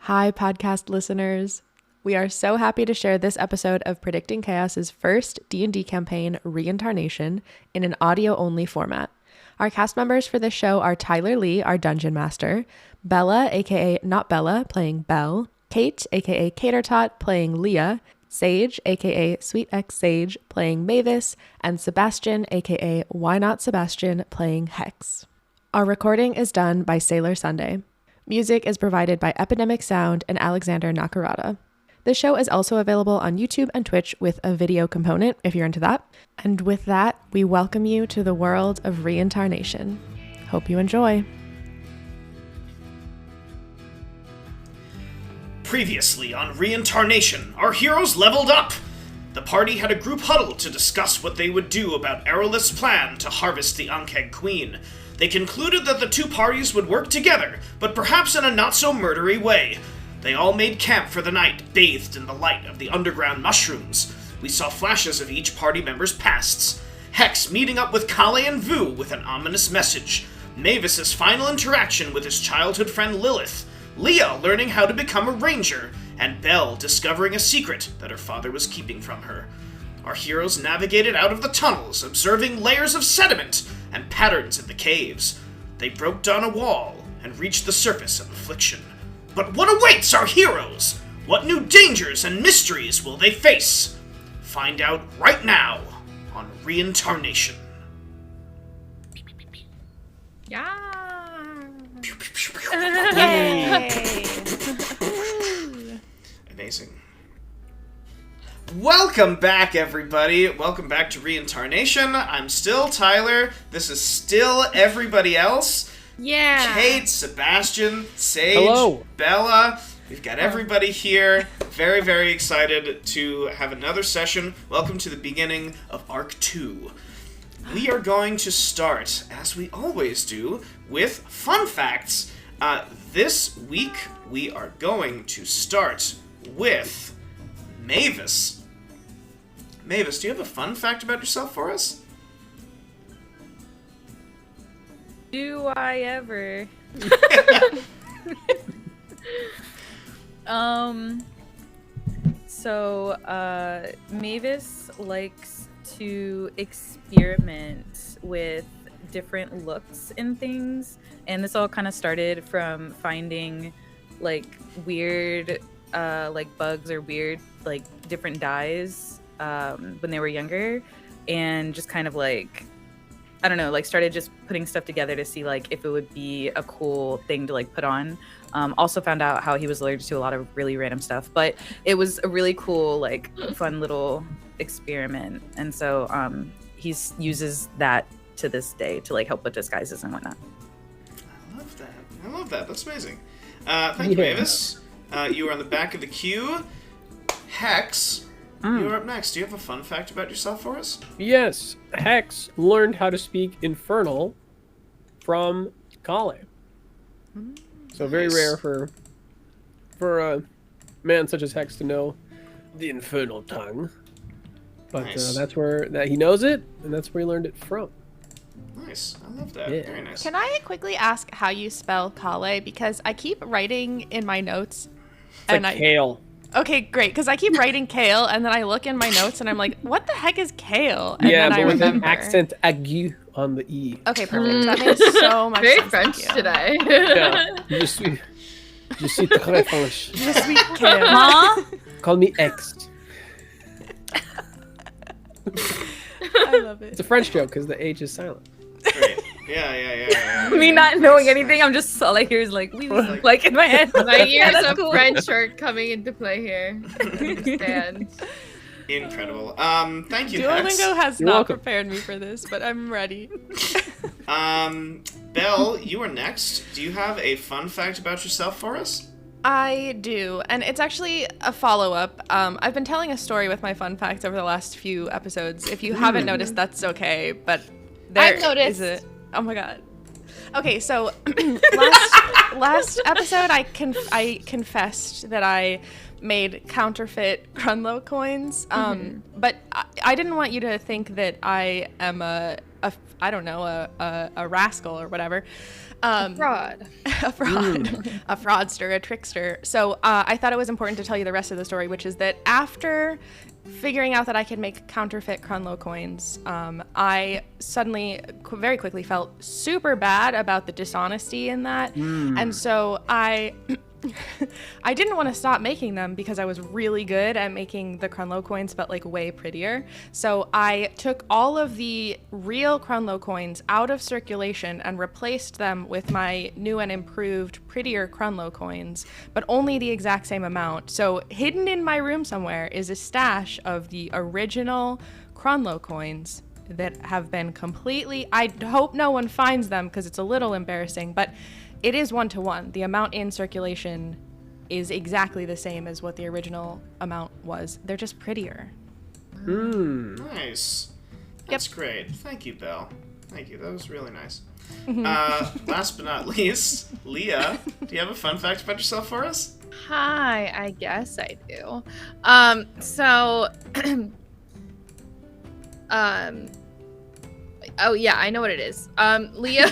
Hi, podcast listeners. We are so happy to share this episode of Predicting Chaos's first D&D campaign, Reincarnation, in an audio-only format. Our cast members for this show are Tyler Lee, our Dungeon Master, Bella, aka Not Bella, playing Belle, Kate, aka Catertot, playing Leah, Sage, aka Sweet X Sage, playing Mavis, and Sebastian, aka Why Not Sebastian, playing Hex. Our recording is done by Sailor Sunday. Music is provided by Epidemic Sound and Alexander Nakarada. The show is also available on YouTube and Twitch with a video component if you're into that. And with that, we welcome you to the world of Reincarnation. Hope you enjoy. Previously on Reincarnation, our heroes leveled up. The party had a group huddle to discuss what they would do about Errolith's plan to harvest the Ankeg Queen. They concluded that the two parties would work together, but perhaps in a not-so-murdery way. They all made camp for the night, bathed in the light of the underground mushrooms. We saw flashes of each party member's pasts. Hex meeting up with Kale and Vu with an ominous message. Mavis's final interaction with his childhood friend Lilith. Leah learning how to become a ranger. And Belle discovering a secret that her father was keeping from her. Our heroes navigated out of the tunnels, observing layers of sediment and patterns in the caves. They broke down a wall and reached the surface of affliction. But what awaits our heroes? What new dangers and mysteries will they face? Find out right now on Reincarnation. Yeah. Yay! Amazing. Welcome back, everybody. Welcome back to Reincarnation. I'm still Tyler. This is still everybody else. Yeah. Kate, Sebastian, Sage, Hello. Bella. We've got everybody here. Very, very excited to have another session. Welcome to the beginning of Arc 2. We are going to start, as we always do, with fun facts. This week, we are going to start with Mavis. Mavis, do you have a fun fact about yourself for us? Do I ever? Mavis likes to experiment with different looks in things, and this all kind of started from finding like weird bugs or weird different dyes when they were younger, and just kind of I don't know, started just putting stuff together to see if it would be a cool thing to put on. Also found out how he was allergic to a lot of really random stuff, but it was a really cool fun little experiment, and so he uses that to this day to help with disguises and whatnot. I love that. That's amazing. Thank you, Mavis. You are on the back of the queue. Hex, you are up next. Do you have a fun fact about yourself for us? Yes, Hex learned how to speak Infernal from Kale. So very rare for a man such as Hex to know the Infernal tongue. But that's where he knows it, and that's where he learned it from. Nice. I love that. Yeah. Very nice. Can I quickly ask how you spell Kale? Because I keep writing in my notes. It's kale. Okay, great. Because I keep writing kale, and then I look in my notes, and I'm like, what the heck is kale? And Yeah, then but I with an remember. accent aigu on the E. Okay, perfect. That makes so much Very sense. French Thank you. today. Yeah. Je suis très French. Je suis kale. Huh? Call me X. I love it. It's a French joke because the H is silent. Great. Yeah. Me not knowing anything, I'm just all I hear is oui, in my head. My years That's of cool. French are coming into play here. I understand. Incredible. Thank you, Hex. Duolingo has You're not welcome. prepared me for this, but I'm ready. Belle, you are next. Do you have a fun fact about yourself for us? I do, and it's actually a follow-up. I've been telling a story with my fun facts over the last few episodes. If you haven't noticed, that's okay, but there I've noticed. is it. Oh my god. Okay, so last episode I confessed that I made counterfeit Krunloe coins, but I didn't want you to think that I am a I don't know, a rascal or whatever. Fraud. A fraud, a fraudster, a trickster. So I thought it was important to tell you the rest of the story, which is that after figuring out that I could make counterfeit Krunloe coins, I suddenly very quickly felt super bad about the dishonesty in that. And so I didn't want to stop making them because I was really good at making the Krunloe coins, but like way prettier. So I took all of the real Krunloe coins out of circulation and replaced them with my new and improved, prettier Krunloe coins, but only the exact same amount. So hidden in my room somewhere is a stash of the original Krunloe coins that have been completely, I hope no one finds them because it's a little embarrassing, but it is 1-to-1. The amount in circulation is exactly the same as what the original amount was. They're just prettier. Nice. That's great. Thank you, Belle. Thank you. That was really nice. Last but not least, Leah, do you have a fun fact about yourself for us? Hi, I guess I do. Oh yeah, I know what it is. Leah,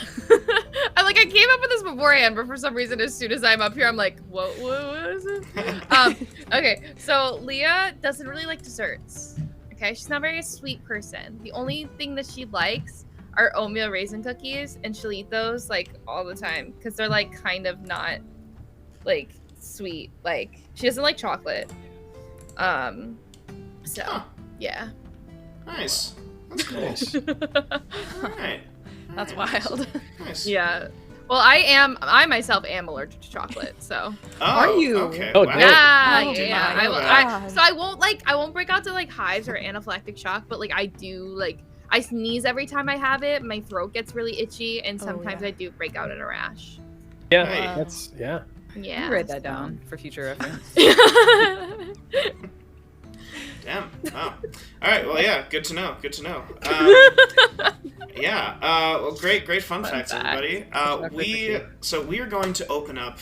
I came up with this beforehand, but for some reason, as soon as I'm up here, I'm like, what is it? Okay, so Leah doesn't really like desserts. Okay, she's not a very sweet person. The only thing that she likes are oatmeal raisin cookies, and she'll eat those like all the time because they're like kind of not like sweet. Like she doesn't like chocolate. So yeah. Nice. That's cool. Nice. All right. That's wild. Nice. Yeah. Well, I myself am allergic to chocolate, so. Oh, Are you? Okay. Oh, wow. Yeah, Oh, yeah. my God. I won't break out to like hives or anaphylactic shock, but like I do like I sneeze every time I have it. My throat gets really itchy, and sometimes yeah. I do break out in a rash. Yeah, Right. that's Yeah. Write that down for future reference. Damn. Wow. All right. Well, yeah. Good to know. Good to know. Yeah. Well, great fun facts, fact. everybody. We are going to open up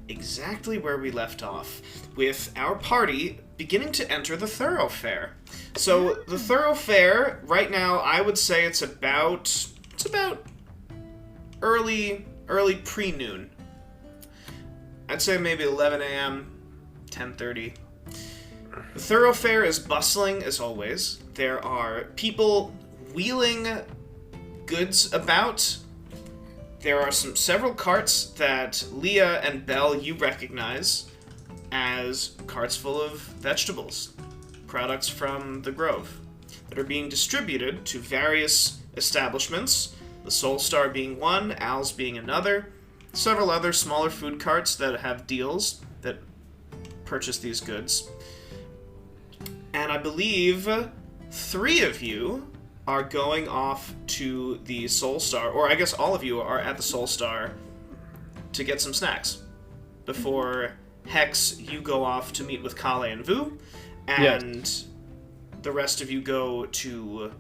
exactly where we left off with our party beginning to enter the thoroughfare. So the thoroughfare right now, I would say it's about early pre-noon. I'd say maybe 11 a.m., 10:30. The thoroughfare is bustling as always. There are people wheeling goods about. There are several carts that Leah and Belle you recognize as carts full of vegetables, products from the Grove, that are being distributed to various establishments, the Soul Star being one, Al's being another, several other smaller food carts that have deals that purchase these goods. And I believe 3 of you are going off to the Soul Star, or I guess all of you are at the Soul Star to get some snacks before Hex, you go off to meet with Kale and Vu, and the rest of you go to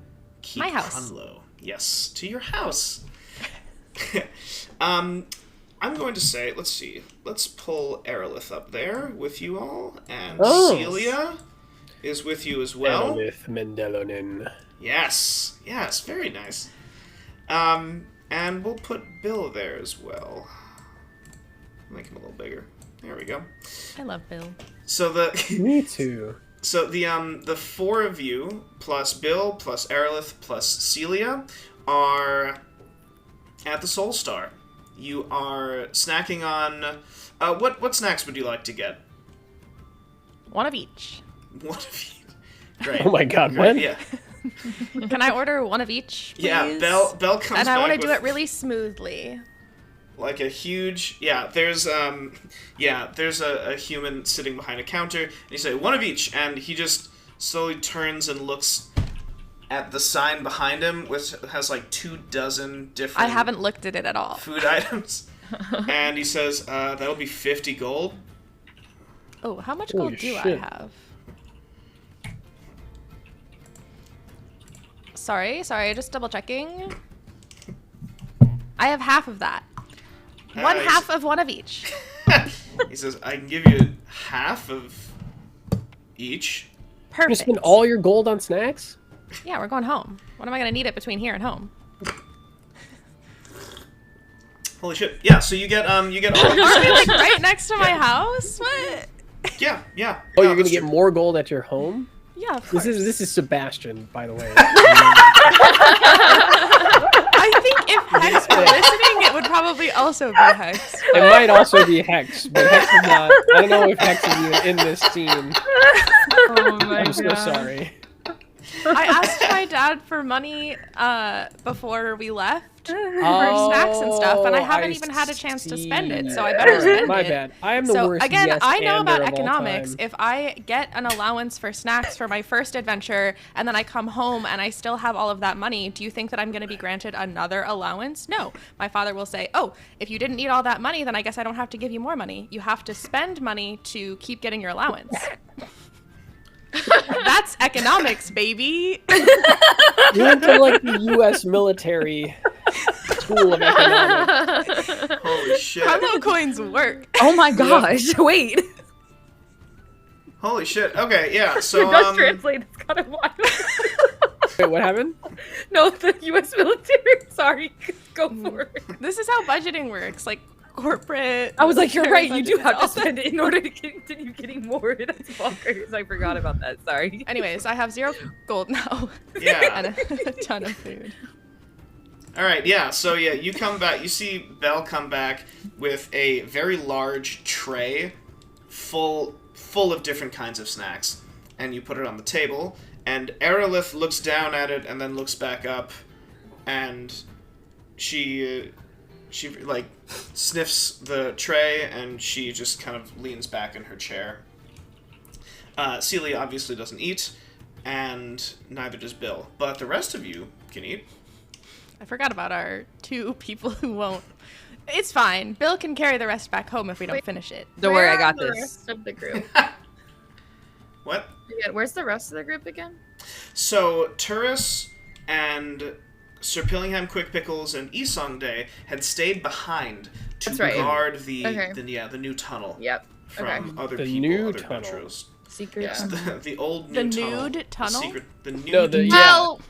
keep My house. Krunloe. Yes, to your house. I'm going to say, let's see, let's pull Aerolith up there with you all, and Celia is with you as well. Aerolith Mendelonin. Yes, very nice. And we'll put Bill there as well. Make him a little bigger. There we go. I love Bill. So Me too. So the 4 of you plus Bill plus Aerolith plus Celia are at the Soul Star. You are snacking on what snacks would you like to get? One of each. One of each. Great. Oh my God, Great. when? Yeah. Can I order one of each, please? Yeah, Belle comes back and I want to do with- it really smoothly. Like a huge, there's a human sitting behind a counter, and you say, one of each, and he just slowly turns and looks at the sign behind him, which has like 24 different I haven't looked at it at all. food items, and he says, that'll be 50 gold. Oh, how much Holy gold do I shit. have? Sorry, just double checking. I have half of that. One Nice. half of one of each. He says, I can give you half of each. You Perfect. spend all your gold on snacks? Yeah, we're going home. When am I going to need it between here and home? Holy shit. Yeah, so you get all Aren't we like right next to my house? What? Yeah. Oh, No, you're gonna that's get true. more gold at your home? Yeah, of course. This is Sebastian, by the way. I think if Hex were listening, it would probably also be Hex. It might also be Hex, but Hex is not. I don't know if Hex is even in this scene. Oh my I'm so sorry. I asked my dad for money before we left for snacks and stuff, and I haven't even had a chance to spend it, so I better spend My it. bad. I am the So worst. again, yes I know about ander of all economics. time. If I get an allowance for snacks for my first adventure, and then I come home and I still have all of that money, do you think that I'm going to be granted another allowance? No. My father will say, "Oh, if you didn't need all that money, then I guess I don't have to give you more money. You have to spend money to keep getting your allowance." That's economics, baby. You went to like the U.S. military school of economics. Holy shit. Krunloe coins work. Oh my gosh! Wait. Holy shit. Okay, yeah, so, It does translate. It's kind of wild. Wait, what happened? No, the U.S. military. Sorry. Go for it. This is how budgeting works. Like corporate. I was like, you're right. You do budget have to is all- spend it in order to continue getting more. That's bonkers. I forgot about that. Sorry. Anyways, I have 0 gold now. Yeah. And a ton of food. Alright, yeah, so yeah, you come back, you see Belle come back with a very large tray full of different kinds of snacks. And you put it on the table, and Aerolith looks down at it and then looks back up, and she like sniffs the tray and she just kind of leans back in her chair. Celia obviously doesn't eat, and neither does Bill, but the rest of you can eat. I forgot about our 2 people who won't. It's fine. Bill can carry the rest back home if we don't Wait. finish it. Don't worry, I Where got are the this. rest of the group? What? Again, where's the rest of the group again? So, Turris and Sir Pillingham, Quick Pickles, and Isong Day had stayed behind to That's right. guard the Okay. the new tunnel Yep. from Okay. other The people, new other tunnel. adventurers. Secret. Yes, the old The new tunnel. nude tunnel? The secret, the nude. No, the yeah. Well,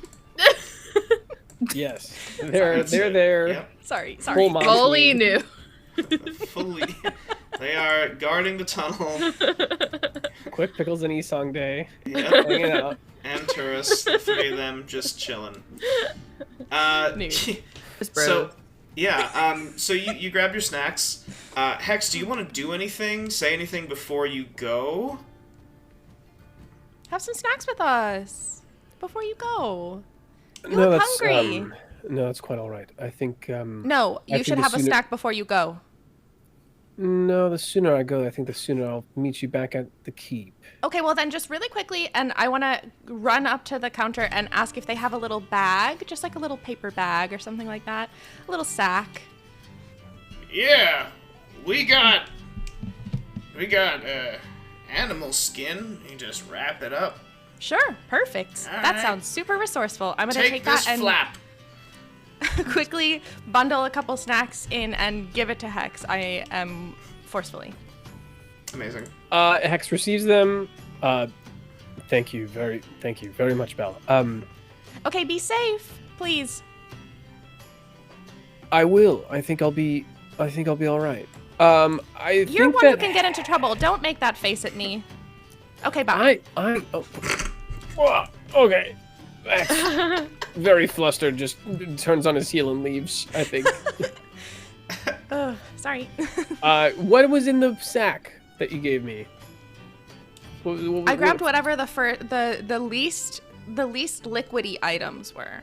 Yes, they're there. Yep, Sorry. Full mom fully team. new. fully. They are guarding the tunnel. Quick Pickles and Esong Day Yep. hanging out. And Turris, the 3 of them just chilling. Nude. So, yeah, so you grab your snacks. Hex, do you want to do anything, say anything before you go? Have some snacks with us before you go. You No, look that's hungry. no, that's quite all right. I think No, I you think should the have a sooner- snack before you go. No, the sooner I go, I think the sooner I'll meet you back at the keep. Okay, well then just really quickly, and I want to run up to the counter and ask if they have a little bag, just like a little paper bag or something like that. A little sack. Yeah, we got animal skin. You just wrap it up. Sure, perfect. All That right. sounds super resourceful. I'm going to Take take this that and flap. quickly bundle a couple snacks in and give it to Hex. I am forcefully. Amazing. Hex receives them. Thank you very much, Belle. Okay, be safe, please. I will. I think I'll be all right. I You're think one who that can get into trouble. Don't make that face at me. Okay, bye. Okay. Hex, very flustered, just turns on his heel and leaves. I think. Ugh, sorry. What was in the sack that you gave me? I grabbed whatever the least liquidy items were.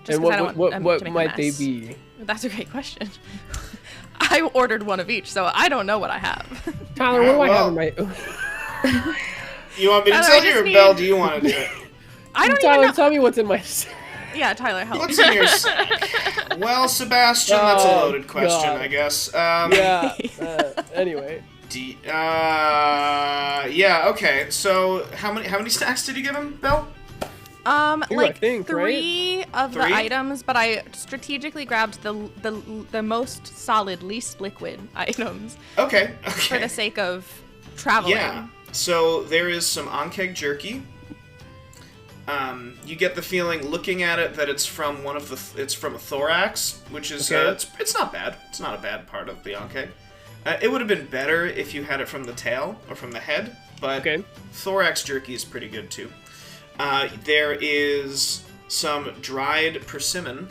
Just And 'cause I don't want them what to make a might they mess. be? That's a great question. I ordered one of each, so I don't know what I have. Tyler, what do I have Well- in my? You want me to Tyler, tell I you, just or Belle, need- do you want to do it? I don't Tyler, even know. tell me what's in my sack. Yeah, Tyler, help. What's in your sack? Well, Sebastian, that's a Oh, loaded question, God. I guess. Yeah. Anyway. Yeah. Okay. So, how many snacks did you give him, Belle? Two, I Like think, 3 of Three? the items, but I strategically grabbed the most solid, least liquid items Okay. for the Okay. sake of traveling. Yeah. So there is some Ankeg jerky. You get the feeling, looking at it, that it's from it's from a thorax, which is Okay. it's not bad. It's not a bad part of the Ankh. It would have been better if you had it from the tail or from the head, but Okay. thorax jerky is pretty good too. There is some dried persimmon.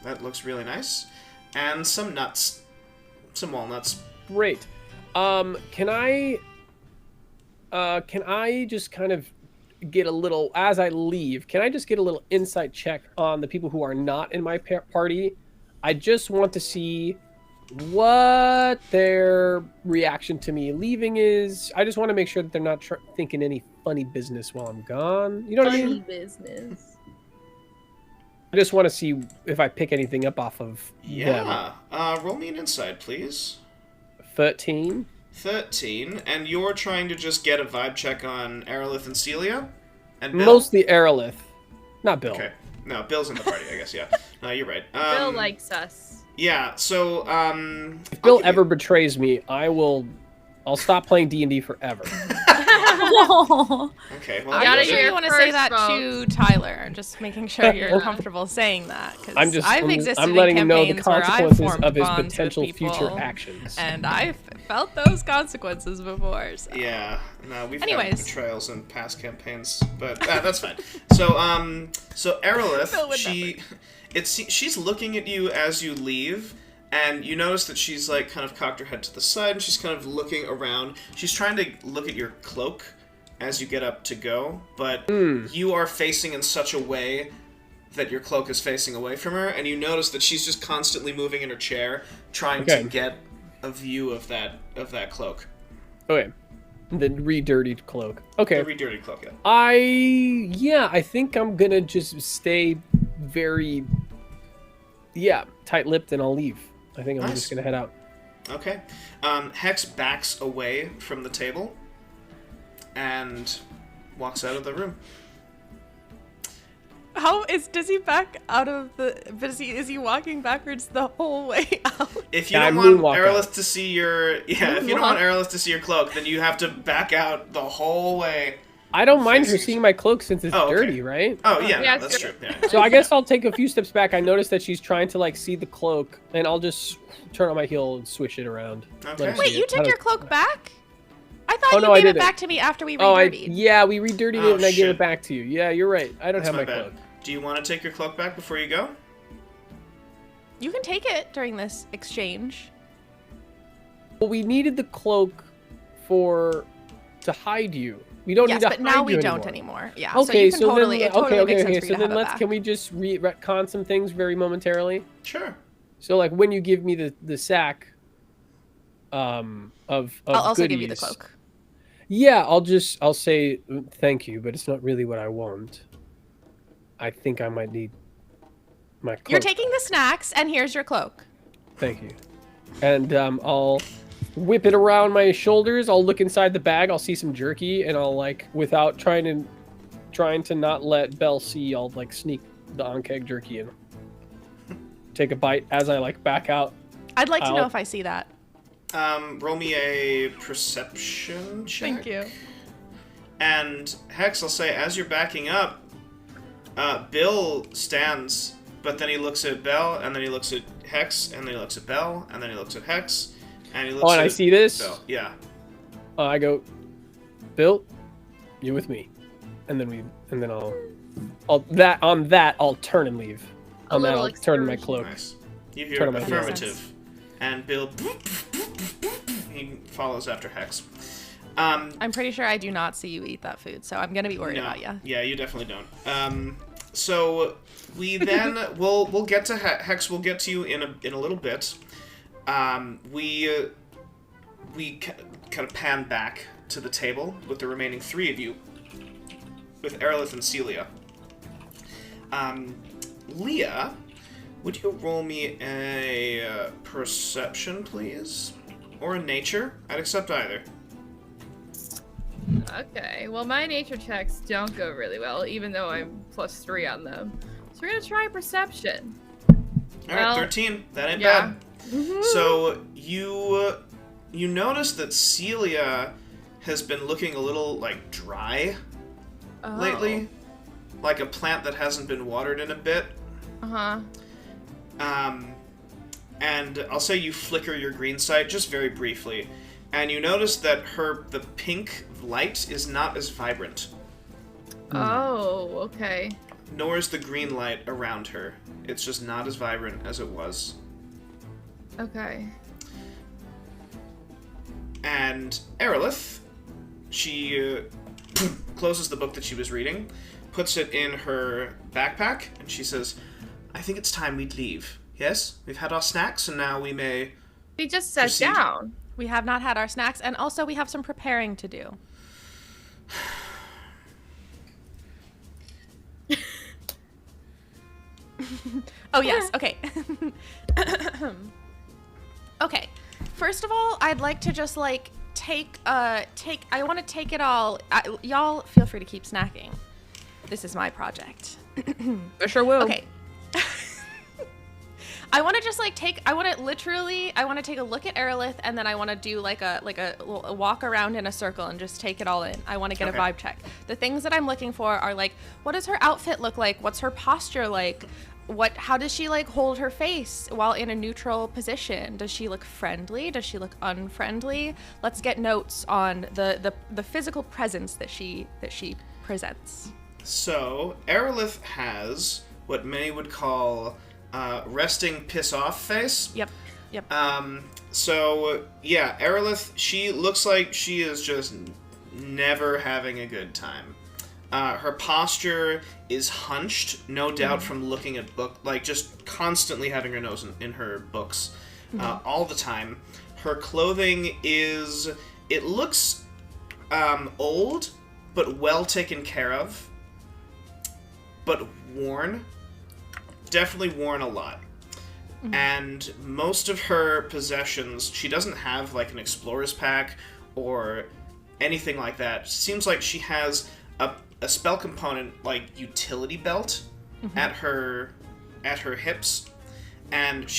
That looks really nice, and some nuts, some walnuts. Great. Can I just kind of get a little, as I leave, can I just get a little insight check on the people who are not in my party? I just want to see what their reaction to me leaving is. I just want to make sure that they're not thinking any funny business while I'm gone. You know what I mean? business. I just want to see if I pick anything up off of them. Yeah. Roll me an insight, please. 13. 13, and you're trying to just get a vibe check on Aerolith and Celia? And Bill? Mostly Aerolith. Not Bill. Okay. No, Bill's in the party, I guess, yeah. No, you're right. Bill likes us. Yeah, so, If Bill ever betrays me, I'll stop playing D&D forever. Okay, well, I I gotta usually hear want to first say that to Tyler, just making sure you're comfortable saying that. Because I've existed I'm in letting him know the campaigns where I've consequences formed of his bonds with potential people, future actions. and I've felt those consequences before. So. Yeah, no, we've had Anyways. betrayals in past campaigns, but that's fine. So, so Aerolith, Bill would she's looking at you as you leave, and you notice that she's like kind of cocked her head to the side, and she's kind of looking around. She's trying to look at your cloak as you get up to go, but you are facing in such a way that your cloak is facing away from her, and you notice that she's just constantly moving in her chair, trying to get a view of that cloak. Okay. The re-dirtied cloak. Okay. The re-dirtied cloak, yeah. I think I'm gonna just stay very, tight-lipped, and I'll leave. I think I'm just gonna head out. Okay. Hex backs away from the table and walks out of the room. Does he back out of the? But is he walking backwards the whole way out? If you Yeah, don't want I moonwalk Aerolith to see your if you don't want Aerolith to see your cloak, then you have to back out the whole way. I don't mind her seeing my cloak since it's okay. dirty, right? Oh yeah, Yeah, no, that's true. Yeah. So I guess I'll take a few steps back. I notice that she's trying to see the cloak, and I'll just turn on my heel and swish it around. Okay. Let her Wait, see you it. took your cloak back? I thought Oh, you no, I gave it didn't. back to me after we Oh, redirtied. we redirtied Oh, it, and I gave shit. it back to you. Yeah, you're right. I don't That's have my bad. cloak. Do you want to take your cloak back before you go? You can take it during this exchange. Well, we needed the cloak to hide you. We don't Yes, need to but hide now we you don't anymore. Yeah. Okay, so you can totally. then, It totally makes sense for you So to have then it back. can we just retcon some things very momentarily? Sure. So when you give me the sack, of I'll also give you the goodies, cloak. Yeah, I'll say thank you, but it's not really what I want. I think I might need my cloak. You're taking the snacks, and here's your cloak. Thank you. And I'll whip it around my shoulders. I'll look inside the bag. I'll see some jerky, and I'll without trying to not let Belle see, I'll sneak the on-keg jerky in. Take a bite as I back out. I'd like to know if I see that. Roll me a perception check. Thank you. And Hex, I'll say, as you're backing up, Bill stands, but then he looks at Belle, and then he looks at Hex, and then he looks at Belle, and then he looks at Hex, and he looks at I see this? Belle. Yeah. I go, Bill, you with me, and then I'll turn and leave. On that, I'll turn my cloak. Nice. You hear Turn on my affirmative, and Bill he follows after Hex. I'm pretty sure I do not see you eat that food, so I'm gonna be worried about you. Yeah, you definitely don't. So we then we'll get to Hex. We'll get to you in a little bit. We kind of pan back to the table with the remaining three of you, with Aerolith and Celia. Leah, would you roll me a perception, please, or a nature? I'd accept either. Okay, well, my nature checks don't go really well, even though I'm +3 on them. So we're gonna try perception. Alright, 13. That ain't yeah. bad. So you notice that Celia has been looking a little dry lately. Like a plant that hasn't been watered in a bit. Uh-huh. And I'll say you flicker your green sight just very briefly, and you notice that the pink light is not as vibrant. Oh, okay. Nor is the green light around her. It's just not as vibrant as it was. Okay. And Aerolith, she closes the book that she was reading, puts it in her backpack, and she says, I think it's time we'd leave. Yes? We've had our snacks, and now we may... We just sat proceed. down. We have not had our snacks, and also we have some preparing to do. Oh, yes. Okay. Okay. First of all, I'd like to just, like, I want to take it all. Y'all feel free to keep snacking. This is my project. I sure will. Okay. I want to just like I want to take a look at Aerolith, and then I want to do like a walk around in a circle and just take it all in. I want to get a vibe check. The things that I'm looking for are like, what does her outfit look like? What's her posture like? How does she like hold her face while in a neutral position? Does she look friendly? Does she look unfriendly? Let's get notes on the physical presence that she presents. So, Aerolith has what many would call resting piss off face. Yep. So, yeah, Aerolith, she looks like she is just never having a good time. Her posture is hunched, no doubt from looking at just constantly having her nose in her books all the time. Her clothing it looks old, but well taken care of, but worn. Definitely worn a lot. And most of her possessions, she doesn't have like an explorer's pack or anything like that. Seems like she has a spell component like utility belt at her hips, and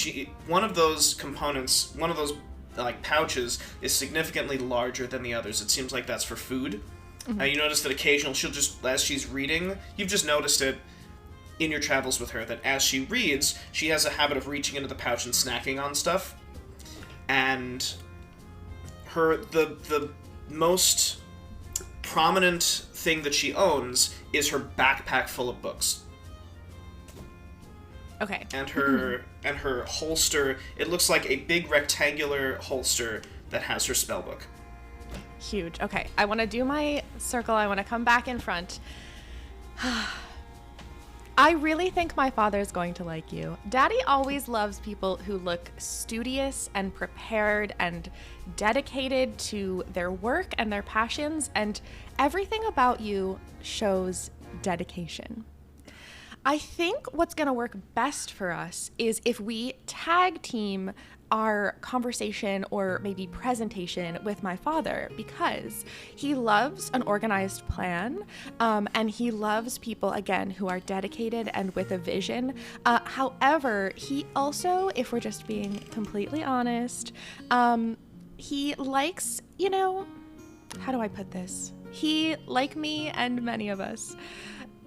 one of those components, one of those like pouches, is significantly larger than the others. It seems like that's for food. You notice that occasionally she'll just, as she's reading, you've just noticed it in your travels with her, that as she reads, she has a habit of reaching into the pouch and snacking on stuff. And the most prominent thing that she owns is her backpack full of books. Okay. And her holster, it looks like a big rectangular holster that has her spell book. Huge. Okay. I want to do my circle. I want to come back in front. I really think my father's going to like you. Daddy always loves people who look studious and prepared and dedicated to their work and their passions, and everything about you shows dedication. I think what's going to work best for us is if we tag team our conversation or maybe presentation with my father, because he loves an organized plan, and he loves people, again, who are dedicated and with a vision. However, he also, if we're just being completely honest, he likes, how do I put this? He, like me and many of us,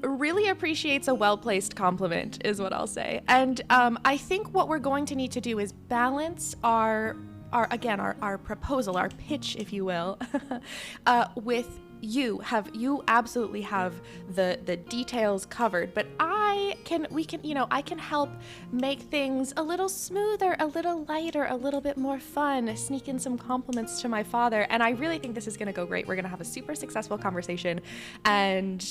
really appreciates a well-placed compliment, is what I'll say. And I think what we're going to need to do is balance our proposal, our pitch, if you will, with you absolutely have the details covered, but I can help make things a little smoother, a little lighter, a little bit more fun, sneak in some compliments to my father, and I really think this is going to go great. We're going to have a super successful conversation, and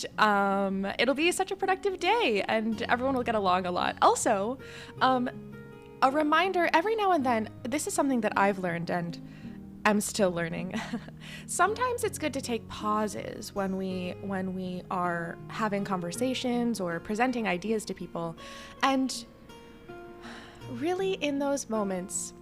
it'll be such a productive day, and everyone will get along a lot. Also, a reminder every now and then, this is something that I've learned and I'm still learning. Sometimes it's good to take pauses when we are having conversations or presenting ideas to people, and really in those moments,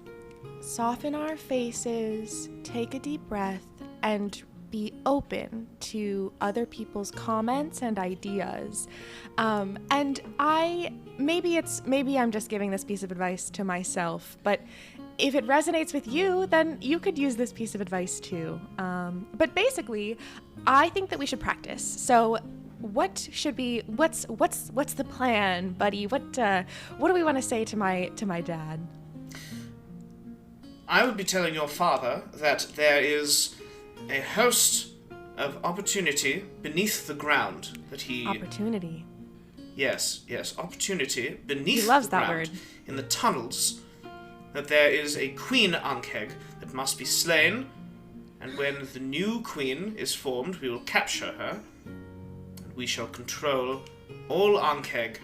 soften our faces, take a deep breath, and be open to other people's comments and ideas. And maybe I'm just giving this piece of advice to myself, but if it resonates with you, then you could use this piece of advice too. But basically, I think that we should practice. So what should be what's the plan, buddy? What do we want to say to my dad? I would be telling your father that there is a host of opportunity beneath the ground that he... Opportunity. Yes, opportunity beneath He loves the that ground, word. in the tunnels, that there is a queen Ankheg that must be slain, and when the new queen is formed, we will capture her, and we shall control all Ankheg,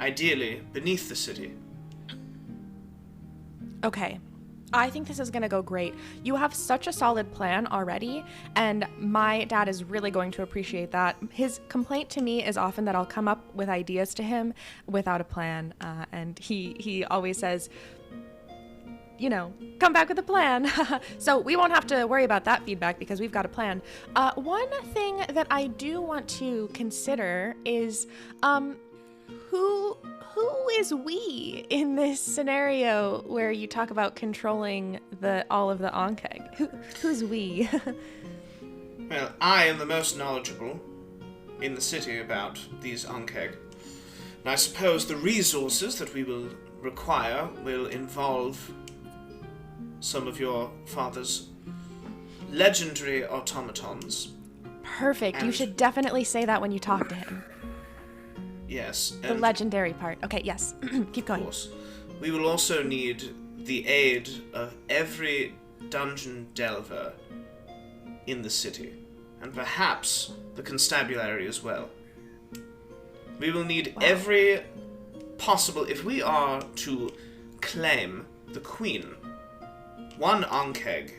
ideally beneath the city. Okay. I think this is going to go great. You have such a solid plan already, and my dad is really going to appreciate that. His complaint to me is often that I'll come up with ideas to him without a plan, and he always says, come back with a plan. So we won't have to worry about that feedback because we've got a plan. One thing that I do want to consider is who is we in this scenario where you talk about controlling all of the Ankheg? Who's we? Well, I am the most knowledgeable in the city about these Ankheg. And I suppose the resources that we will require will involve some of your father's legendary automatons. Perfect. You should definitely say that when you talk to him. Yes. The legendary part. Okay, yes. Keep going. Of course. We will also need the aid of every dungeon delver in the city, and perhaps the constabulary as well. We will need every possible... If we are to claim the queen, one Ankheg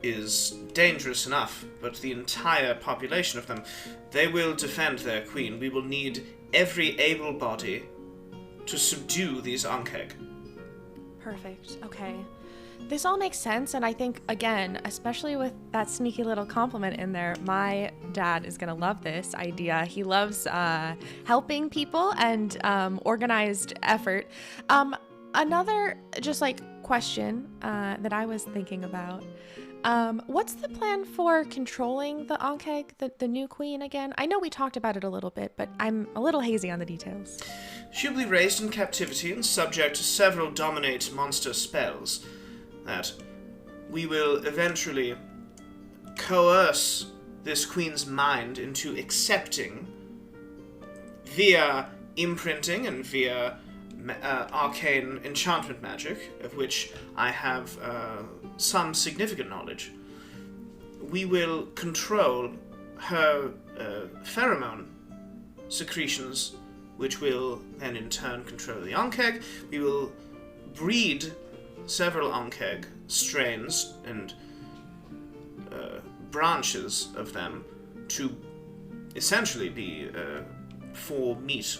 is dangerous enough, but the entire population of them, they will defend their queen. We will need every able body to subdue these Ankheg. Perfect. Okay. This all makes sense, and I think, again, especially with that sneaky little compliment in there, my dad is going to love this idea. He loves helping people and organized effort. Another just question that I was thinking about. What's the plan for controlling the Ankheg, the new queen again? I know we talked about it a little bit, but I'm a little hazy on the details. She'll be raised in captivity and subject to several dominate monster spells that we will eventually coerce this queen's mind into accepting via imprinting and via arcane enchantment magic, of which I have some significant knowledge. We will control her pheromone secretions, which will then in turn control the Ankheg. We will breed several Ankheg strains and branches of them to essentially be for meat.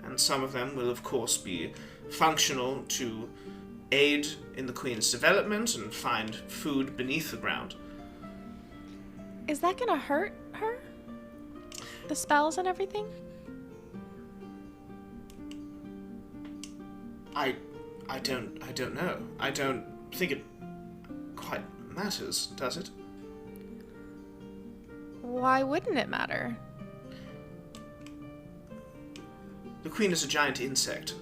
And some of them will, of course, be functional to aid in the queen's development and find food beneath the ground. Is that gonna hurt her? The spells and everything? I don't know. I don't think it quite matters, does it? Why wouldn't it matter? The queen is a giant insect.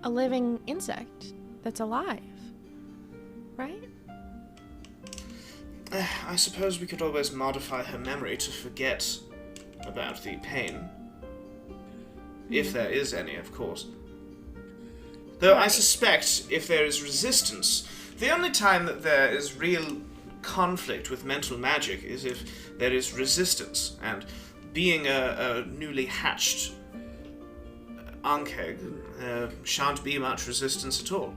A living insect that's alive, right? I suppose we could always modify her memory to forget about the pain. If there is any, of course. Though I suspect if there is resistance, the only time that there is real conflict with mental magic is if there is resistance, and being a newly hatched Ankheg, shan't be much resistance at all.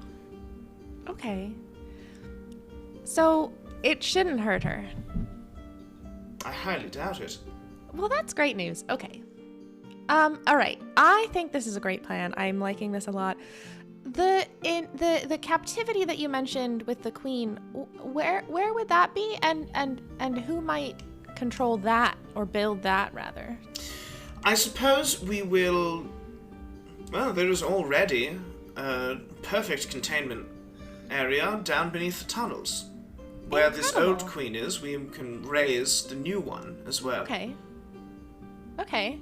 Okay. So, it shouldn't hurt her. I highly doubt it. Well, that's great news. Okay. Alright. I think this is a great plan. I'm liking this a lot. The captivity that you mentioned with the queen, where would that be? And who might control that, or build that, rather? I suppose we will... Well, there is already a perfect containment area down beneath the tunnels. Where this old queen is, we can raise the new one as well. Okay. Okay.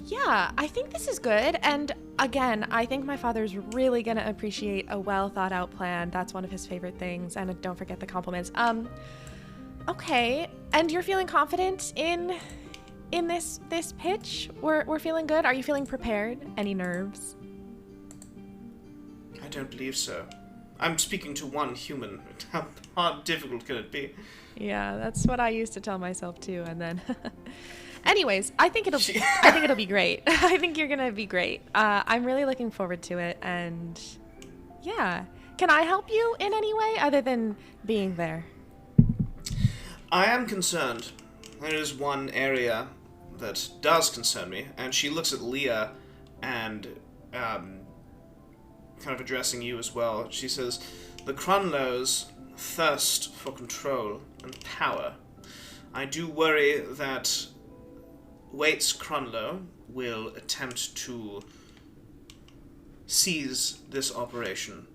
Yeah, I think this is good. And again, I think my father's really going to appreciate a well thought out plan. That's one of his favorite things. And don't forget the compliments. Okay. And you're feeling confident in this pitch? We're feeling good. Are you feeling prepared? Any nerves? I don't believe so. I'm speaking to one human. How difficult can it be? Yeah, that's what I used to tell myself too. And then, anyways, I think it'll be great. I think you're gonna be great. I'm really looking forward to it. And yeah, can I help you in any way other than being there? I am concerned. There is one area that does concern me, and she looks at Leah and kind of addressing you as well. She says, the Krunloes thirst for control and power. I do worry that Waites Krunloe will attempt to seize this operation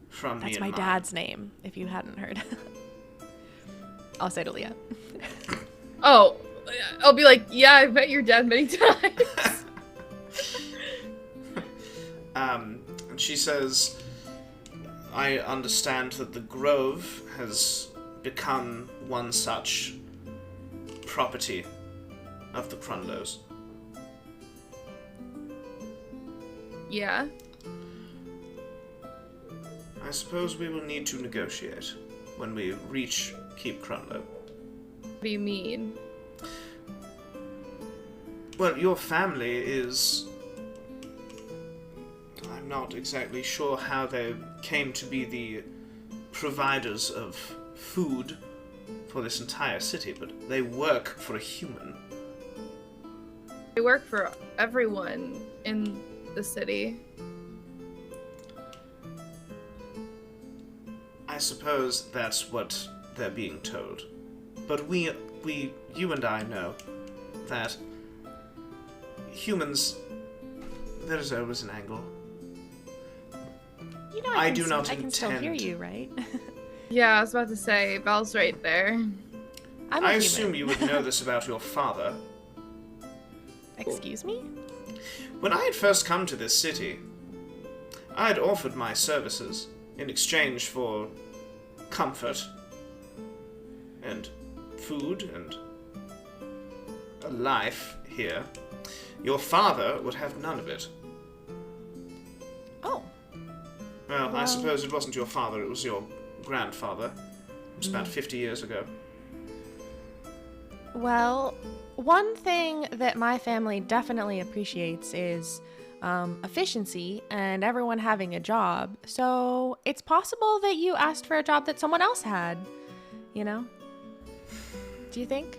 from me and mine. That's my dad's name, if you hadn't heard. I'll say to Leah. Oh, I'll be like, yeah, I've met your dad many times. And she says, I understand that the Grove has become one such property of the Krunloes. Yeah. I suppose we will need to negotiate when we reach Keep Krunloe. What do you mean? Well, your family is... I'm not exactly sure how they came to be the providers of food for this entire city, but they work for a human. They work for everyone in the city. I suppose that's what they're being told. But you and I know that humans, there's always an angle. You know, I can still hear you, right? Yeah, I was about to say, Belle's right there. I assume you would know this about your father. Excuse me? When I had first come to this city, I had offered my services in exchange for comfort and food and a life here. Your father would have none of it. Oh. Well, I suppose it wasn't your father, it was your grandfather. It was about 50 years ago. Well, one thing that my family definitely appreciates is efficiency and everyone having a job. So it's possible that you asked for a job that someone else had, you know? Do you think?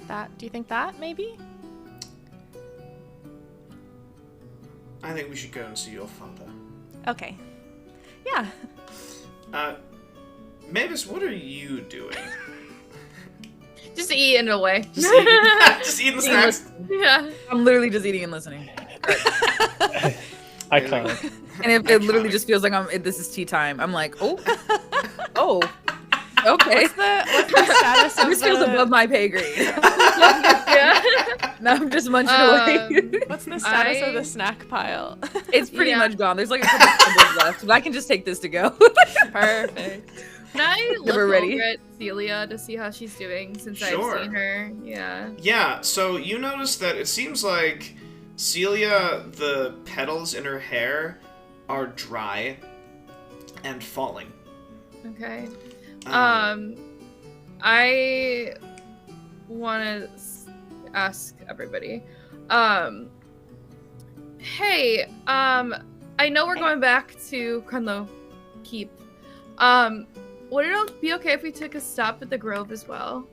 Do you think that, maybe? I think we should go and see your father. Okay. Yeah. Mavis, what are you doing? Just eating away. Just eating the snacks. Yeah. I'm literally just eating and listening. I can't. And it literally just feels like this is tea time. I'm like, oh, okay. What's the status of This feels above my pay grade. Yeah. Now I'm just munching away. What's the status of the snack pile? It's pretty much gone. There's like a couple crumbles left, but I can just take this to go. Perfect. Can I look Never ready. over at Celia to see how she's doing since Sure. I've seen her? Yeah. Yeah, so you notice that it seems like Celia, the petals in her hair are dry and falling. Okay. I want to ask everybody. Hey, I know we're going back to Krunloe Keep. Would it be okay if we took a stop at the Grove as well?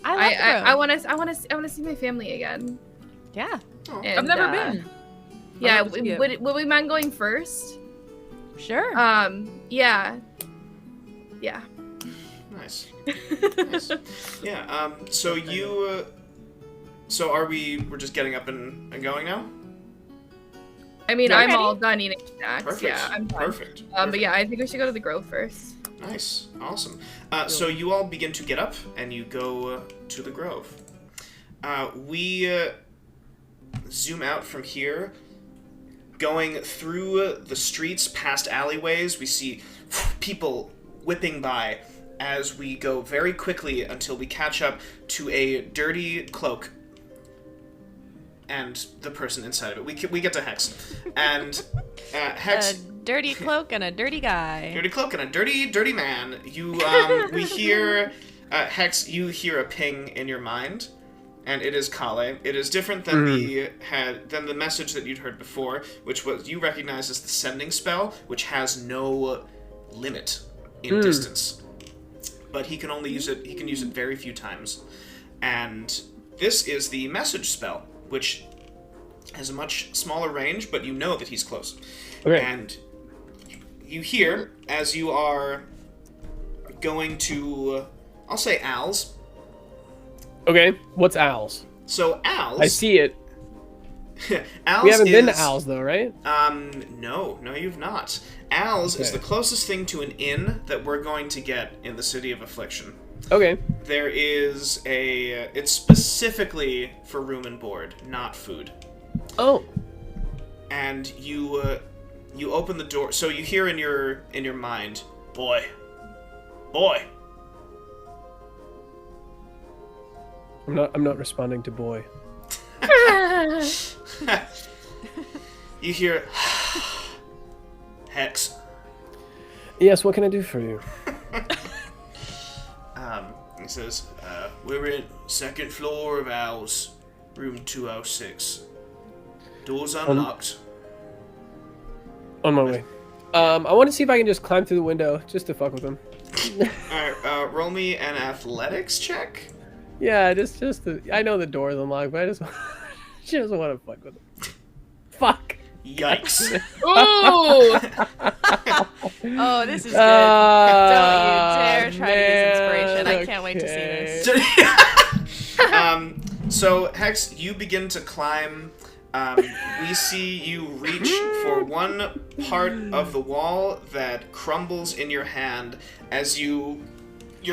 I want to see my family again. Yeah. Oh. And, I've never been. Yeah, I'd love to see it. would we mind going first? Sure. Yeah. Yeah. Nice. Nice. Yeah, so you, so we're just getting up and going now? I mean, You're I'm ready? all done eating snacks. Perfect. Yeah, I'm done. Perfect. But yeah, I think we should go to the Grove first. Nice. Awesome. So you all begin to get up, and you go to the grove. We zoom out from here. Going through the streets, past alleyways, we see people whipping by as we go very quickly until we catch up to a dirty cloak and the person inside of it. We get to Hex. And Hex... A dirty cloak and a dirty guy. Dirty cloak and a dirty man. You, we hear... Hex, you hear a ping in your mind, and it is Kale. It is different than the message that you'd heard before, which was you recognize as the sending spell, which has no limit in distance. But he can only use it. He can use it very few times, and this is the message spell, which has a much smaller range, but you know that he's close. Okay. And you hear as you are going to, I'll say Al's. Okay, what's Al's? So Al's. I see it. Al's We haven't been to is- Al's though, right? No, you've not. Al's is the closest thing to an inn that we're going to get in the City of Affliction. Okay. There is it's specifically for room and board, not food. Oh. And you open the door, so you hear in your mind, boy. I'm not responding to boy. You hear, Hex. Yes, what can I do for you? He says, we're in second floor of Al's, room 206. Door's unlocked. On my way. I want to see if I can just climb through the window, just to fuck with him. Alright, roll me an athletics check. Yeah, just to, I know the door's unlocked, but I just she doesn't want to fuck with him. Fuck. Yikes. Ooh! Oh, this is good. Don't you dare try to use inspiration. I can't wait to see this. So, Hex, you begin to climb. We see you reach for one part of the wall that crumbles in your hand as your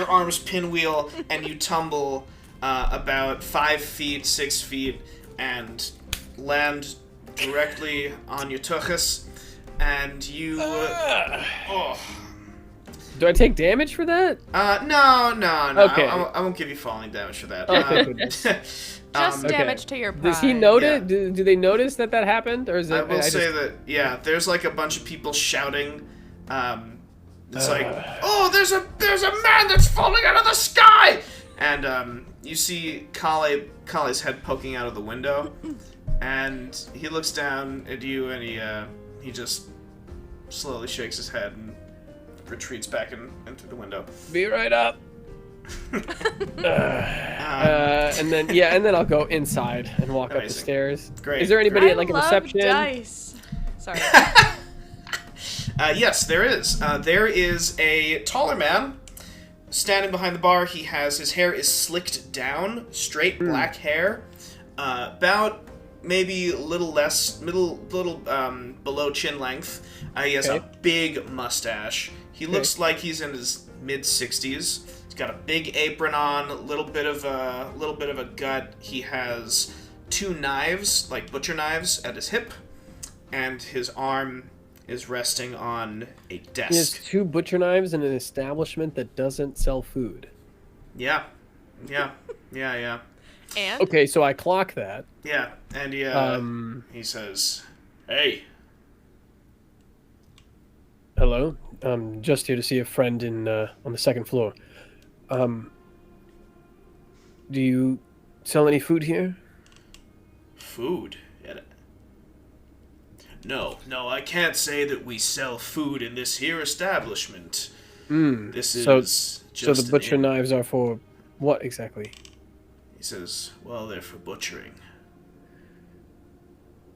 arms pinwheel and you tumble about 5 feet, 6 feet, and land directly on your tuchus, and you... Do I take damage for that? No. Okay. I won't give you falling damage for that. Just damage to your pride. Does he notice? Yeah. Do they notice that happened, or is it? I will say that, yeah, there's like a bunch of people shouting. It's like, oh, there's a man that's falling out of the sky! And you see Kale's head poking out of the window, and he looks down at you, and he just slowly shakes his head and retreats back in through the window. Be right up. And then I'll go inside and walk up the Amazing. stairs. Great. Is there anybody at like a love reception? Dice. Sorry. Yes, there is. There is a taller man standing behind the bar. His hair is slicked down, straight black hair, about maybe a little below chin length. He has a big mustache. He looks like he's in his mid-60s. He's got a big apron on, a little bit of a gut. He has 2 knives, like butcher knives, at his hip, and his arm is resting on a desk. He has 2 butcher knives in an establishment that doesn't sell food. Yeah. And? Okay, so I clock that. Yeah, and he says, "Hey." Hello. I'm just here to see a friend in on the second floor. Do you sell any food here? Food? No, I can't say that we sell food in this here establishment. This is just so the butcher an inn. knives are for what exactly? He says, well, they're for butchering.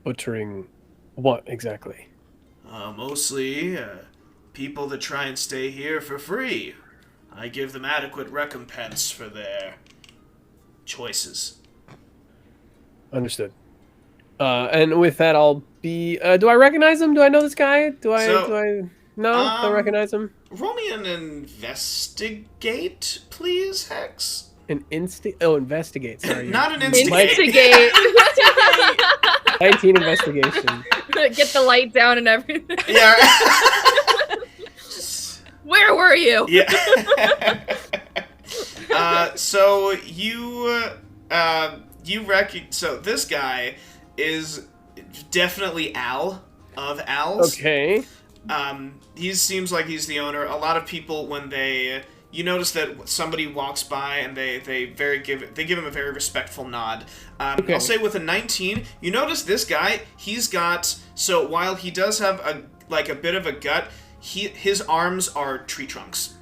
Butchering what exactly? Mostly people that try and stay here for free. I give them adequate recompense for their choices. Understood. And with that, I'll be. Do I recognize him? Do I know this guy? Do I? No, don't recognize him. Roll me an investigate, please, Hex. Investigate. Sorry. Not an instigate. Instigate. 19 investigation. Get the light down and everything. Yeah. Where were you? Yeah. So so this guy is definitely Al of Al's. Okay. He seems like he's the owner. A lot of people, when you notice that somebody walks by and they give him a very respectful nod. Okay. I'll say with a 19, you notice this guy, so while he does have a bit of a gut, his arms are tree trunks.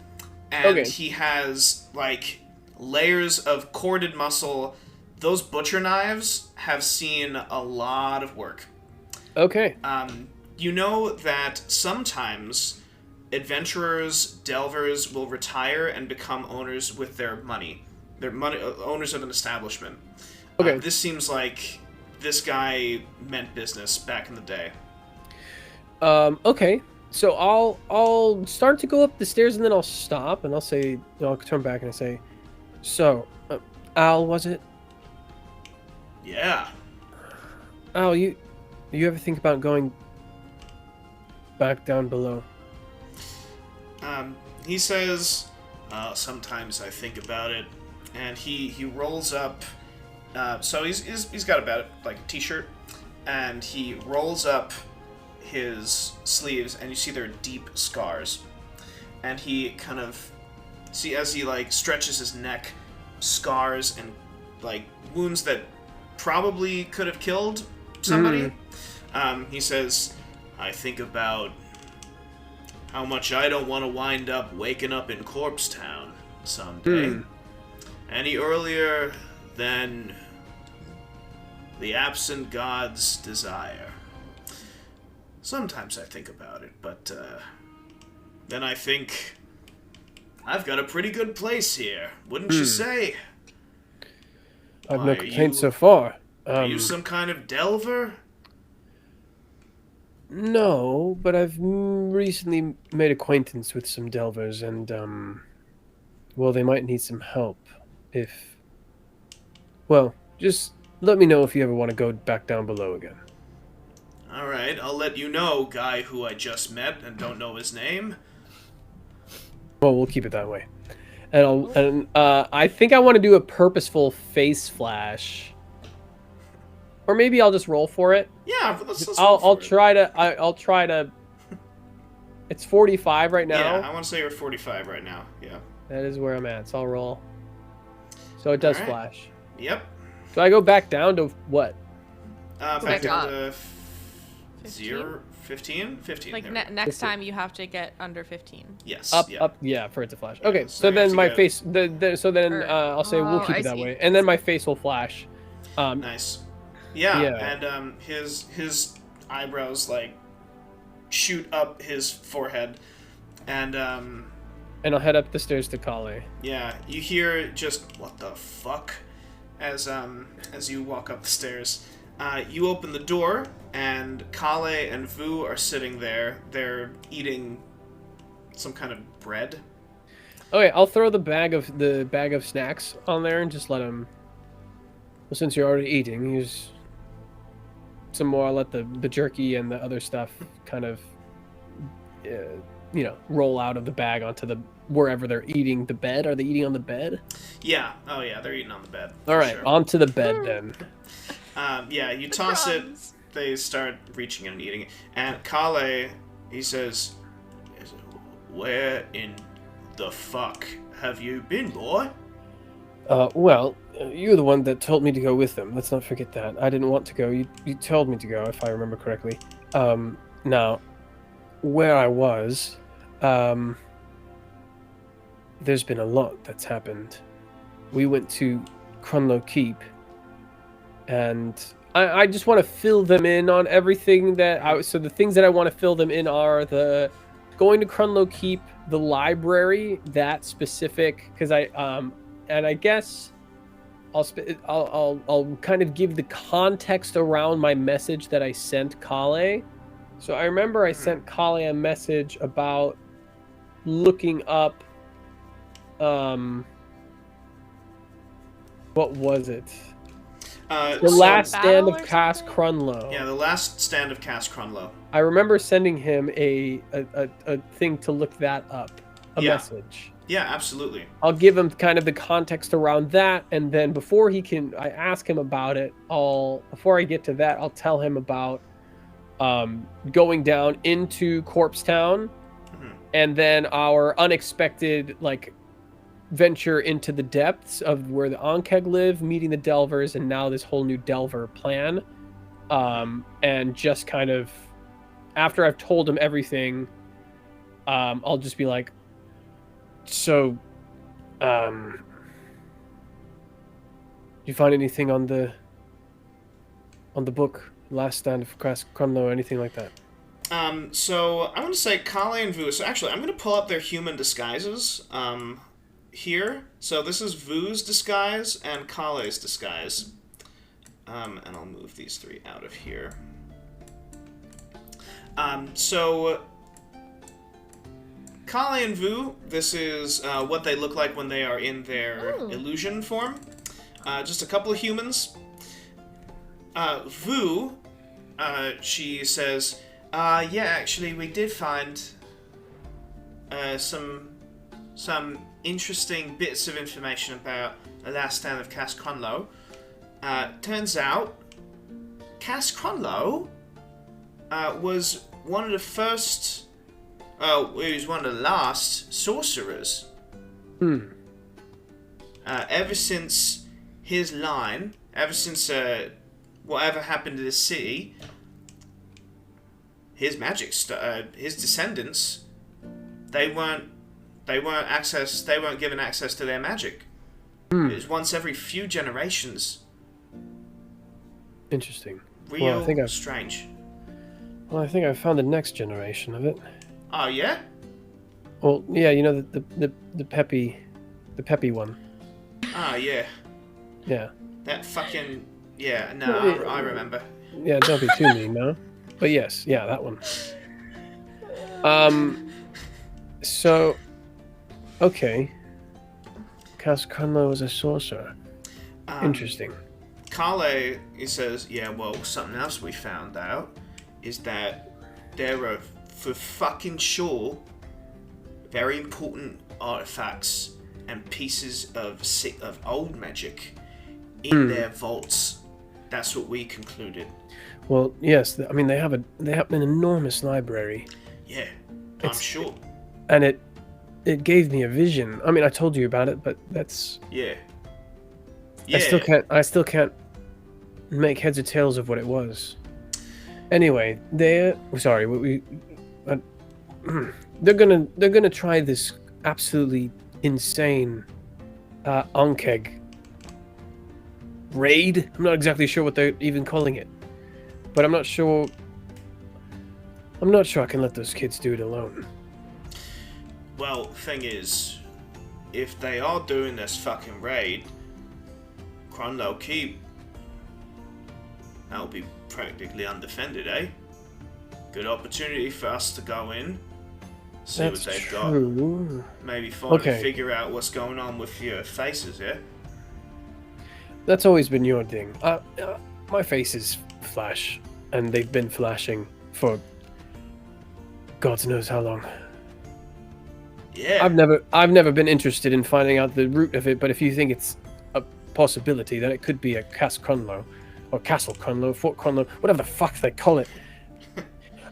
And Okay. he has layers of corded muscle. Those butcher knives have seen a lot of work. Okay. You know that sometimes adventurers, delvers will retire and become owners with their money. They're owners of an establishment. Okay. This seems like this guy meant business back in the day. Okay. So I'll start to go up the stairs and then I'll stop and I'll turn back and I say, so, Al, was it? Yeah. Al, you ever think about going back down below? He says, sometimes I think about it, and he rolls up. So he's got about like a t-shirt, and he rolls up his sleeves, and you see there are deep scars, and he kind of as he stretches his neck, scars and wounds that probably could have killed somebody. He says, I think about how much I don't want to wind up waking up in Corpse Town someday. Any earlier than the absent god's desire. Sometimes I think about it, but then I think I've got a pretty good place here, wouldn't you say? I've Why, no are complaints you- so far. Are you some kind of delver? No, but I've recently made acquaintance with some delvers, and well, they might need some help. Just let me know if you ever want to go back down below again. All right, I'll let you know, guy who I just met and don't know his name. Well, we'll keep it that way. And I think I want to do a purposeful face flash, or maybe I'll just roll for it. Yeah, let's roll I'll for it. I'll try to. It's 45 right now. Yeah, I want to say you're 45 right now. Yeah. That is where I'm at. So I'll roll. So it does All right. flash. Yep. So I go back down to what? Back back down up. to 15? 15? 15. Like there we go. next time you have to get under 15. Yes. Up, yeah. up, yeah, for it to flash. Yeah, Okay, so so you have then to my get- face, I'll say we'll keep I it that see. way, and then my face will flash. Nice. Yeah, Yeah. and his eyebrows shoot up his forehead, and And I'll head up the stairs to Kale. yeah, you hear just what the fuck as you walk up the stairs. You open the door, and Kale and Vu are sitting there. They're eating some kind of bread. Okay, I'll throw the bag of snacks on there and just let him. Well, since you're already eating, use some more. I'll let the jerky and the other stuff kind of, roll out of the bag onto the wherever they're eating. The bed? Are they eating on the bed? Yeah. Oh yeah, they're eating on the bed. All for right, sure. onto the bed then. Yeah, you toss it. Crumbs. They start reaching and eating it. And Kale, he says, "Where in the fuck have you been, boy?" Well, you're the one that told me to go with them. Let's not forget that. I didn't want to go. You told me to go, if I remember correctly. Now, where I was, there's been a lot that's happened. We went to Krunloe Keep, and I just want to fill them in on everything so the things that I want to fill them in are the going to Krunloe Keep, the library, that specific, because and I guess I'll kind of give the context around my message that I sent Kale, So I remember I sent Kale a message about looking up, what was it? The last stand of Waites Krunloe. Yeah, the last stand of Waites Krunloe. I remember sending him a thing to look that up, a message. Yeah, absolutely. I'll give him kind of the context around that, and then before I ask him about it, before I get to that, I'll tell him about going down into Corpse Town, and then our unexpected venture into the depths of where the Ankeg live, meeting the Delvers, and now this whole new Delver plan. And just kind of, after I've told him everything, I'll just be like, so, you find anything on the book, Last Stand of Waites Krunloe, or anything like that? So I want to say Kale and Vu. So actually, I'm going to pull up their human disguises here. So this is Vu's disguise and Kale's disguise. And I'll move these three out of here. So Kale and Vu, this is what they look like when they are in their illusion form. Just a couple of humans. Vu, she says, yeah, actually, we did find some interesting bits of information about the last stand of Waites Krunloe. Turns out, Waites Krunloe was one of the first, he was one of the last sorcerers. Ever since his line, ever since whatever happened to the city, his magic, his descendants, they weren't given access to their magic. It was once every few generations. Interesting. Real strange. Well, I think I found the next generation of it. Oh yeah? Well, yeah, you know the peppy one. Ah, yeah. Yeah. That fucking I remember. Yeah, don't be too mean now. But yes, yeah, that one. So, okay. Waites Krunloe was a sorcerer. Interesting. Kale, he says, yeah, well, something else we found out is that there are, for fucking sure, very important artifacts and pieces of old magic in their vaults. That's what we concluded. Well, yes, I mean they have an enormous library. Yeah, I'm sure. And it gave me a vision. I mean, I told you about it, but that's yeah. I still can't make heads or tails of what it was. Anyway, they're gonna try this absolutely insane Ankeg raid. I'm not exactly sure what they're even calling it, but I'm not sure I can let those kids do it alone. Well, thing is, if they are doing this fucking raid, Krunloe Keep, that'll be practically undefended, eh? Good opportunity for us to go in, see That's what they've true. got. Maybe figure out what's going on with your faces, yeah? That's always been your thing. My faces flash, and they've been flashing for God knows how long. Yeah. I've never been interested in finding out the root of it, but if you think it's a possibility that it could be a Waites Krunloe, or Castle Krunloe, Fort Krunloe, whatever the fuck they call it.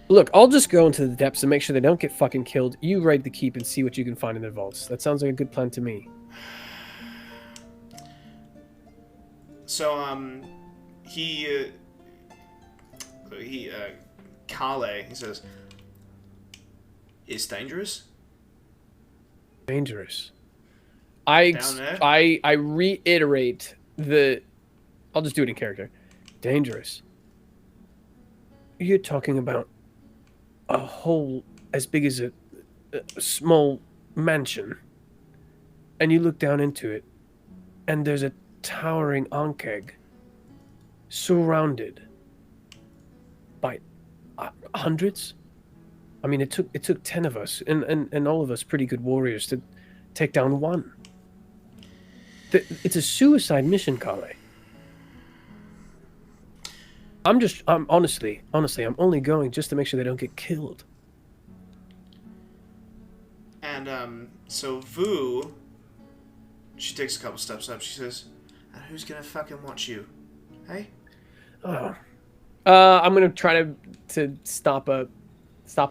Look, I'll just go into the depths and make sure they don't get fucking killed. You raid the keep and see what you can find in their vaults. That sounds like a good plan to me. So, Kale, he says, it's dangerous. Dangerous. I reiterate I'll just do it in character. Dangerous. You're talking about a hole as big as a small mansion, and you look down into it, and there's a towering Ankeg surrounded by Hundreds. I mean, it took 10 of us, and all of us pretty good warriors to take down one. It's a suicide mission, Kale. I'm honestly, I'm only going just to make sure they don't get killed. And, so Vu, she takes a couple steps up. She says, and who's gonna fucking watch you? Hey? Oh. I'm gonna try to stop a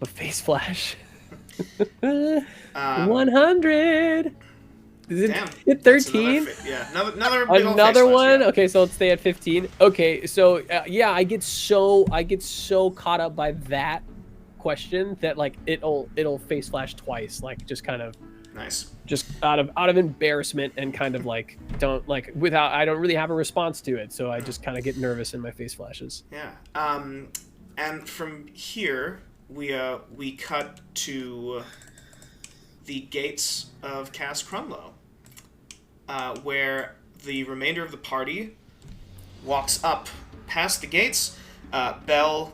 face flash. 100. Is Damn. it 13? Yeah, another big old Another face flash, one. yeah. Okay, so let's stay at 15. Okay, so yeah, I get so caught up by that question that like it'll face flash twice, like just kind of Nice. just out of embarrassment and kind of like I don't really have a response to it, so I just kind of get nervous in my face flashes. Yeah. And from here we cut to the gates of Waites Krunloe, where the remainder of the party walks up past the gates. Belle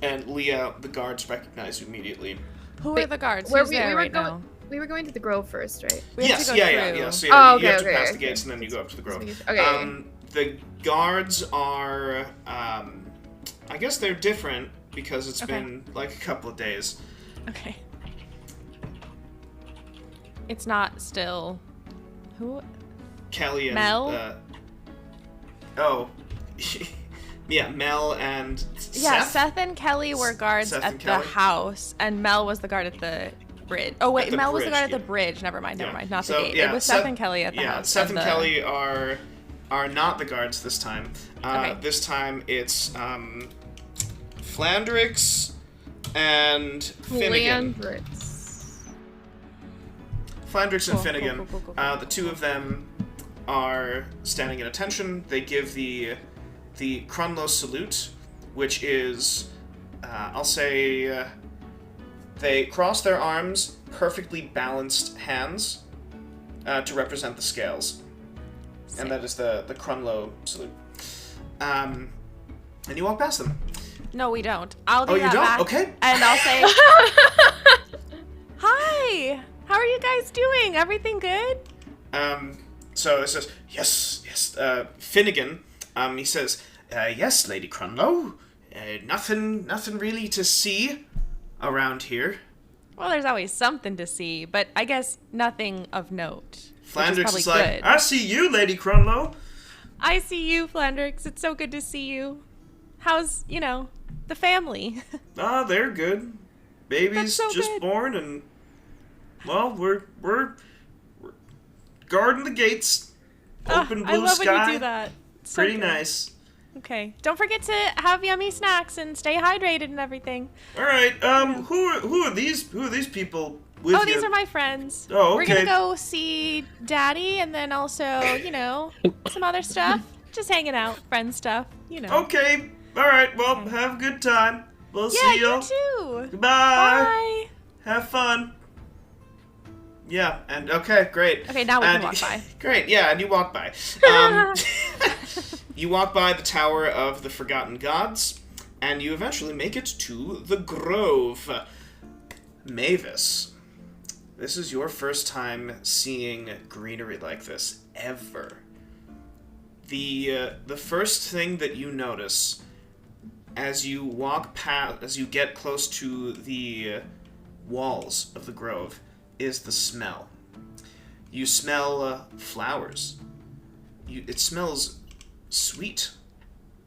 and Leah, the guards, recognize you immediately. Who are the guards? Where Who's there right now? We were going to the Grove first, right? We have Yes, to go yeah. through. So Oh, you have to okay, pass the okay. gates and then you go up to the grove. Okay. The guards are, I guess they're different because it's been like a couple of days. Okay. It's not still. Who? Kelly and Mel? Yeah, Mel and Yeah, Seth. Seth and Kelly were guards Seth at and the Kelly? house, and Mel was the guard at the bridge. Oh wait, the Mel was the bridge, guard at yeah. the bridge. Never mind. Not So, the gate. yeah, It was Seth and Kelly at the Yeah, house. Seth and the- Kelly are not the guards this time. Okay. This time it's Flandrix and Finnegan. Flandrix and Finnegan. Cool. The two of them are standing at attention. They give the Krunloe salute, which is, I'll say, they cross their arms, perfectly balanced hands, to represent the scales. And that is the Krunloe salute. And you walk past them. No, we don't. I'll do Oh, that you don't? back, Okay. And I'll say, "Hi, how are you guys doing? Everything good?" So it says, yes, Finnegan, he says, yes, Lady Krunloe, nothing really to see around here. Well, there's always something to see, but I guess nothing of note. Flandrix is is like, good. I see you, Lady Krunloe. I see you, Flandrix. It's so good to see you. How's, the family? Ah, they're good. Baby's That's so just good. born, and well, we're guarding the gates. Open blue I love sky. when you do that. It's so Pretty good. nice. Okay. Don't forget to have yummy snacks and stay hydrated and everything. All right. Who are these people with you? Oh, these are my friends. Oh, We're okay. gonna go see Daddy and then also, some other stuff. Just hanging out, friend stuff, Okay. All right. Well, have a good time. We'll Yeah, see you. you too. Goodbye. Bye. Have fun. Yeah, and okay, great. Okay, now we And- can walk by. Great, yeah, and you walk by. You walk by the Tower of the Forgotten Gods, and you eventually make it to the Grove. Mavis, this is your first time seeing greenery like this, ever. The first thing that you notice as you walk past, as you get close to the walls of the grove, is the smell. You smell flowers. It smells sweet,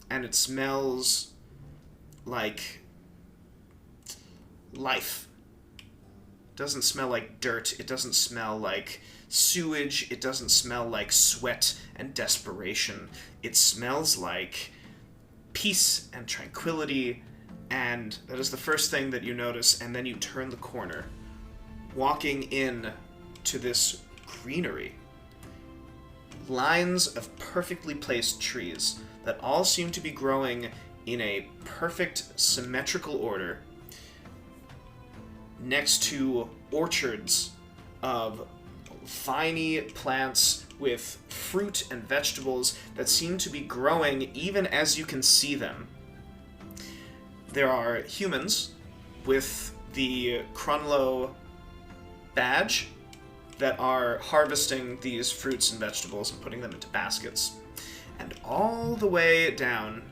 and it smells like life. It doesn't smell like dirt. It doesn't smell like sewage. It doesn't smell like sweat and desperation. It smells like peace and tranquility, and that is the first thing that you notice, and then you turn the corner, walking in to this greenery. Lines of perfectly placed trees that all seem to be growing in a perfect symmetrical order next to orchards of viney plants with fruit and vegetables that seem to be growing even as you can see them. there are humans with the Krunloe badge that are harvesting these fruits and vegetables and putting them into baskets. And all the way down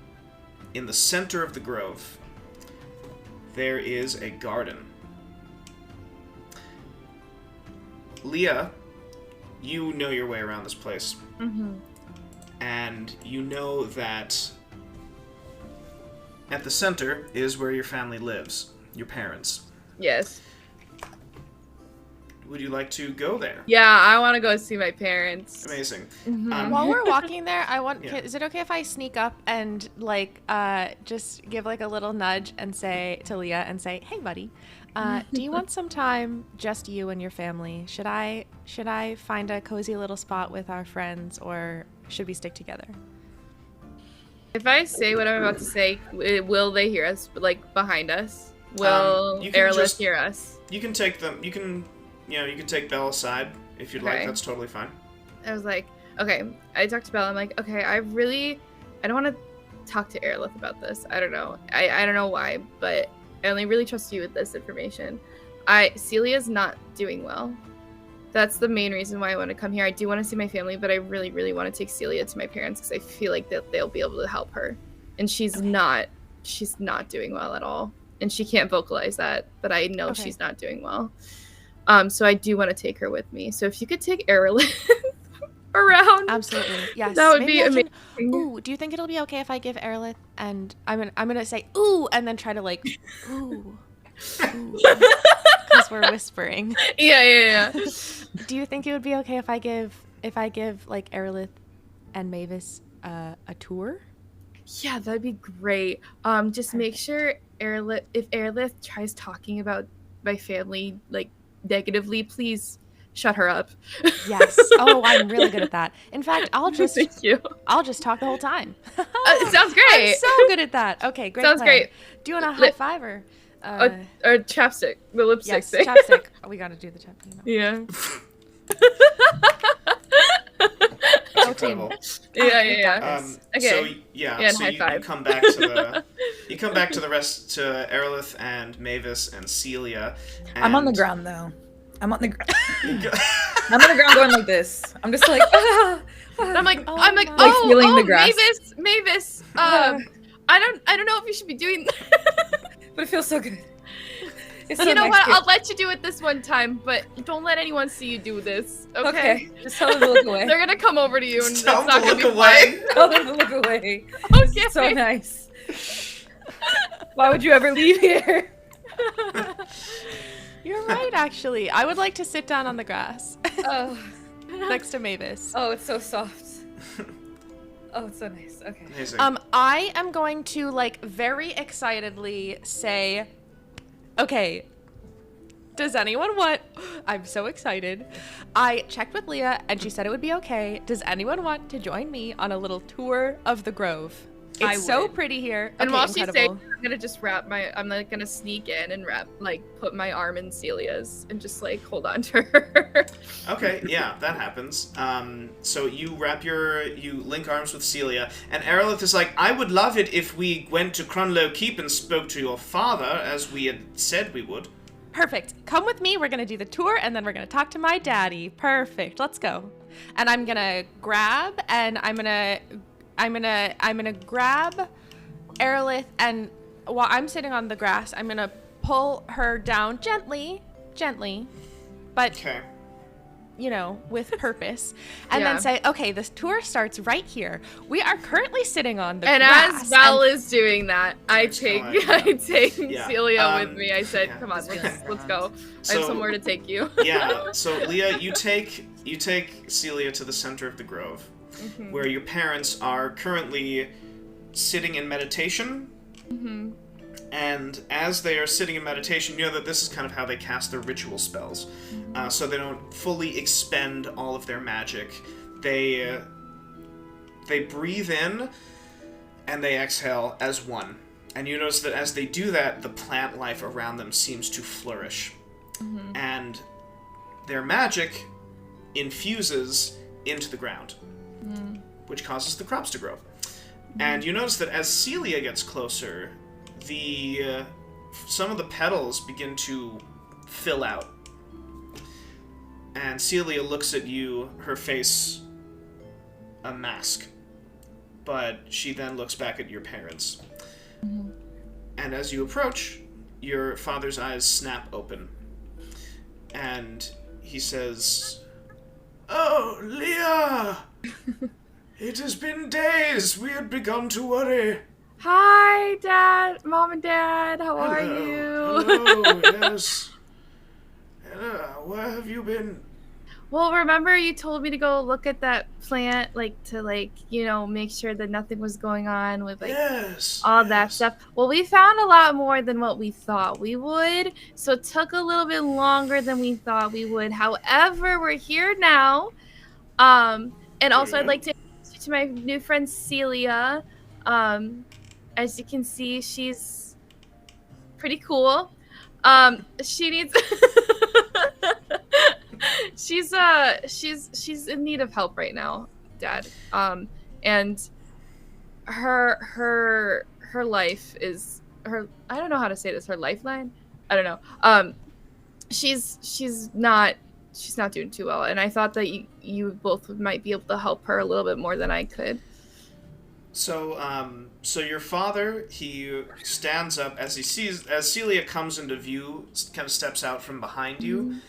in the center of the grove, there is a garden. Leah, you know your way around this place. Mm-hmm. And you know that at the center is where your family lives, your parents. Yes. Would you like to go there? Yeah, I want to go see my parents. Amazing. Mhm. While we're walking there, Yeah. is it okay if I sneak up and just give like a little nudge and say to Leah and say, "Hey, buddy, do you want some time, just you and your family? Should I find a cozy little spot with our friends, or should we stick together?" If I say what I'm about to say, will they hear us? Like behind us? Will you can Airless just- hear us? You can take them. You can take Belle aside if you'd like. Okay. That's totally fine. I was like, okay. I talked to Belle. I'm like, okay, I don't want to talk to Airlith about this. I don't know. I don't know why, but I only really trust you with this information. Celia's not doing well. That's the main reason why I want to come here. I do want to see my family, but I really, really want to take Celia to my parents because I feel like that they'll be able to help her. And she's not doing well at all. And she can't vocalize that, but I know she's not doing well. So I do want to take her with me. So if you could take Airlith around. Absolutely. Yes. That would Maybe be I can- amazing. Ooh, do you think it'll be okay if I give Airlith and I'm gonna say ooh and then try to like ooh because we're whispering. Yeah. Do you think it would be okay if I give like Airlith and Mavis a tour? Yeah, that'd be great. Just make sure if Airlith tries talking about my family like negatively, please shut her up. Yes. Oh, I'm really good at that. In fact, Thank you. I'll just talk the whole time. Sounds great. I'm so good at that. Okay, great. Sounds plan. great. Do you want a high five or? Or chapstick, the lipstick Yes, thing. chapstick. Oh, we gotta do the chapstick. Yeah. That's incredible. Yeah. Okay. So Yeah, and so high you five. come back to the rest to Aerolith and Mavis and Celia. And I'm on the ground though. I'm on the ground. I'm on the ground going like this. I'm just like, I'm like, Like feeling the grass. Mavis. I don't know if you should be doing that. but it feels so good. It's You so know nice what? to- I'll let you do it this one time, but don't let anyone see you do this. Okay. Okay, just tell them to look away. They're gonna come over to you, and Just it's tell not them to gonna be look away. fun. Tell them to look away. Okay. This is so nice. Why would you ever leave here? You're right, actually. I would like to sit down on the grass Oh, next to Mavis. oh, it's so soft. Oh, it's so nice. Okay. Amazing. I am going to like very excitedly say, okay, does anyone want, I'm so excited. I checked with Leah and she said it would be okay. Does anyone want to join me on a little tour of the grove? I It's so would. pretty here. And Okay, while she's incredible. saying, I'm gonna just I'm like gonna sneak in and put my arm in Celia's and just like hold on to her. Okay, yeah, that happens. So you link arms with Celia, and Aerolith is like, I would love it if we went to Krunloe Keep and spoke to your father, as we had said we would. Perfect. Come with me. We're going to do the tour and then we're going to talk to my daddy. Perfect. Let's go. And I'm going to grab Aerolith, and while I'm sitting on the grass, I'm going to pull her down gently, but Okay. with purpose, and Yeah. then say, okay, this tour starts right here. We are currently sitting on the And grass. as Belle is doing that, I take Yeah. Celia with me. I said, yeah. "Come on, let's go. I So- have somewhere to take you." Yeah, so Leah, you take Celia to the center of the grove, where your parents are currently sitting in meditation. And as they are sitting in meditation, you know that this is kind of how they cast their ritual spells. So they don't fully expend all of their magic. They breathe in and they exhale as one. And you notice that as they do that, the plant life around them seems to flourish. And their magic infuses into the ground, which causes the crops to grow. And you notice that as Celia gets closer, some of the petals begin to fill out. And Celia looks at you, her face a mask. But she then looks back at your parents. Mm-hmm. And as you approach, your father's eyes snap open. And he says, "Oh, Leah! It has been days. We had begun to worry." Hi, Dad, Mom and Dad. How are you? Hello, yes. Where have you been? Well, remember you told me to go look at that plant, to make sure that nothing was going on with all that stuff. Well, we found a lot more than what we thought we would, so it took a little bit longer than we thought we would. However, we're here now. And also I'd like to introduce you to my new friend Celia. As you can see, she's pretty cool. She needs she's in need of help right now, Dad. And her life is her, I don't know how to say this, her lifeline? I don't know. She's not doing too well, and I thought that you both might be able to help her a little bit more than I could. So your father, he stands up as Celia comes into view, kind of steps out from behind you.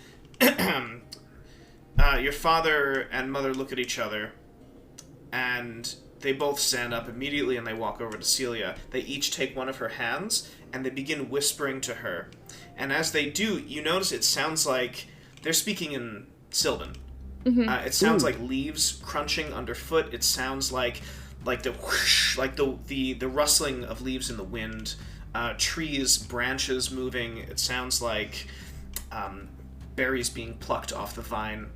Your father and mother look at each other, and they both stand up immediately and they walk over to Celia. They each take one of her hands, and they begin whispering to her. And as they do, you notice it sounds like they're speaking in Sylvan. Mm-hmm. It sounds like leaves crunching underfoot. It sounds like the whoosh, like the rustling of leaves in the wind, trees, branches moving. It sounds like berries being plucked off the vine.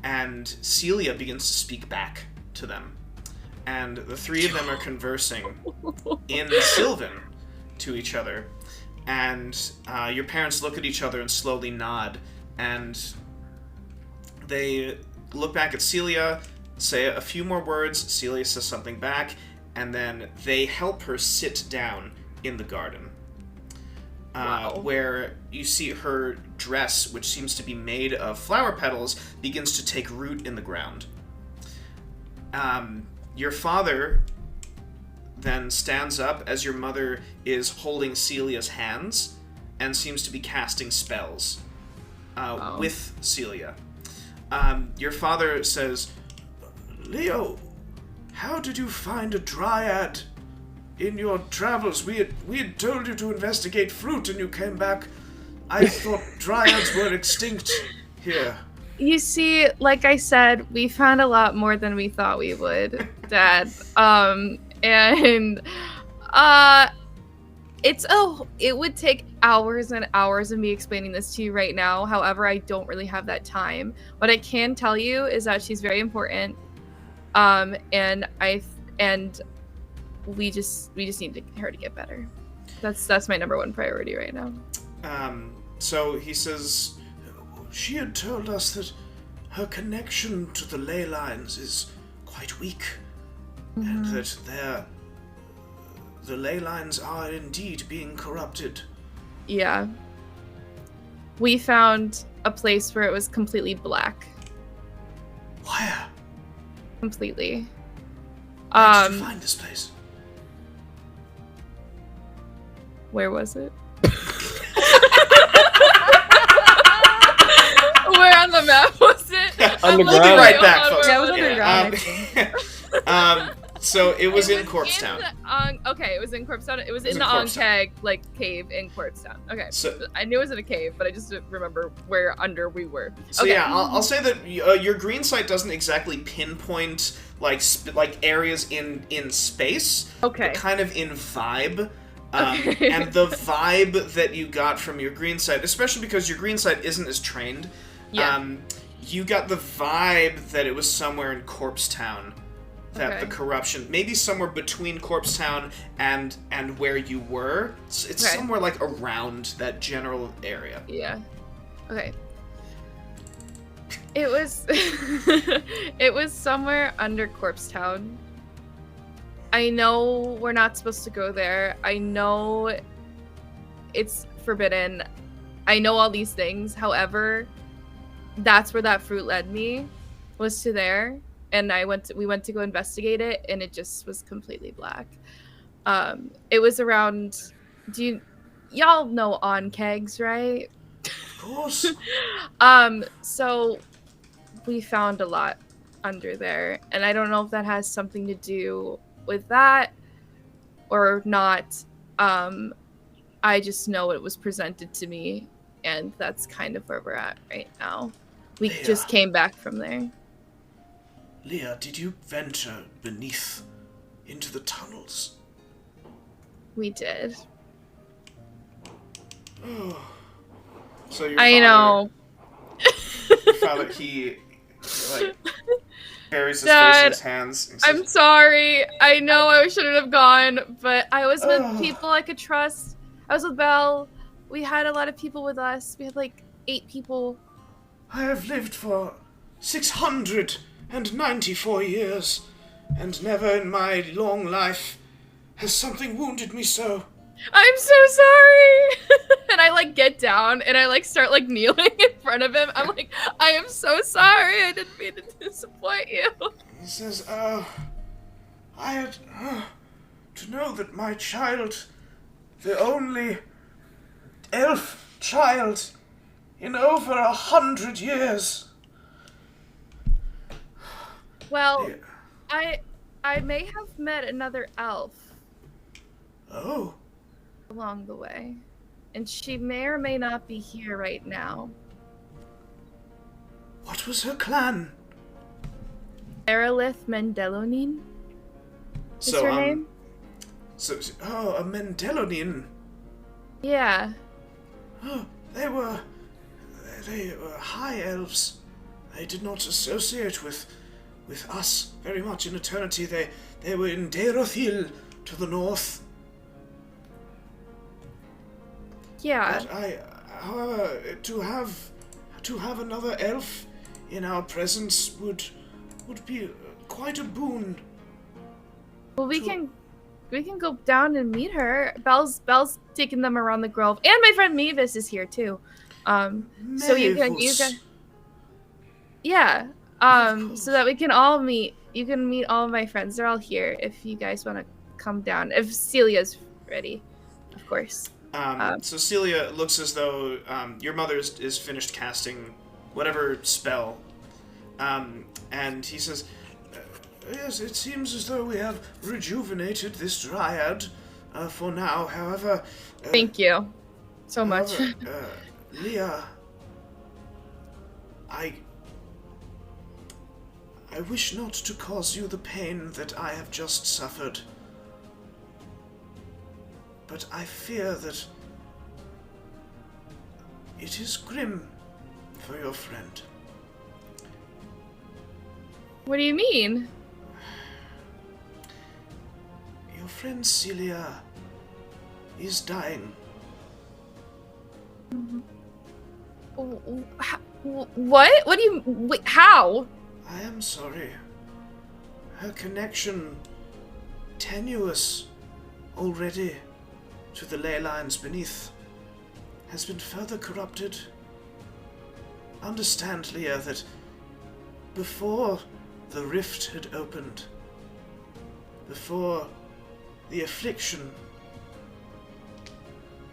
And Celia begins to speak back to them. And the three of them are conversing in Sylvan to each other. And your parents look at each other and slowly nod. And they look back at Celia, say a few more words. Celia says something back. And then they help her sit down in the garden. Where you see her dress, which seems to be made of flower petals, begins to take root in the ground. Your father then stands up as your mother is holding Celia's hands and seems to be casting spells with Celia. Your father says, "Leo, how did you find a dryad in your travels? We had told you to investigate fruit and you came back. I thought dryads were extinct here." You see, like I said, we found a lot more than we thought we would, Dad. It would take hours and hours of me explaining this to you right now. However, I don't really have that time. What I can tell you is that she's very important. And we just need her to get better. That's my number one priority right now. So he says, "She had told us that her connection to the ley lines is quite weak, and that the ley lines are indeed being corrupted." Yeah. We found a place where it was completely black. Where? Completely. Where did you find this place? Where was it? Where on the map was it? On the We'll be ground. right back, folks. Yeah, it was underground, I think. So it was in in Corpsetown. Okay, it was in Corpsetown. It was in in the Corpsetown. Onkeg cave in Corpsetown. Okay, So- I knew it was in a cave, but I just didn't remember where under we were. So Okay. yeah, I'll say that your green sight doesn't exactly pinpoint like areas in space, Okay. but kind of in vibe. Okay. And the vibe that you got from your green sight, especially because your green sight isn't as trained, Yeah. you got the vibe that it was somewhere in Corpsetown. That Okay. the corruption, maybe somewhere between Corpsetown and where you were. It's Okay. somewhere like around that general area. Yeah. Okay. It was it was somewhere under Corpsetown. I know we're not supposed to go there. I know it's forbidden. I know all these things. However, that's where that fruit led me, was to there. And we went to go investigate it, and it just was completely black. It was around, y'all know on kegs, right? Of course. So we found a lot under there, and I don't know if that has something to do with that or not. I just know it was presented to me, and that's kind of where we're at right now. We Leah. just came back from there. Leah, did you venture beneath into the tunnels? We did. So your I know. Your father, he like buries his Dad, face in his hands. And says, I'm sorry. I know I shouldn't have gone, but I was with people I could trust. I was with Belle. We had a lot of people with us. We had like 8 people. I have lived for 694 years, and never in my long life has something wounded me so. I'm so sorry. And I like get down and I like start like kneeling in front of him. I'm like, I am so sorry. I didn't mean to disappoint you. He says, I had to know that my child, the only elf child in over 100 years. Well, Yeah. I may have met another elf Oh, along the way, and she may or may not be here right now. what was her Aerolith Mendelonin is so, her name? a Mendelonin. Yeah. Oh, they were high elves. They did not associate with us very much in eternity. They were in Derothil to the north. Yeah. But however, to have another elf in our presence would be quite a boon. Well, we can go down and meet her. Belle's taking them around the grove, and my friend Mavis is here too. So you can yeah. So that we can all meet. You can meet all of my friends. They're all here if you guys want to come down. If Celia's ready, of course. So Celia looks as though your mother is finished casting whatever spell, and he says, "Yes, it seems as though we have rejuvenated this dryad for now. However, Thank you so much. Leah, I wish not to cause you the pain that I have just suffered, but I fear that it is grim for your friend." What do you mean? Your friend Celia is dying. What? What do you... Wait, how? I am sorry. Her connection, tenuous already to the ley lines beneath, has been further corrupted. Understand, Leah, that before the rift had opened, before the affliction,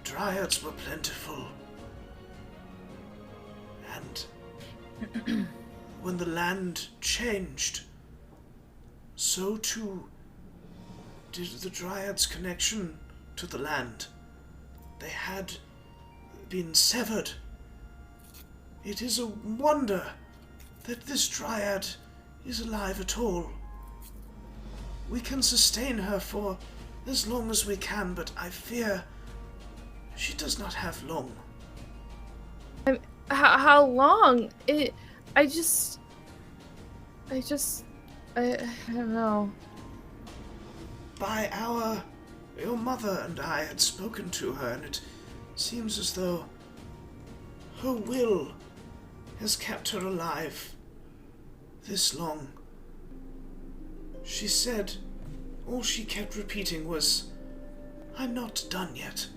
dryads were plentiful. And when the land changed, so too did the dryads' connection to the land. They had been severed. It is a wonder that this dryad is alive at all. We can sustain her for as long as we can, but I fear she does not have long. How long? I don't know. Your mother and I had spoken to her, and it seems as though her will has kept her alive this long. She said, all she kept repeating was, "I'm not done yet.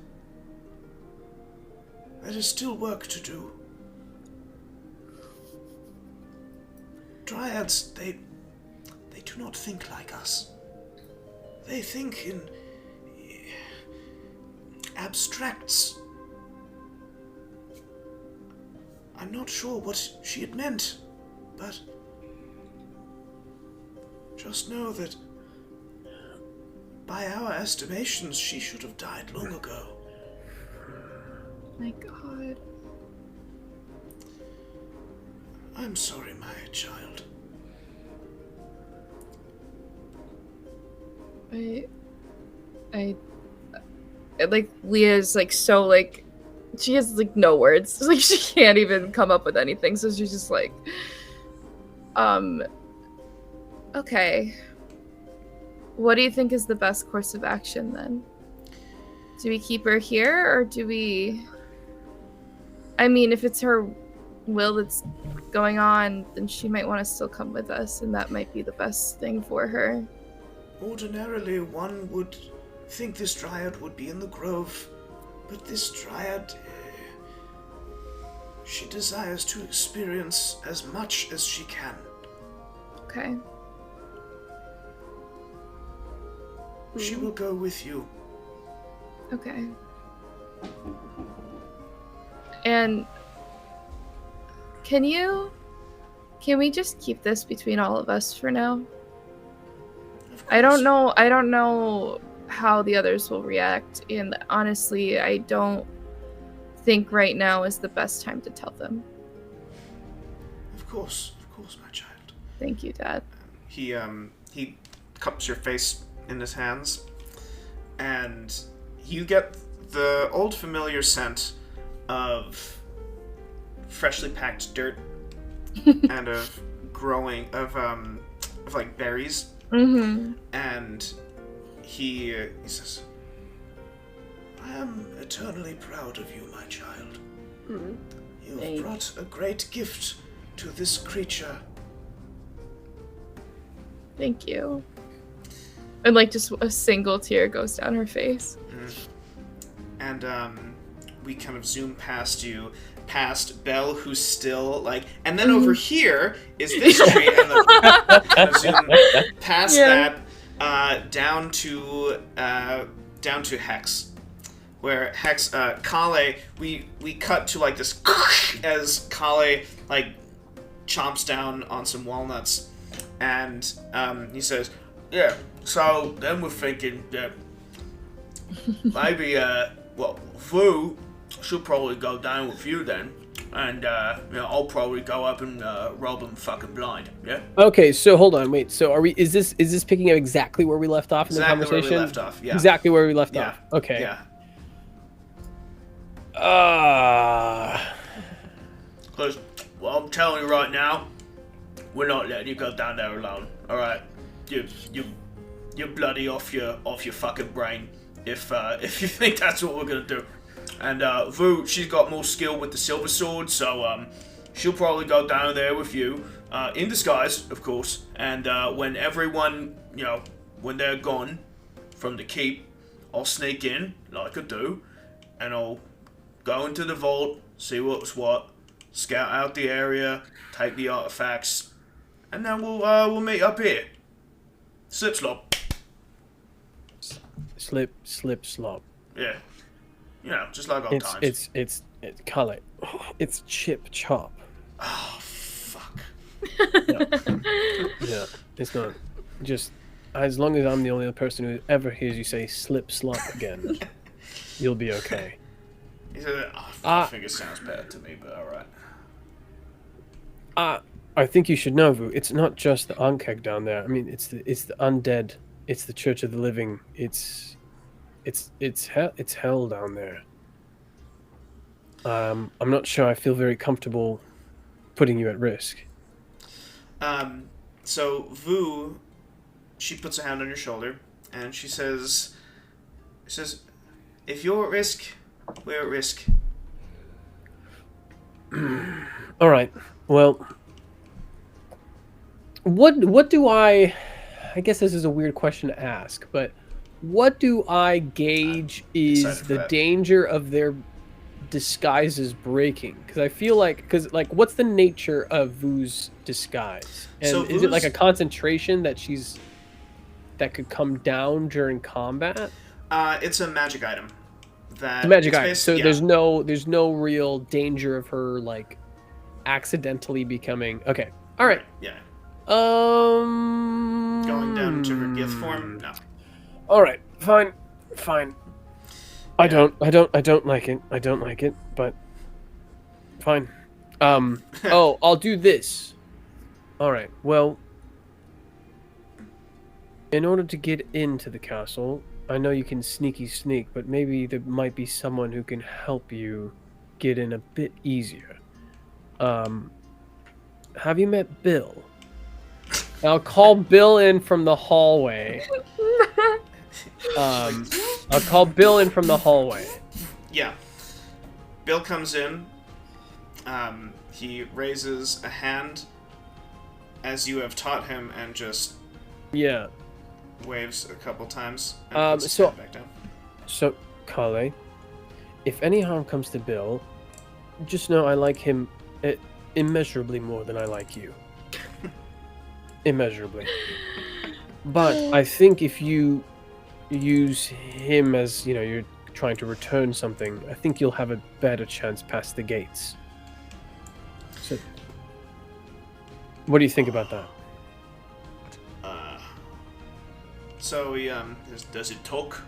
There is still work to do. Dryads, they do not think like us. They think in abstracts. I'm not sure what she had meant, but just know that by our estimations, she should have died long ago. My God. I'm sorry, my child. I like Leah's like so like she has like no words. Like she can't even come up with anything. So she's just like, okay. What do you think is the best course of action then? Do we keep her here or do we? I mean, if it's her will that's going on, then she might want to still come with us, and that might be the best thing for her. Ordinarily, one would think this dryad would be in the grove, but this dryad, she desires to experience as much as she can. Okay. She will go with you. Okay. And can we just keep this between all of us for now? I don't know how the others will react, and honestly, I don't think right now is the best time to tell them. Of course, my child. Thank you, Dad. He cups your face in his hands, and you get the old familiar scent of freshly packed dirt and of like berries. Mm-hmm. And he says, I am eternally proud of you, my child. Mm-hmm. You have brought a great gift to this creature. Thank you. And like just a single tear goes down her face. And we kind of zoom past you, past Belle, who's still like, and then over here is this tree, and the zoom past that down to Hex, where Hex, Kale, we cut to like this as Kale like chomps down on some walnuts, and he says, yeah. So then we're thinking that maybe Vu should probably go down with you then, and I'll probably go up and rob him fucking blind. Yeah. Okay, so hold on, wait. So are we? Is this picking up exactly where we left off in the Exactly conversation? where we left off. Yeah. Exactly where we left off. Okay. Yeah. Because, well, I'm telling you right now, we're not letting you go down there alone. All right, you're bloody off your fucking brain if you think that's what we're gonna do. And Vu, she's got more skill with the silver sword, so she'll probably go down there with you in disguise, of course. And when everyone, when they're gone from the keep, I'll sneak in like I do, and I'll go into the vault, see what's what, scout out the area, take the artifacts, and then we'll meet up here. Slip slop. Slip slop. Yeah. Just like old times. It's call it. It's chip chop. Oh fuck. Yeah. It's not just as long as I'm the only person who ever hears you say slip slop again, you'll be okay. He said, I think it sounds better to me, but alright. I think you should know, Vu. It's not just the Ankeg down there. I mean, it's the undead. It's the Church of the Living. It's hell down there. I'm not sure I feel very comfortable putting you at risk. So Vu, she puts a hand on your shoulder and she says, if you're at risk, we're at risk. All right. Well, what do I guess this is a weird question to ask, but what do I gauge is the danger of there disguise is breaking? Because I feel like, what's the nature of Vu's disguise? And So is it like Vu's- a concentration that could come down during combat? It's a magic item. It's a magic item. So yeah. there's no real danger of her like accidentally becoming. Okay. All right. Yeah. Going down to her gift form? No. All right. Fine. I don't like it. I don't like it, but fine. I'll do this. All right. Well, in order to get into the castle, I know you can sneak, but maybe there might be someone who can help you get in a bit easier. Have you met Bill? I'll call Bill in from the hallway. I'll call Bill in from the hallway. Yeah. Bill comes in. He raises a hand as you have taught him and just waves a couple times and puts his hand back down. So, Kale, if any harm comes to Bill, just know I like him immeasurably more than I like you. Immeasurably. But I think if you use him as, you're trying to return something, I think you'll have a better chance past the gates. So, what do you think about that? So he does it talk?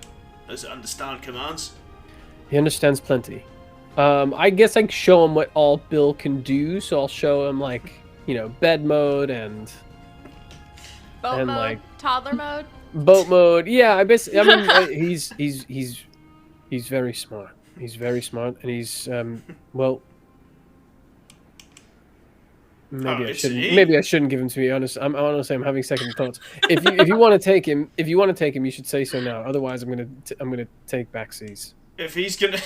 Does it understand commands? He understands plenty. I guess I can show him what all Bill can do, so I'll show him bed mode and Boat and mode, toddler mode. boat mode. Yeah, I mean he's very smart. He's very smart, and he's maybe I shouldn't give him to be honest. I'm having second thoughts. If you want to take him, you should say so now. Otherwise, I'm gonna take backsies. If he's gonna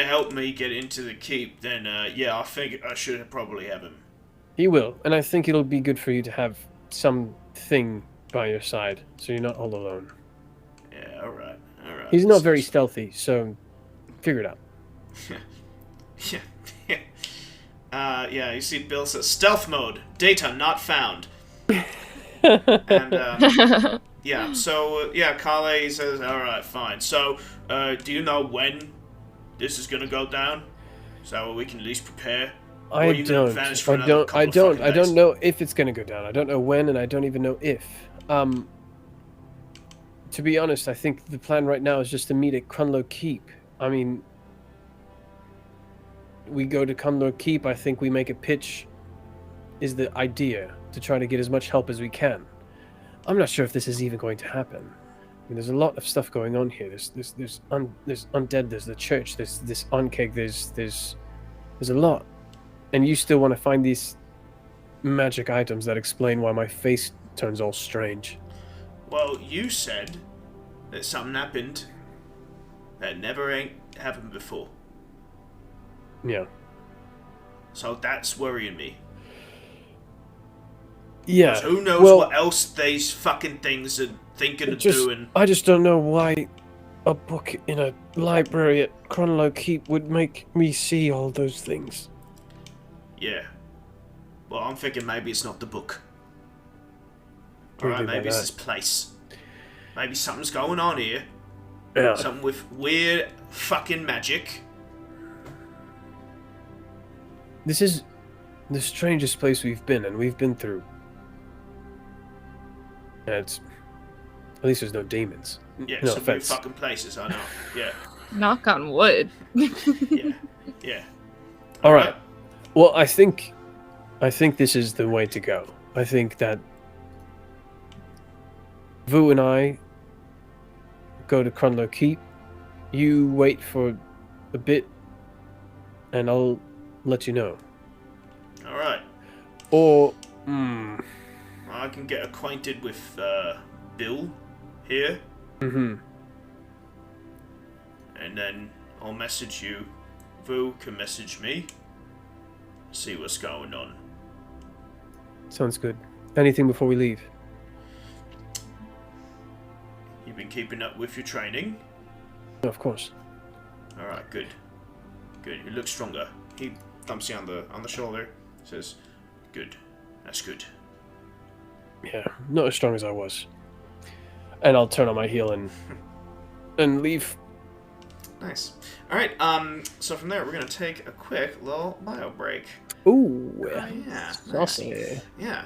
help me get into the keep, then I think I should probably have him. He will, and I think it'll be good for you to have something by your side, so you're not all alone. Yeah, all right. He's not very stealthy, so figure it out. Yeah. You see, Bill says stealth mode, data not found. And yeah, so Kale says, all right, fine. So, do you know when this is gonna go down, so we can at least prepare? I don't know if it's gonna go down. I don't know when, and I don't even know if. To be honest, I think the plan right now is just to meet at Krunloe Keep. I mean, we go to Krunloe Keep. I think we make a pitch. Is the idea to try to get as much help as we can. I'm not sure if this is even going to happen. I mean, there's a lot of stuff going on here. There's undead. There's the church. There's this Ankeg. There's a lot. And you still want to find these magic items that explain why my face turns all strange. Well, you said that something happened that never ain't happened before. Yeah. So that's worrying me. Yeah. Who knows what else these fucking things are thinking of doing. I just don't know why a book in a library at Krunloe Keep would make me see all those things. Yeah. Well, I'm thinking maybe it's not the book. Alright, maybe it's this place. Maybe something's going on here. Yeah. Something with weird fucking magic. This is the strangest place we've been, and we've been through. And at least there's no demons. Yeah, no some weird offense. fucking places, I know. Yeah. Knock on wood. Yeah. Alright. Well, I think this is the way to go. I think that Vu and I go to Krunloe Keep. You wait for a bit, and I'll let you know. Alright. Or, I can get acquainted with Bill here. Mm-hmm. And then I'll message you. Vu can message me. See what's going on. Sounds good. Anything before we leave? You've been keeping up with your training? Of course. Alright, good. Good. You look stronger. He thumps you on the shoulder. Says, "Good. That's good." Yeah, not as strong as I was. And I'll turn on my heel and leave. Nice. All right. So from there, we're gonna take a quick little bio break. Ooh, Yeah. saucy. Nice. Yeah.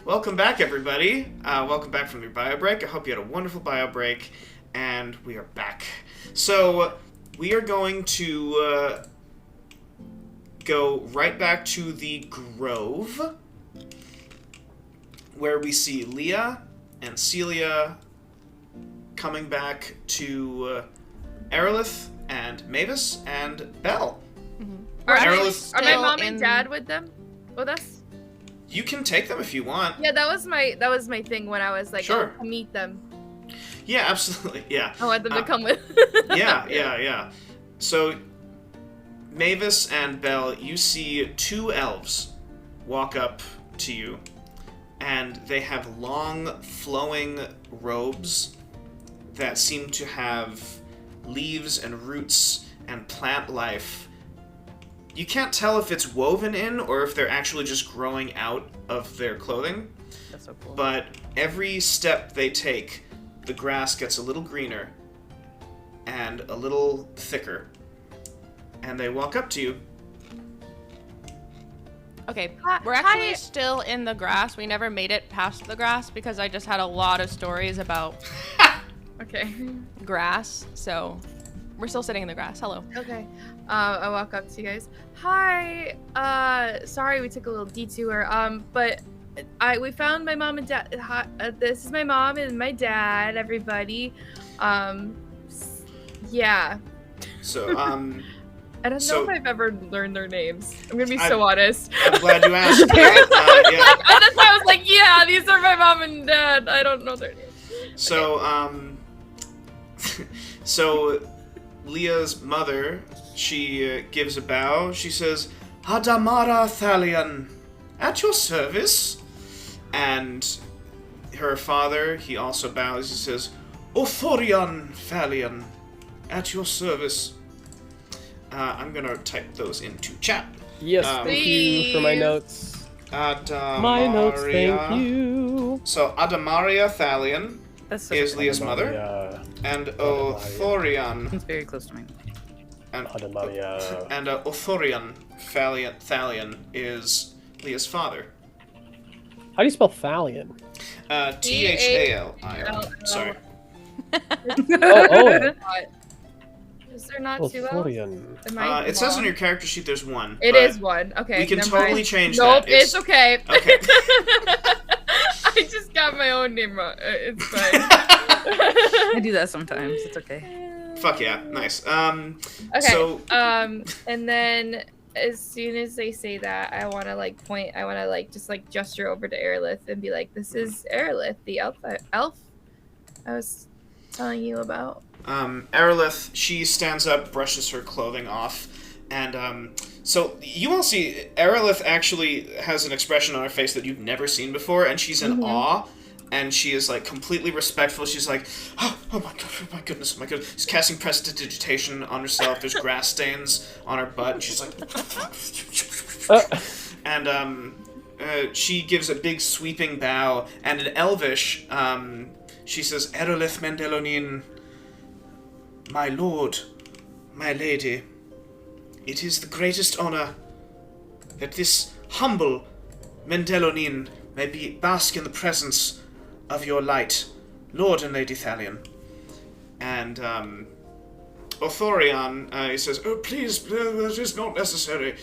Welcome back, everybody. Welcome back from your bio break. I hope you had a wonderful bio break, and we are back. So we are going to go right back to the Grove, where we see Leah and Celia coming back to Aerolith and Mavis and Belle. Are Aerolith, my mom and dad with them? With us? you can take them if you want. Yeah, that was my thing when I was like, Sure. oh, meet them. Yeah, absolutely. Yeah. I want them to come with. Yeah. So, Mavis and Belle, you see two elves walk up to you, and they have long, flowing robes that seem to have leaves and roots and plant life. You can't tell if it's woven in or if they're actually just growing out of their clothing. That's so cool. But every step they take, the grass gets a little greener and a little thicker. And they walk up to you. Okay, Hi- we're actually hi. still in the grass. We never made it past the grass because I just had a lot of stories about Okay. grass. So we're still sitting in the grass. Hello. Okay. I walk up to you guys. Hi. Sorry we took a little detour. But we found my mom and dad. This is my mom and my dad. Everybody. Yeah. So, I don't know if I've ever learned their names. I'm gonna be so honest. I'm glad you asked. Yeah. That's why I was like, yeah, these are my mom and dad. I don't know their names. So, so Leah's mother, she gives a bow. She says, "Hadamara Thalion, at your service." And her father, he also bows. He says, "Othorion Thalion, at your service." I'm gonna type those into chat. Yes, thank you for my Please. notes. Adamaria. My notes, thank you. So Adamaria Thalion That's so is cool. Leah's mother, Adamaria. and Othorion It's very close to mine. and Adamaria. Othorion Thalion is Leah's father. How do you spell Thalion? Thalion. Sorry. Oh. Is there not two L's? Othorion. Am I It says on wrong? your character sheet there's one. It but is one. Okay. We can never totally mind. change Nope, that. it's okay. Okay. I just got my own name wrong. It's fine. I do that sometimes. It's okay. Fuck yeah. Nice. Okay. So And then as soon as they say that, I want to like point. I want to like just like gesture over to Aerolith and be like, "This is Aerolith, the elf I was telling you about." Aerolith, she stands up, brushes her clothing off, and so you all see Aerolith actually has an expression on her face that you've never seen before, and she's in awe, and she is like completely respectful. She's like, oh my god, oh my goodness, oh my goodness. She's casting prestidigitation on herself. There's grass stains on her butt, and she's like, and she gives a big sweeping bow, and in Elvish, she says, Aerolith Mendelonin, my lord, my lady, it is the greatest honor that this humble Mendelonin may bask in the presence of your light, Lord and Lady Thalion. And Othorion, he says, "Oh, please, that is not necessary."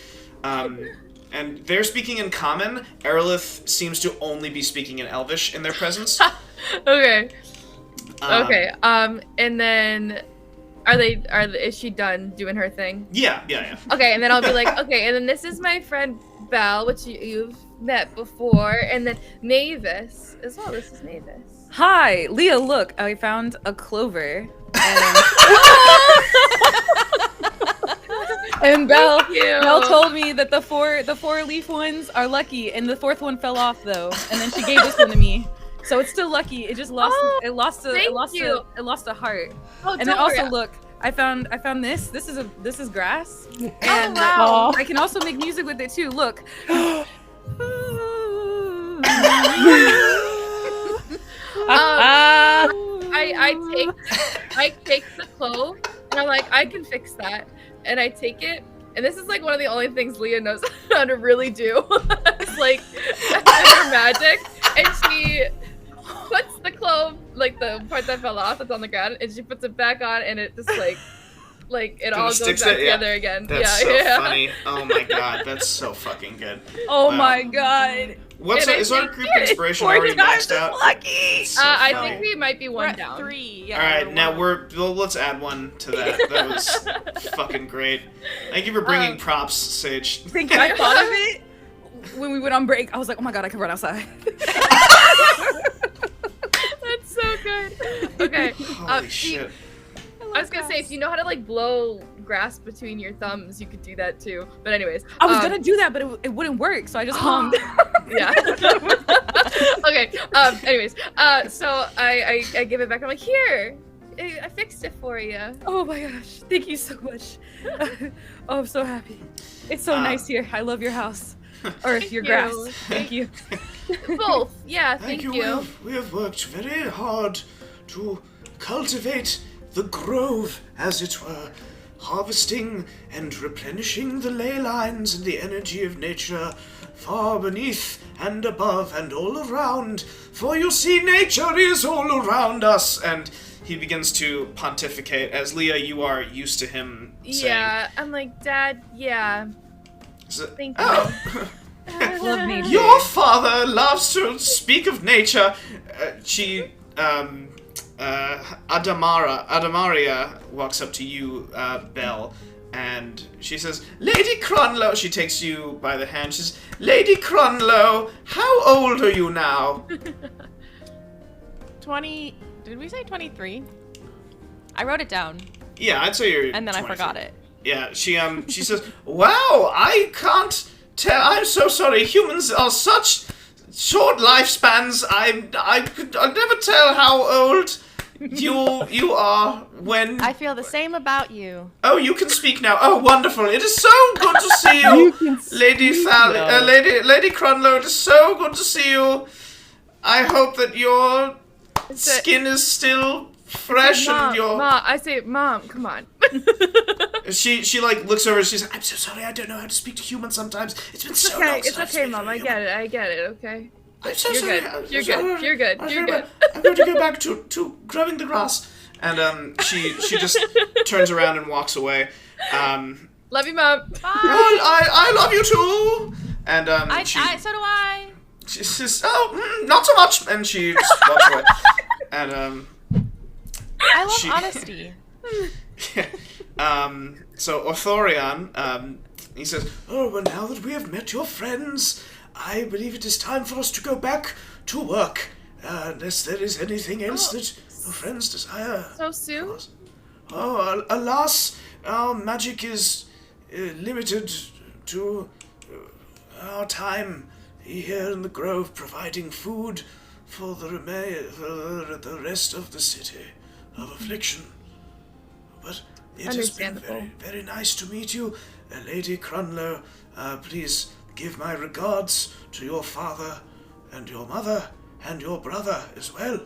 And they're speaking in common. Aerolith seems to only be speaking in Elvish in their presence. Okay. Okay. And then is she done doing her thing? Yeah. Okay, and then I'll be like, okay, and then this is my friend Belle, which you've met before, and then Mavis as well. This is Mavis. Hi, Leah. Look, I found a clover. And And Belle you. told me that the four leaf ones are lucky, and the fourth one fell off though, and then she gave this one to me. So it's still lucky. It just lost. Oh, it lost thank you. a heart. Oh, And then don't also worry. look, I found this. This is grass, Oh, and wow. I can also make music with it too. Look. I take the clove and I'm like, I can fix that. And I take it, and this is like one of the only things Leah knows how to really do. It's like her magic. And she puts the clove, like the part that fell off that's on the ground, and she puts it back on, and it just like it all goes back together again. That's yeah, so funny. Oh my god, that's so fucking good. Oh Wow. my god. Is our group inspiration already maxed out? Lucky. So I funny. think we might be We're one at down. 3. Yeah, All right, now one. let's add one to that. That was fucking great. Thank you for bringing props, Sage. Thank you. I thought of it when we went on break. I was like, oh my god, I can run outside. That's so good. Okay. Holy shit. I was gonna say, if you know how to like blow grass between your thumbs, you could do that too. But anyways, I was gonna do that, but it wouldn't work, so I just hummed. yeah. Okay. Anyways, so I give it back. I'm like, here, I fixed it for you. Oh my gosh, thank you so much. Oh, I'm so happy. It's so nice here. I love your house. Or your grass. you. Thank you. Both. Yeah. Thank you. We have worked very hard to cultivate the grove, as it were, harvesting and replenishing the ley lines and the energy of nature far beneath and above and all around. For you see, nature is all around us. And he begins to pontificate, as Leah, you are used to him saying. Yeah. I'm like, Dad. Yeah. Thank you. Oh. I love nature. Your father loves to speak of nature. Adamaria walks up to you, Belle, and she says, Lady Krunloe, she takes you by the hand, she says, Lady Krunloe, how old are you now? 20. Did we say 23? I wrote it down, Yeah, I'd say you're and then I 23. forgot it. Yeah, she says, wow, I can't tell, I'm so sorry, humans are such short lifespans, I'll never tell how old you are when... I feel the same about you. Oh, you can speak now. Oh, wonderful. It is so good to see you, Lady Lady Krunloe. It is so good to see you. I hope that your skin is still fresh Mom, and your... Mom, I say, Mom, come on. She like looks over and she's like, I'm so sorry, I don't know how to speak to humans sometimes. It's been so long It's since I've okay, spoken Mom. to I a get human. it. I get it. Okay. I'm so You're sorry. good. I'm so You're sorry. good. You're good. I'm You're very good. well. I'm going to go back to growing the grass. And she just turns around and walks away. Love you, Mom. Bye. I love you too. And So do I. she says, not so much, and she just walks away. And I love She- honesty. so Orthorion, he says, oh, well, now that we have met your friends, I believe it is time for us to go back to work. Unless there is anything else that your friends desire. So soon? Oh, alas, our magic is limited to our time here in the grove, providing food for the rest of the city of affliction. But it has been very, very nice to meet you, Lady Krunloe. Please give my regards to your father and your mother and your brother as well.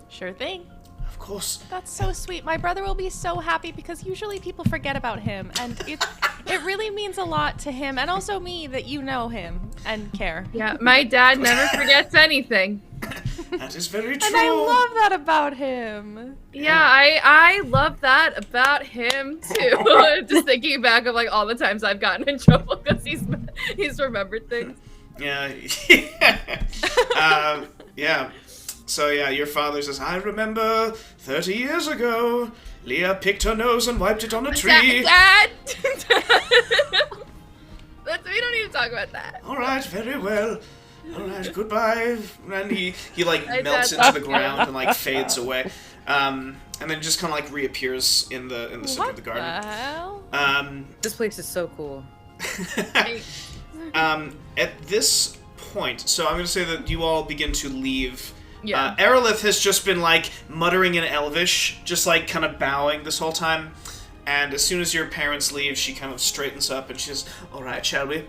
Sure thing. Of course. That's so sweet. My brother will be so happy because usually people forget about him, and it really means a lot to him and also me that you know him and care. Yeah, my dad never forgets anything. That is very true. And I love that about him. Yeah, I love that about him too. Just thinking back of like all the times I've gotten in trouble because he's remembered things. Yeah. Yeah. So yeah, your father says, I remember 30 years ago, Leah picked her nose and wiped it on a tree. Dad! We don't need to talk about that. All right, very well. All right, goodbye. And he like Hi, melts Dad. into the ground and like fades away. And then just kind of like reappears in the center of the garden. What the hell? This place is so cool. At this point, so I'm going to say that you all begin to leave. Yeah. Aerolith has just been like muttering in Elvish, just like kind of bowing this whole time. And as soon as your parents leave, she kind of straightens up and she says, "All right, shall we?"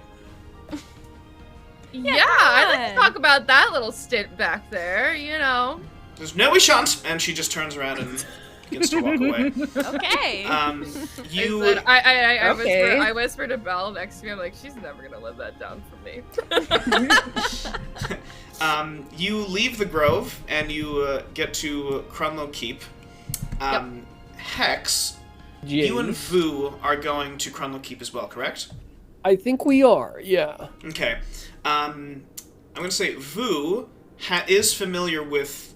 Yeah, I'd like to talk about that little stint back there, you know. There's no, we shan't. And she just turns around and begins to walk away. Okay. You. I whisper to Belle next to me. I'm like, she's never gonna live that down for me. You leave the grove and you get to Krunloe Keep. Hex, you and Vu are going to Krunloe Keep as well, correct? I think we are, yeah. Okay. I'm going to say Vu is familiar with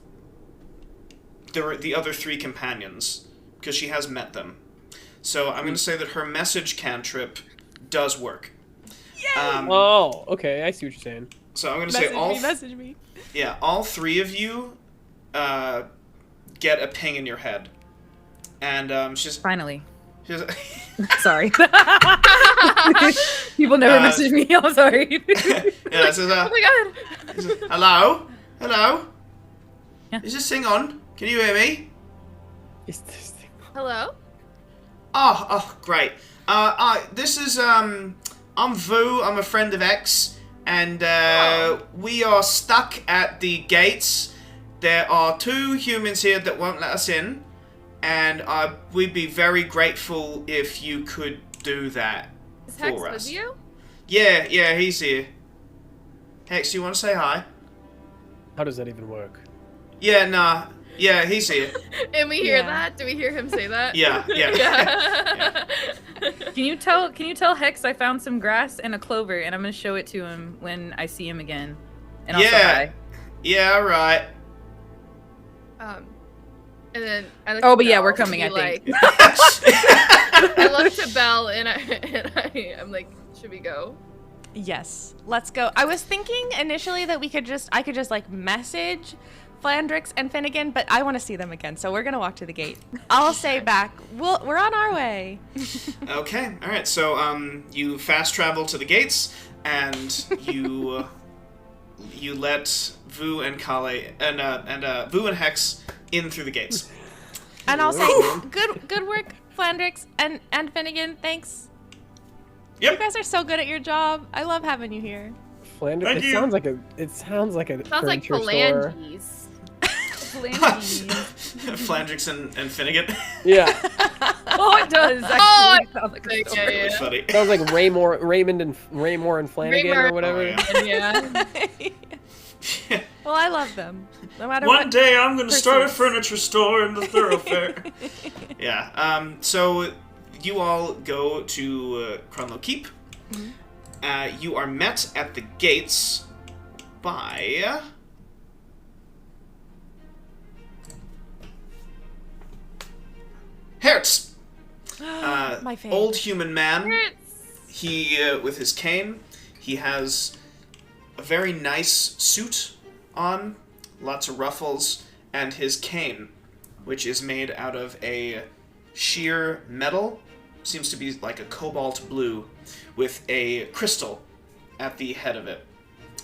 the other 3 companions, because she has met them. So I'm going to say that her message cantrip does work. Oh, okay, I see what you're saying. So I'm going to say message me. Yeah, all 3 of you get a ping in your head. And she's... Finally. She's, Sorry. People never message me. I'm sorry. yeah, it says, Oh my god. it says, hello? Hello? Yeah. Is this thing on? Can you hear me? Is this thing... Hello? Oh, great. This is, I'm Vu, I'm a friend of X, and, we are stuck at the gates. There are 2 humans here that won't let us in, and, we'd be very grateful if you could do that Is for Hex us. with you? Yeah, he's here. Hex, do you want to say hi? How does that even work? Yeah, nah. Yeah, he's here. And we hear Yeah. that? Do we hear him say that? Yeah. Yeah. Can you tell Hex I found some grass and a clover, and I'm gonna show it to him when I see him again. And I'll say hi. Yeah, right. And then I look Oh, to but yeah, Belle we're and coming, be I think. like- I look to Belle and I'm like, should we go? Yes, let's go. I was thinking initially that I could just like message Flandrix and Finnegan, but I want to see them again, so we're gonna walk to the gate. I'll say back, we're on our way. Okay, all right. So you fast travel to the gates, and you let Vu and Kale and Vu and Hex in through the gates. And I'll say, good work, Flandrix and Finnegan. Thanks. Yep. You guys are so good at your job. I love having you here. Flanders. Thank It you. sounds like a Sounds like furniture store. phalanges. Flandrix and Finnegan. Yeah, Oh, it does. Actually. Oh, It sounds like a like, story. Really yeah. funny. sounds like Raymond and Flanagan Raymore. or whatever. Oh, yeah. Yeah. Well, I love them. No matter One what. day I'm going to start a pursuits. furniture store in the thoroughfare. Yeah. So you all go to Krunloe Keep. You are met at the gates by Hertz. My fave. Old human man. It's- He, with his cane, he has a very nice suit on, lots of ruffles, and his cane, which is made out of a sheer metal, seems to be like a cobalt blue, with a crystal at the head of it,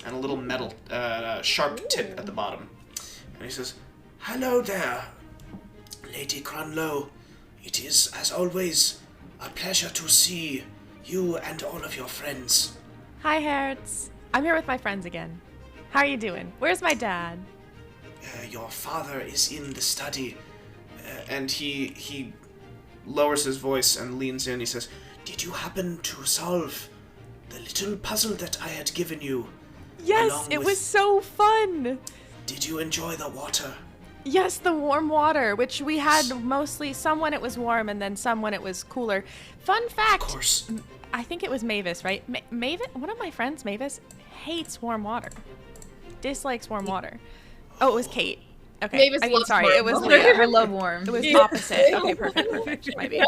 and a little metal, sharp tip at the bottom. And he says, "Hello there, Lady Krunloe. It is, as always, a pleasure to see you and all of your friends." Hi, Hertz. I'm here with my friends again. How are you doing? Where's my dad? Your father is in the study. And he lowers his voice and leans in. He says, "Did you happen to solve the little puzzle that I had given you? Yes, Along it with- was so fun. Did you enjoy the water?" Yes, the warm water, which we had mostly some when it was warm and then some when it was cooler. Fun Of fact, course. I think it was Mavis, right? Mavis, one of my friends, Mavis, hates warm water. Dislikes warm water. Oh, it was Kate. Okay. Mavis I mean, loves sorry, warm it was water. Leah. I love warm. It was opposite. Okay, perfect. Might be.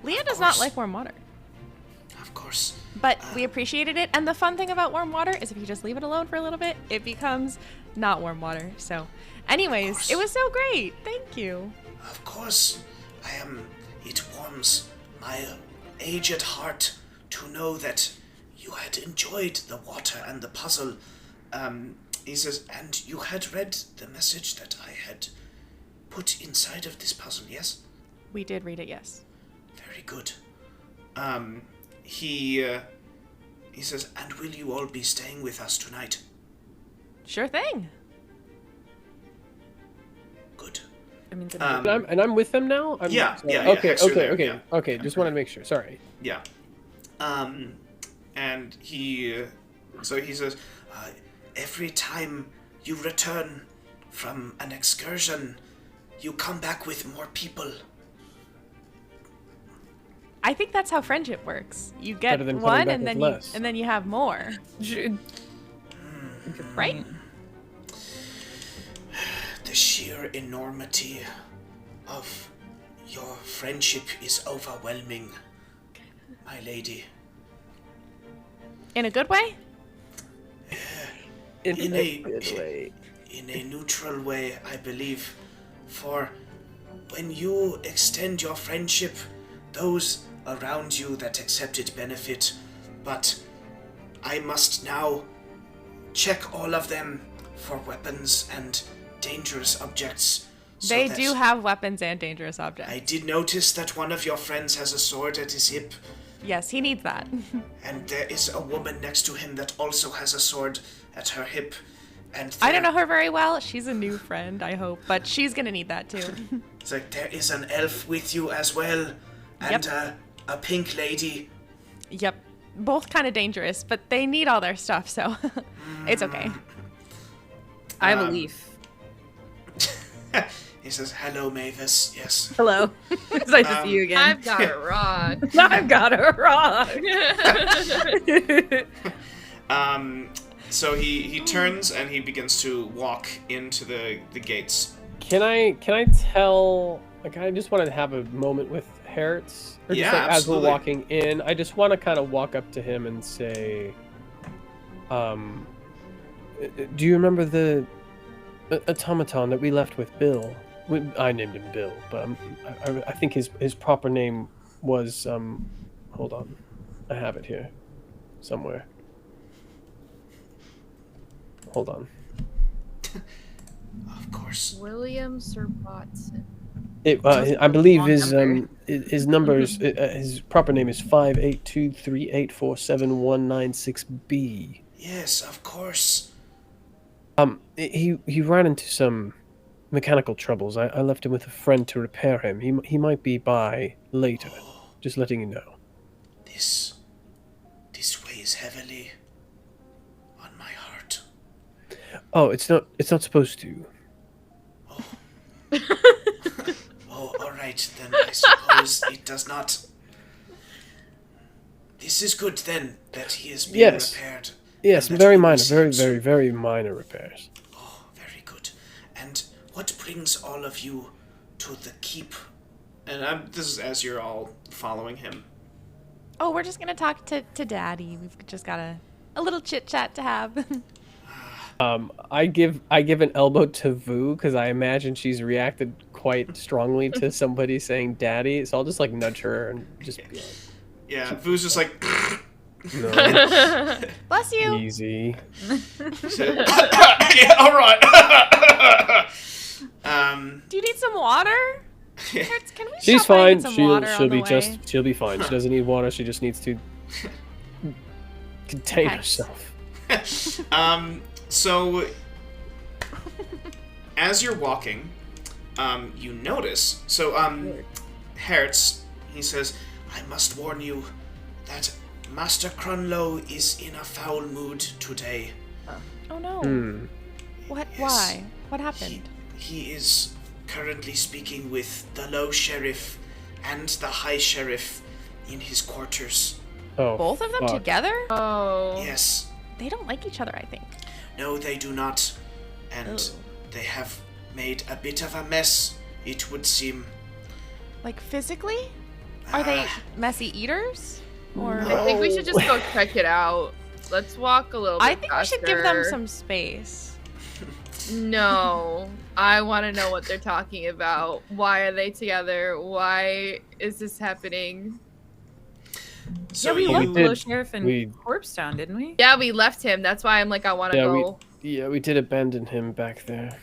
Leah does not course. like warm water, Of course. but we appreciated it. And the fun thing about warm water is if you just leave it alone for a little bit, it becomes not warm water. So, anyways, it was so great. Thank you. Of course, it warms my aged heart to know that you had enjoyed the water and the puzzle. He says, and you had read the message that I had put inside of this puzzle, yes? We did read it, yes. Very good. He says, and will you all be staying with us tonight? Sure thing. Good. I'm with them now? Yeah. Okay, Hex, you're there, okay. yeah. Okay, just wanted to make sure. Sorry. Yeah. And he says, every time you return from an excursion, you come back with more people. I think that's how friendship works. You get Better than coming one, back and with then less. you have more. Right? The sheer enormity of your friendship is overwhelming, my lady. In a good way? In a neutral way, I believe. For when you extend your friendship, those around you that accept it benefit, but I must now check all of them for weapons and dangerous objects. They do have weapons and dangerous objects. I did notice that one of your friends has a sword at his hip, Yes, he needs that. and there is a woman next to him that also has a sword at her hip. And I don't know her very well. She's a new friend, I hope, but she's gonna need that too. It's like there is an elf with you as well, and a pink lady. Yep. Both kind of dangerous, but they need all their stuff, so it's okay. I have a leaf. He says, "Hello, Mavis." Yes. Hello. It's nice to see you again. I've got a rod. I've got a rod. So he turns and he begins to walk into the gates. Can I tell? Like, I just wanted to have a moment with Hertz, or just Yeah, like as we're absolutely. walking in. I just want to kind of walk up to him and say, do you remember the automaton that we left with Bill? I named him Bill, but I think his proper name was hold on, I have it here somewhere. Hold on. Of course. William Serpotson. I believe his numbers, his proper name is 582384719 Yes, of course. He ran into some mechanical troubles. I left him with a friend to repair him. He might be by later. Just letting you know. This weighs heavily on my heart. Oh, it's not supposed to. Oh, all right then. I suppose it does not. This is good then that he is being repaired. Yes, and that very we minor, will see very, him soon. very, very minor repairs. Oh, very good. And what brings all of you to the keep? And this is as you're all following him. Oh, we're just gonna talk to Daddy. We've just got a little chit chat to have. I give an elbow to Vu because I imagine she's reacted quite strongly to somebody saying "daddy," so I'll just like nudge her and just be like, Yeah, Vu's just like, "No, Bless you. easy." yeah, all right. Do you need some water? Hertz, can we She's stop by and fine. get some She'll water on be the way? she'll be fine. She doesn't need water. She just needs to contain Okay. herself. So as you're walking, you notice. So Hertz, he says, "I must warn you that Master Krunloe is in a foul mood today. Oh no. What? Yes. Why? What happened? He is currently speaking with the Low Sheriff and the High Sheriff in his quarters. Oh, Both of them fuck. together? Oh. Yes. They don't like each other, I think. No, they do not. And Oh. they have made a bit of a mess, it would seem. Like physically? Are they messy eaters? Or I think we should just go check it out. Let's walk a little bit I think we should give them faster. some space. No. I want to know what they're talking about. Why are they together? Why is this happening? So yeah, we you left did- Low Sheriff in we- Corpse Town, didn't we? Yeah, we left him. That's why I'm like, I want to go. We did abandon him back there.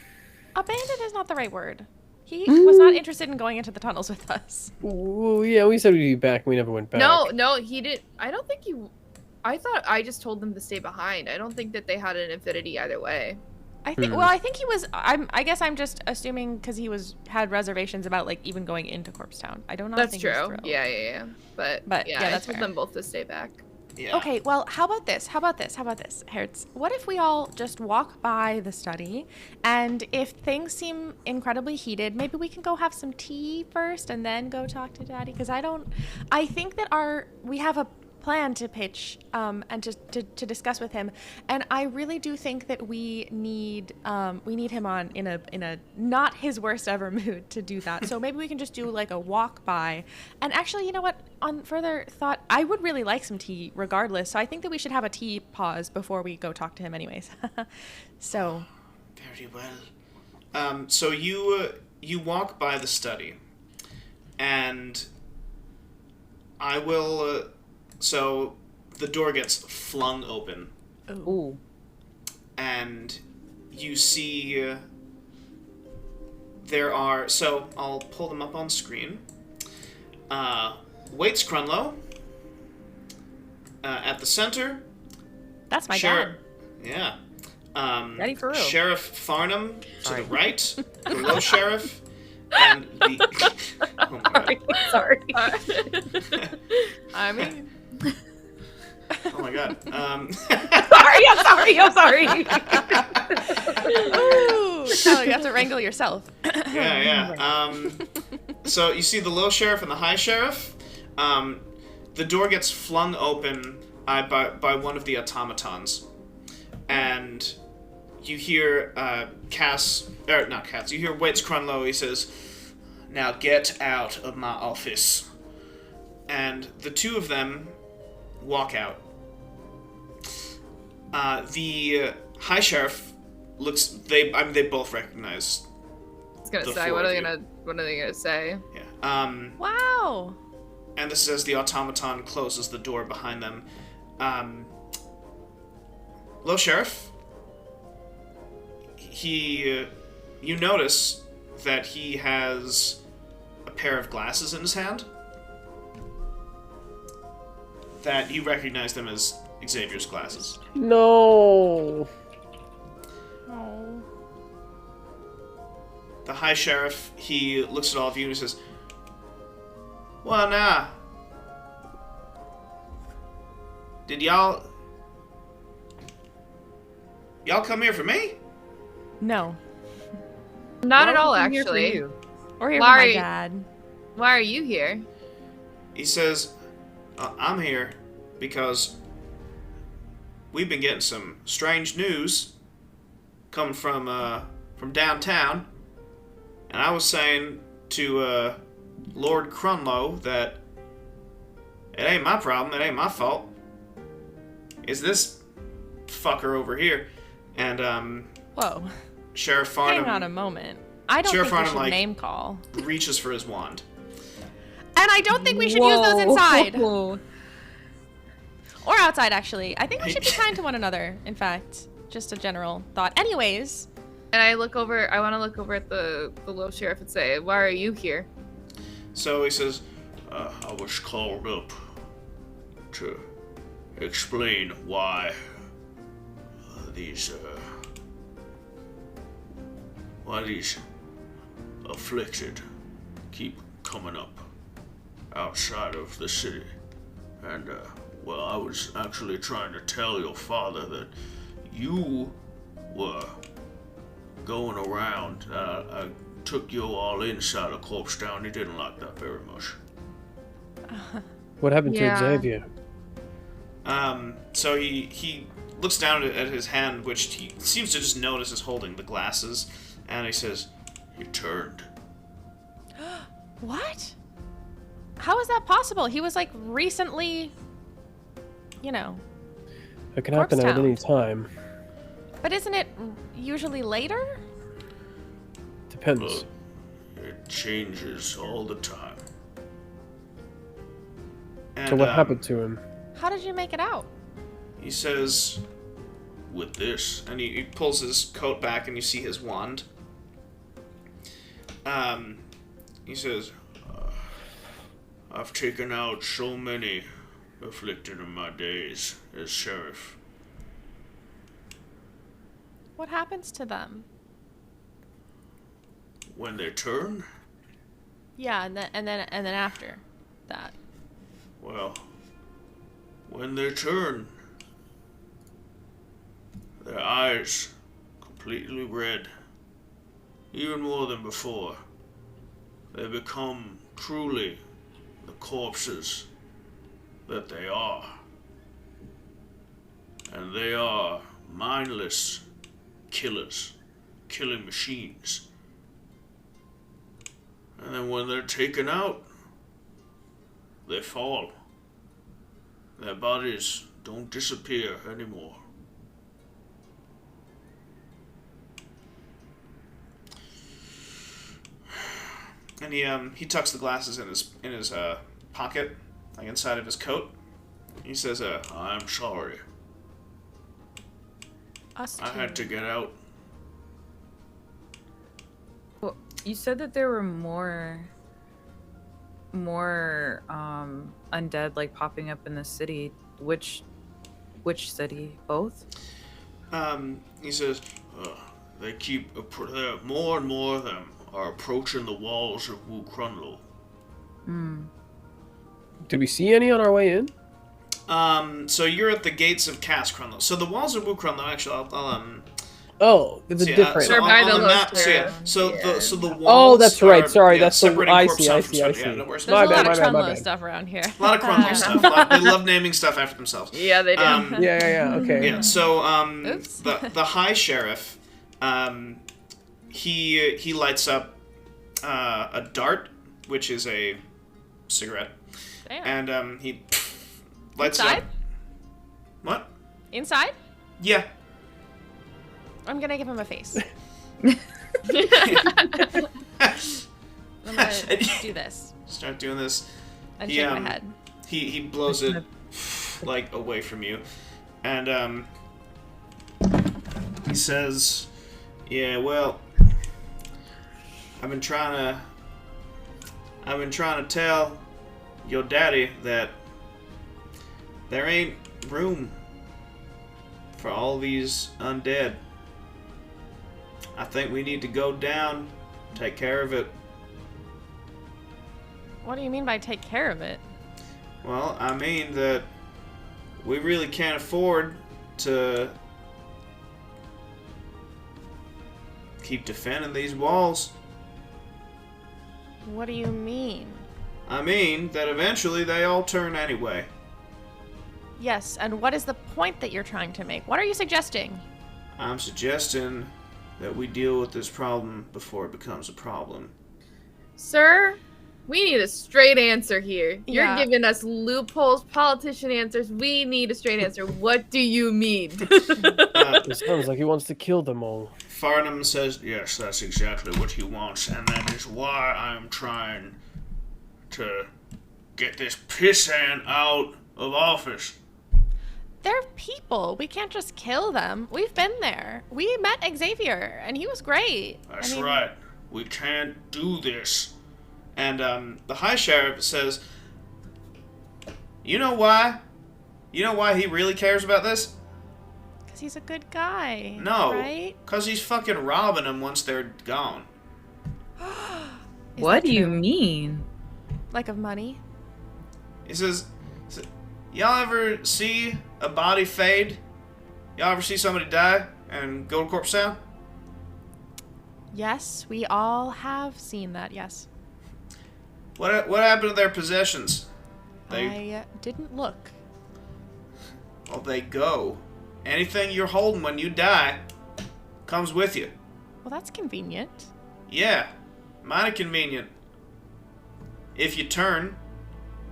Abandoned is not the right word. He was not interested in going into the tunnels with us. Well, yeah, we said we'd be back. We never went back. No, he did. I don't think he. I thought I just told them to stay behind. I don't think that they had an affinity either way. I think. Well, I think he was. I guess I'm just assuming because he had reservations about like even going into Corpse Town. I don't know. That's think he was true. thrilled. Yeah. But yeah, I that's told fair. them both to stay back. Yeah. Okay, well, how about this, Hertz? What if we all just walk by the study, and if things seem incredibly heated, maybe we can go have some tea first and then go talk to Daddy? Because I think that we have a plan to pitch and to discuss with him, and I really do think that we need him on in a not his worst ever mood to do that. So maybe we can just do like a walk by. And actually, you know what, on further thought, I would really like some tea regardless, so I think that we should have a tea pause before we go talk to him anyways. So Very well. So you walk by the study, and I will. So the door gets flung open, Ooh. and you see there are. So I'll pull them up on screen. Waites Krunloe at the center. that's my dad. Yeah. Daddy for real. Sheriff Farnham to the right, the low sheriff, and the. Oh my god. Sorry. I mean, Oh my god. I'm sorry. ooh, Tyler, you have to wrangle yourself. Yeah. So you see the low sheriff and the high sheriff. The door gets flung open by one of the automatons, and you hear not Cass. You hear Waites Krunloe. He says, "Now get out of my office." And the two of them walk out. The high sheriff looks. They both recognize. I was gonna The say, four what of are you. they gonna say? Yeah. Wow. And this is as the automaton closes the door behind them. Low sheriff. You notice that he has a pair of glasses in his hand. That you recognize them as Xavier's glasses. No. Oh. The high sheriff, he looks at all of you and he says, "Well, now, did y'all come here for me?" No. Not at Why all, would we be here for actually. you? We're here for my Larry. dad. Why are you here? He says, "I'm here because we've been getting some strange news coming from downtown, and I was saying to Lord Krunloe that it ain't my problem, it ain't my fault. It's this fucker over here." And Whoa. Sheriff Farnham Hang on a moment. I don't Sheriff think we Farnham, should like- name call. reaches for his wand. And I don't think we should use those inside. Whoa. Or outside, actually. I think we should be kind to one another, in fact. Just a general thought. Anyways. And I want to look over at the low sheriff and say, why are you here? So he says, "I was called up to explain why these afflicted keep coming up outside of the city. And, well, I was actually trying to tell your father that you were going around. I took you all inside of Corpse Town. He didn't like that very much." What happened Yeah. to Xavier? So he looks down at his hand, which he seems to just notice is holding the glasses, and he says, "He turned." What? How is that possible? He was like recently, you know. It can happen Corpse at Town. any time. But isn't it usually later? Depends. It changes all the time. And, So what happened to him? How did you make it out? He says, with this, and he pulls his coat back and you see his wand. He says, I've taken out so many afflicted in my days as sheriff. What happens to them? When they turn, Yeah, and then after that. well, when they turn, their eyes completely red, even more than before. They become truly the corpses that they are. And they are mindless killers, killing machines. And then when they're taken out, they fall. Their bodies don't disappear anymore. And he tucks the glasses in his pocket, like inside of his coat. He says, I'm sorry. Us too. I had to get out. Well, you said that there were more undead like popping up in the city. Which city? Both? He says, they keep, more and more of them are approaching the walls of Waites Krunloe. Did we see any on our way in? So you're at the gates of Waites Krunloe. So the walls of Waites Krunloe, actually, Oh, it's a different. They're by the map, Luster. so the walls. Oh, that's right. are, Sorry, that's the. separating I corpse see. I from see. I stone. see. Yeah, no worries. There's My a lot bad, of my bad, my Krunloe bad. stuff around here. A lot of Krunloe stuff. They love naming stuff after themselves. Yeah, they do. Yeah. Okay. Yeah. So Oops. the high sheriff, he lights up a dart, which is a cigarette, Damn. and he lights it Inside? up. What? Inside? Yeah. I'm gonna give him a face. I'm gonna do this Start doing this. and He, shake my head. He blows it like away from you, and he says, "Yeah, well, I've been trying to tell your daddy that there ain't room for all these undead. I think we need to go down, take care of it." What do you mean by take care of it? Well, I mean that we really can't afford to keep defending these walls. What do you mean? I mean that eventually they all turn anyway. Yes, and what is the point that you're trying to make? What are you suggesting? I'm suggesting that we deal with this problem before it becomes a problem. Sir, we need a straight answer here. You're Yeah. giving us loopholes, politician answers. We need a straight answer. What do you mean? It sounds like he wants to kill them all. Farnham says, yes, that's exactly what he wants, and that is why I'm trying to get this pissant out of office. They're people. We can't just kill them. We've been there. We met Xavier, and he was great. That's right. We can't do this. And the High Sheriff says, you know why? You know why he really cares about this? Because he's a good guy. No. Right? Because he's fucking robbing them once they're gone. Is What that do you true? mean? Like of money? He says, y'all ever see a body fade? Y'all ever see somebody die and go to corpse town? Yes, we all have seen that, yes. What happened to their possessions? I didn't look. Well, they go. Anything you're holding when you die comes with you. Well, that's convenient. Yeah, mighty convenient. If you turn,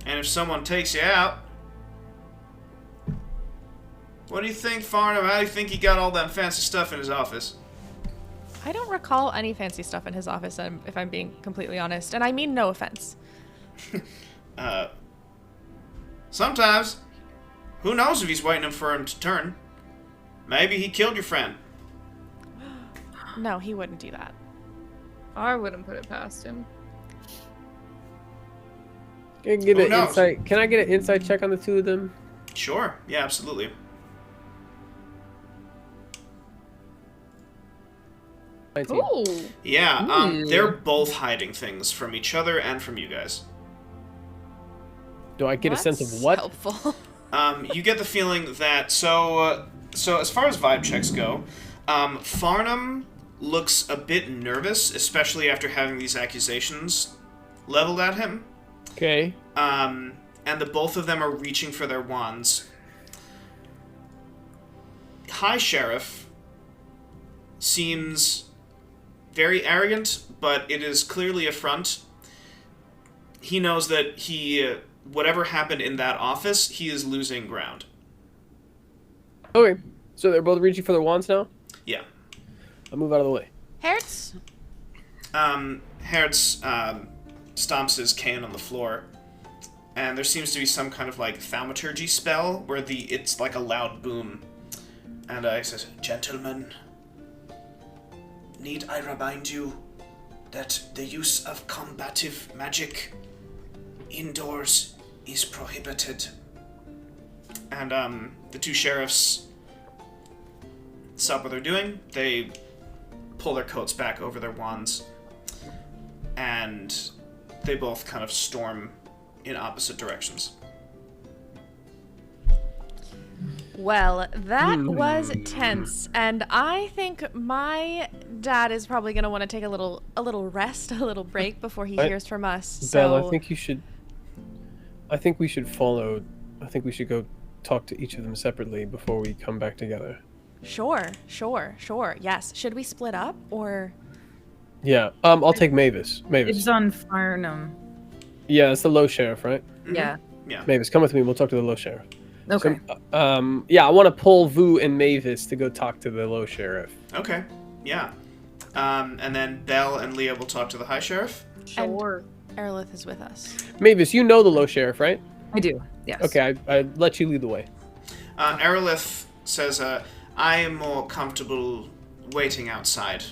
and if someone takes you out, What do you think, Farnham? How do you think he got all that fancy stuff in his office? I don't recall any fancy stuff in his office, if I'm being completely honest, and I mean no offense. Sometimes. Who knows if he's waiting for him to turn? Maybe he killed your friend. No, he wouldn't do that. I wouldn't put it past him. Can I get an insight check on the two of them? Sure. Yeah, absolutely. Ooh. Yeah, they're both hiding things from each other and from you guys. Do I get a sense of what? Helpful. You get the feeling that so as far as vibe checks go, Farnham looks a bit nervous, especially after having these accusations leveled at him. Okay. And the both of them are reaching for their wands. High Sheriff seems very arrogant, but it is clearly a front. He knows that whatever happened in that office, he is losing ground. Okay. So they're both reaching for their wands now? Yeah. I'll move out of the way. Hertz? Hertz stomps his cane on the floor, and there seems to be some kind of like thaumaturgy spell where it's like a loud boom. And he says, "Gentlemen, need I remind you that the use of combative magic indoors is prohibited." And the two sheriffs stop what they're doing. They pull their coats back over their wands, and they both kind of storm in opposite directions. Well, that was tense, and I think my dad is probably going to want to take a little rest, a little break before he hears from us. Belle, So I think we should follow. I think we should go talk to each of them separately before we come back together. Sure. Yes. Should we split up or? Yeah. I'll take Mavis. It's on Farnham. Yeah, it's the low sheriff, right? Mm-hmm. Yeah. Yeah. Mavis, come with me. We'll talk to the low sheriff. Okay. So, yeah, I want to pull Vu and Mavis to go talk to the low sheriff. Okay. Yeah. And then Belle and Leah will talk to the high sheriff. Sure. Aerolith is with us. Mavis, you know the low sheriff, right? I do. Yes. Okay, I let you lead the way. Aerolith says, "I am more comfortable waiting outside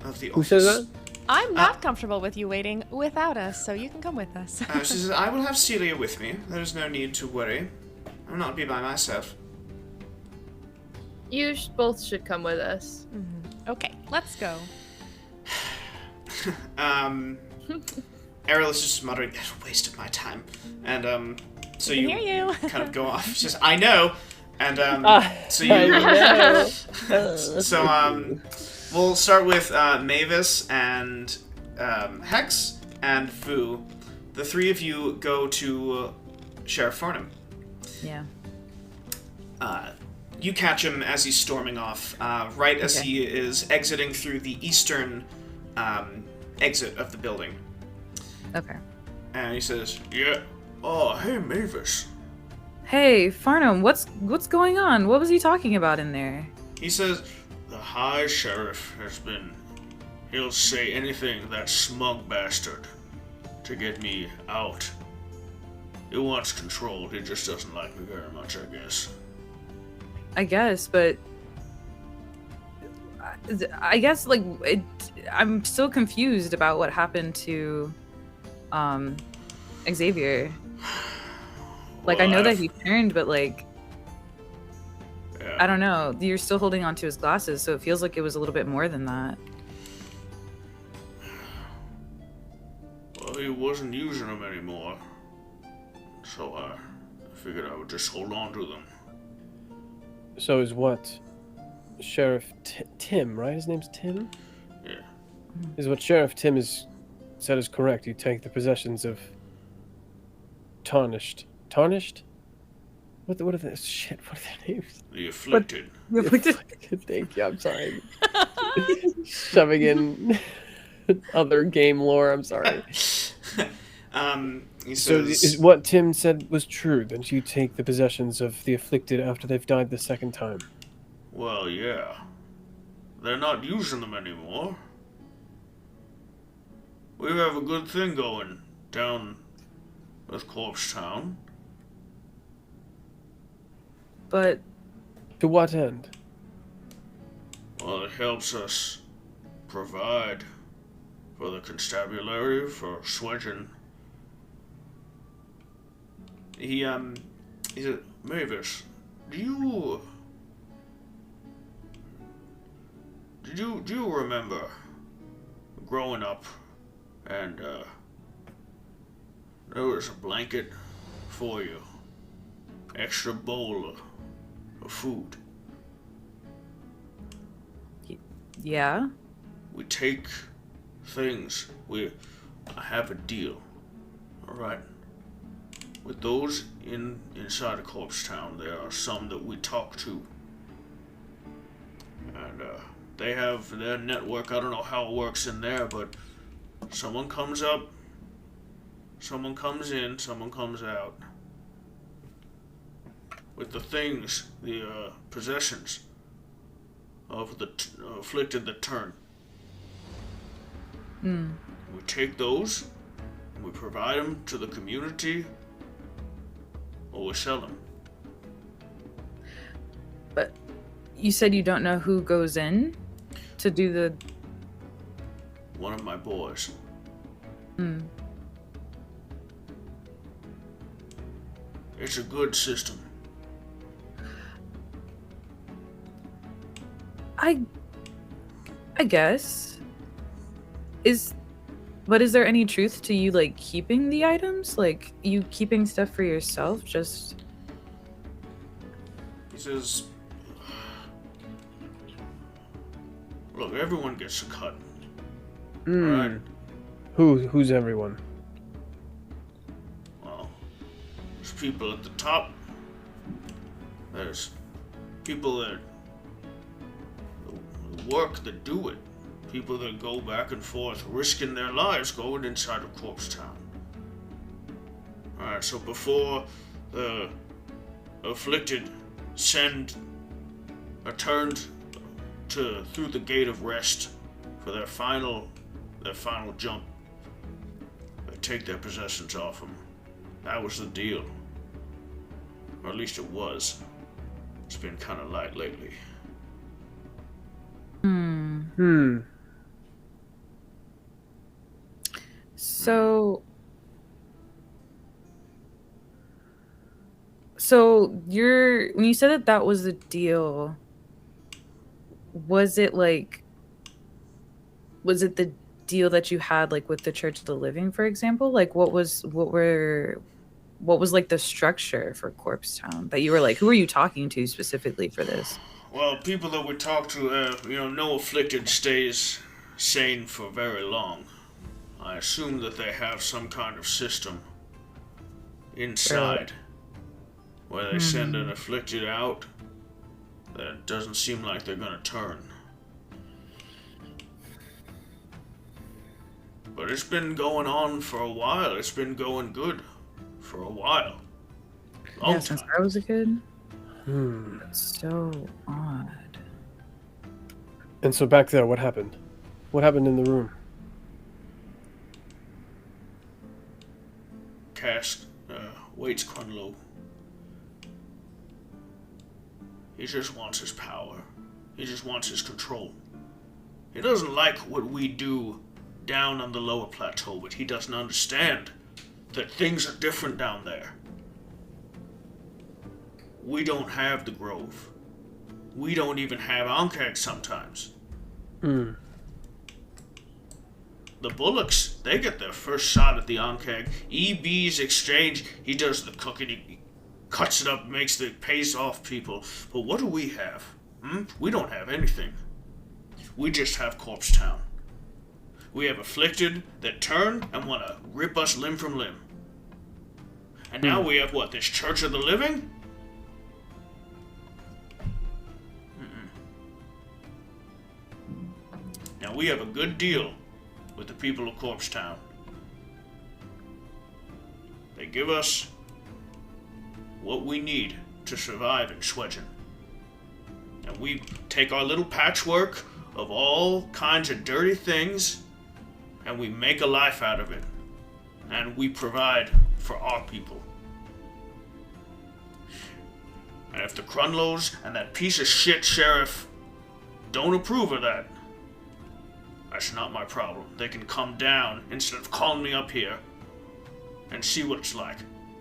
of the office." Who says that? I'm not comfortable with you waiting without us, so you can come with us. She says, "I will have Celia with me. There is no need to worry. I will not be by myself." You both should come with us. Okay, let's go. Aerolith is just muttering, "That's a waste of my time." And so We you can hear you. kind of go off. She says, "I know." And so you we'll start with Mavis and Hex and Fu. The three of you go to Sheriff Farnham. Yeah. You catch him as he's storming off, right as he is exiting through the eastern exit of the building. Okay. And he says, "Yeah, oh, hey, Mavis." Hey, Farnham, what's going on? What was he talking about in there? He says, "The High Sheriff has been... He'll say anything, that smug bastard, to get me out. He wants control, he just doesn't like me very much, I guess." I guess, but I guess I'm still confused about what happened to Xavier. Like, Well, I know that he turned, but Yeah. I don't know. You're still holding onto his glasses, so it feels like it was a little bit more than that. Well, he wasn't using them anymore. So I figured I would just hold on to them. So is what? Sheriff Tim, right? His name's Tim? Yeah. Is what Sheriff Tim has said is correct. You take the possessions of Tarnished? What are their shit? What are their names? The Afflicted. Thank you. I'm sorry. Shoving in other game lore. I'm sorry. He So says, is what Tim said was true, that you take the possessions of the afflicted after they've died the second time? well, yeah. They're not using them anymore. We have a good thing going down with Corpse Town. But To what end? Well, it helps us provide for the constabulary, for Swedgen. He said, Mavis, do you remember growing up and, there was a blanket for you, extra bowl of food. yeah. We take things. I have a deal. All right. With those inside of Corpse Town, there are some that we talk to, and they have their network. I don't know how it works in there, but someone comes up, someone comes in, someone comes out with the things, the possessions of the afflicted that turn. We take those and we provide them to the community, or we sell them. But you said you don't know who goes in to do the. One of my boys. It's a good system. I guess. But is there any truth to you, like, keeping the items? Like, you keeping stuff for yourself, just... He says, look, everyone gets a cut. Right? Who's everyone? Well, there's people at the top. There's people that work, that do it. People that go back and forth, risking their lives going inside of Corpse Town. Alright, so before the afflicted are turned through the gate of rest for their final jump, they take their possessions off them. That was the deal. Or at least it was. It's been kind of light lately. So when you said that was the deal, was it the deal that you had, like, with the Church of the Living, for example? Like, what was like the structure for Corpse Town that you were like, who are you talking to specifically for this? Well, people that we talk to, no afflicted stays sane for very long. I assume that they have some kind of system inside where they send an afflicted out that doesn't seem like they're gonna turn. But it's been going on for a while. It's been going good for a while. Long Since time. I was a kid. That's so odd. And so back there, what happened? What happened in the room? Waites Krunloe. He just wants his power. He just wants his control. He doesn't like what we do down on the lower plateau, but he doesn't understand that things are different down there. We don't have the Grove. We don't even have Ankeg sometimes. The Bullocks, they get their first shot at the Ankeg. EB's exchange, he does the cooking, he cuts it up, pays off people. But what do we have? We don't have anything. We just have Corpse Town. We have afflicted that turn and want to rip us limb from limb. And now we have what, this Church of the Living? Now we have a good deal with the people of Corpse Town. They give us what we need to survive in Schwedgen. And we take our little patchwork of all kinds of dirty things, and we make a life out of it. And we provide for our people. And if the Krunloes and that piece of shit sheriff don't approve of that, that's not my problem. They can come down instead of calling me up here and see what it's like.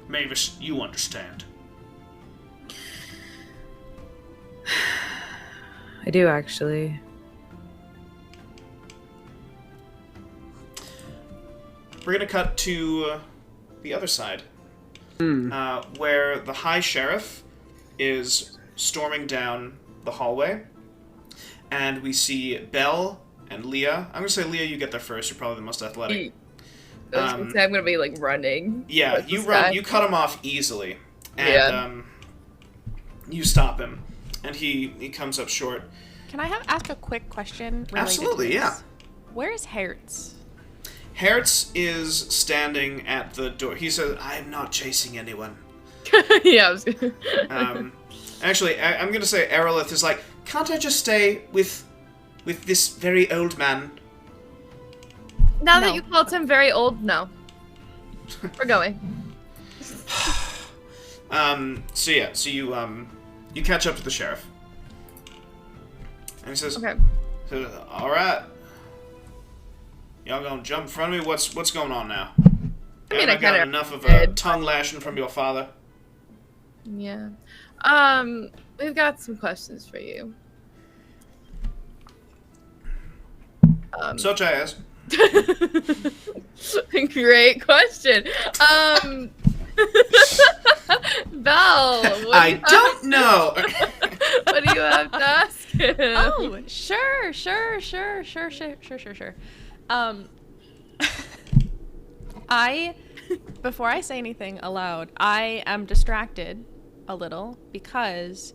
Mavis, you understand. I do actually. We're gonna cut to the other side, where the High Sheriff is storming down the hallway, and we see Belle and Leah. I'm gonna say, Leah, you get there first. You're probably the most athletic. I'm gonna be like running. Yeah, you run. You cut him off easily, and you stop him, and he comes up short. Can I ask a quick question? Absolutely, yeah. Where is Hertz? Hertz is standing at the door. He says, "I am not chasing anyone." Yeah. I was gonna... Actually, I'm gonna say Aerolith is like, "Can't I just stay with this very old man?" Now No. that you called him very old, no. We're going. So you catch up to the sheriff, and he says, Okay. "All right, y'all gonna jump in front of me? What's going on now? I mean, Have I got kinda enough of a did. tongue lashing from your father?" Yeah. We've got some questions for you. Such as, Great question. Belle, I don't know. what do you have to ask him? Oh, sure. Before I say anything aloud, I am distracted a little because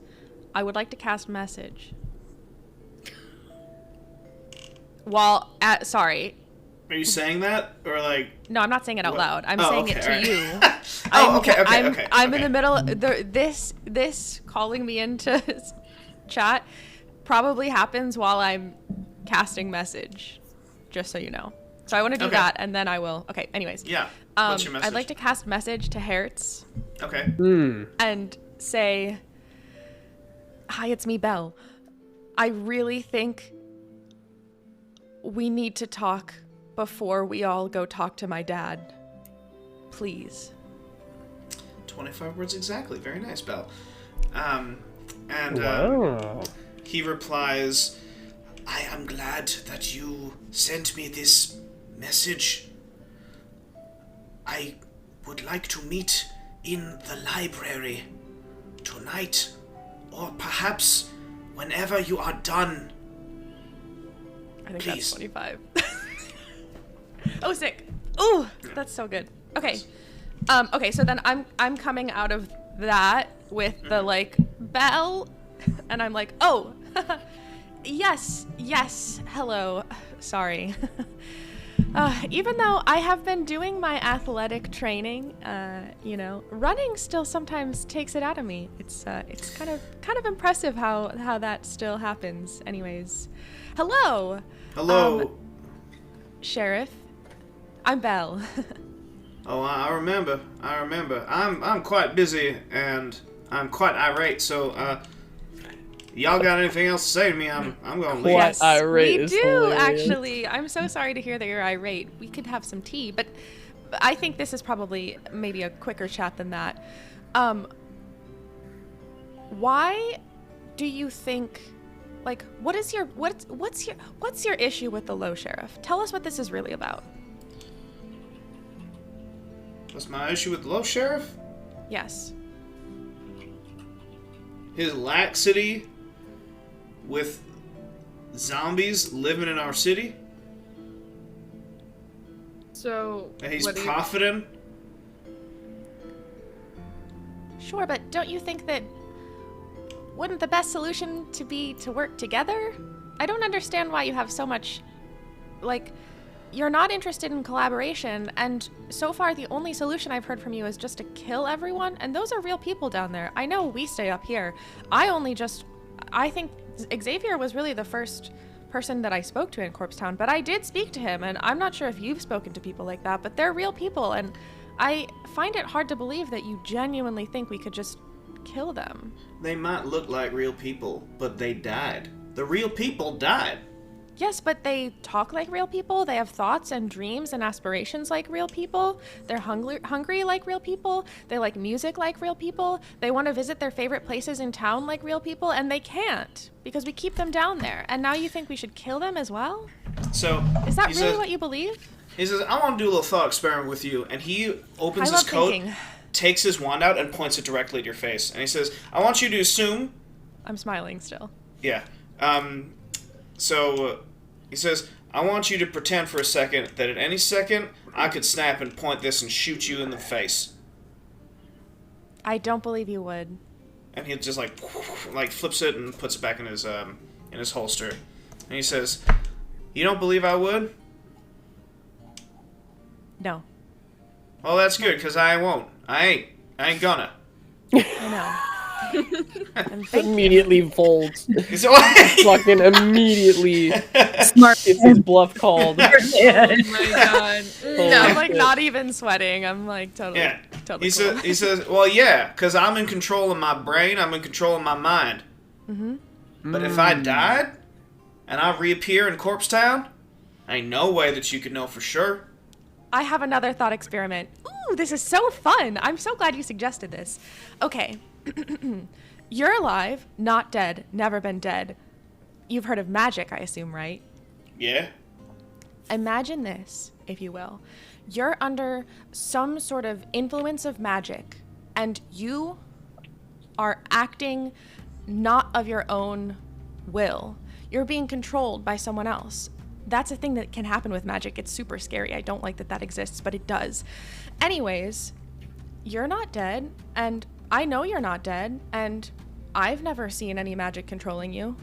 I would like to cast message. Sorry. Are you saying that, or like? No, I'm not saying it out What? loud. I'm Oh, saying okay, it to alright. you. Oh, okay. I'm in the middle. This calling me into chat probably happens while I'm casting message, just so you know. So I want to do Okay. that, and then I will. Okay. Anyways. Yeah. What's your message? I'd like to cast message to Hertz Okay. and say, "Hi, it's me, Belle. I really think we need to talk before we all go talk to my dad. Please." 25 words exactly. Very nice, Belle. Wow. He replies, "I am glad that you sent me this message. I would like to meet in the library tonight, or perhaps whenever you are done." I think Please. that's 25. Oh, sick. Ooh, that's so good. Okay. Okay, so then I'm coming out of that with the like Belle, and I'm like, "Oh, yes, hello, sorry." Even though I have been doing my athletic training, running still sometimes takes it out of me. It's kind of impressive how that still happens. Anyways, hello. Hello. Sheriff, I'm Belle. Oh, I remember. I'm quite busy and I'm quite irate. So, y'all got anything else to say to me? I'm gonna leave. Quite irate we is do hilarious. actually. I'm so sorry to hear that you're irate. We could have some tea, but I think this is probably maybe a quicker chat than that. Why do you think? Like, what's your issue with the low sheriff? Tell us what this is really about. What's my issue with the low sheriff? Yes. His laxity with zombies living in our city. So, And he's what do you- profiting. Sure, but don't you think that wouldn't the best solution to be to work together? I don't understand why you have so much, like, you're not interested in collaboration, and so far the only solution I've heard from you is just to kill everyone, and those are real people down there. I know we stay up here. I think Xavier was really the first person that I spoke to in Corpse Town, but I did speak to him, and I'm not sure if you've spoken to people like that, but they're real people, and I find it hard to believe that you genuinely think we could just kill them. They might look like real people, but they died. The real people died. Yes, but they talk like real people. They have thoughts and dreams and aspirations like real people. They're hungry like real people. They like music like real people. They want to visit their favorite places in town like real people, and they can't because we keep them down there. And now you think we should kill them as well? So Is that really what you believe? He says, I want to do a little thought experiment with you. And he opens his coat, takes his wand out, and points it directly at your face. And he says, I want you to assume... I'm smiling still. Yeah. So he says, I want you to pretend for a second that at any second I could snap and point this and shoot you in the face. I don't believe you would. And he just like flips it and puts it back in his holster. And he says, you don't believe I would? No. Well, that's good, because I won't. I ain't gonna. I know. Immediately folds. Fucking immediately Smart. gets his bluff called. Oh my god. No. I'm like not even sweating. I'm like totally. Yeah. Totally. He says, well, yeah, because I'm in control of my brain. I'm in control of my mind. Mm-hmm. But if I died and I reappear in Corpse Town, ain't no way that you could know for sure. I have another thought experiment. Ooh, this is so fun. I'm so glad you suggested this. Okay. You're alive, not dead, never been dead. You've heard of magic, I assume, right? Yeah. Imagine this, if you will. You're under some sort of influence of magic, and you are acting not of your own will. You're being controlled by someone else. That's a thing that can happen with magic. It's super scary. I don't like that that exists, but it does. Anyways, you're not dead, and I know you're not dead, and I've never seen any magic controlling you.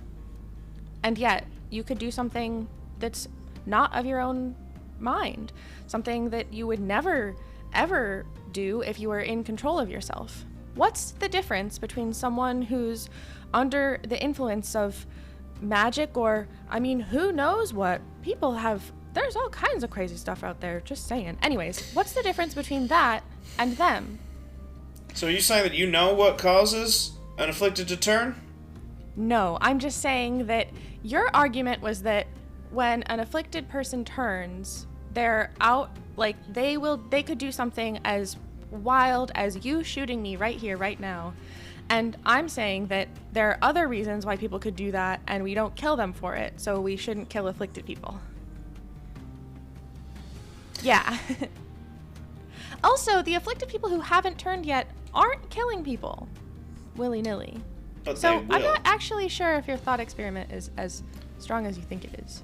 And yet, you could do something that's not of your own mind. Something that you would never, ever do if you were in control of yourself. What's the difference between someone who's under the influence of magic or, I mean, who knows what? People have, there's all kinds of crazy stuff out there, just saying. Anyways, what's the difference between that and them? So are you saying that you know what causes an afflicted to turn? No, I'm just saying that your argument was that when an afflicted person turns, they're out, like, they could do something as wild as you shooting me right here, right now. And I'm saying that there are other reasons why people could do that, and we don't kill them for it, so we shouldn't kill afflicted people. Yeah. Also, the afflicted people who haven't turned yet aren't killing people willy-nilly. But So they will. I'm not actually sure if your thought experiment is as strong as you think it is.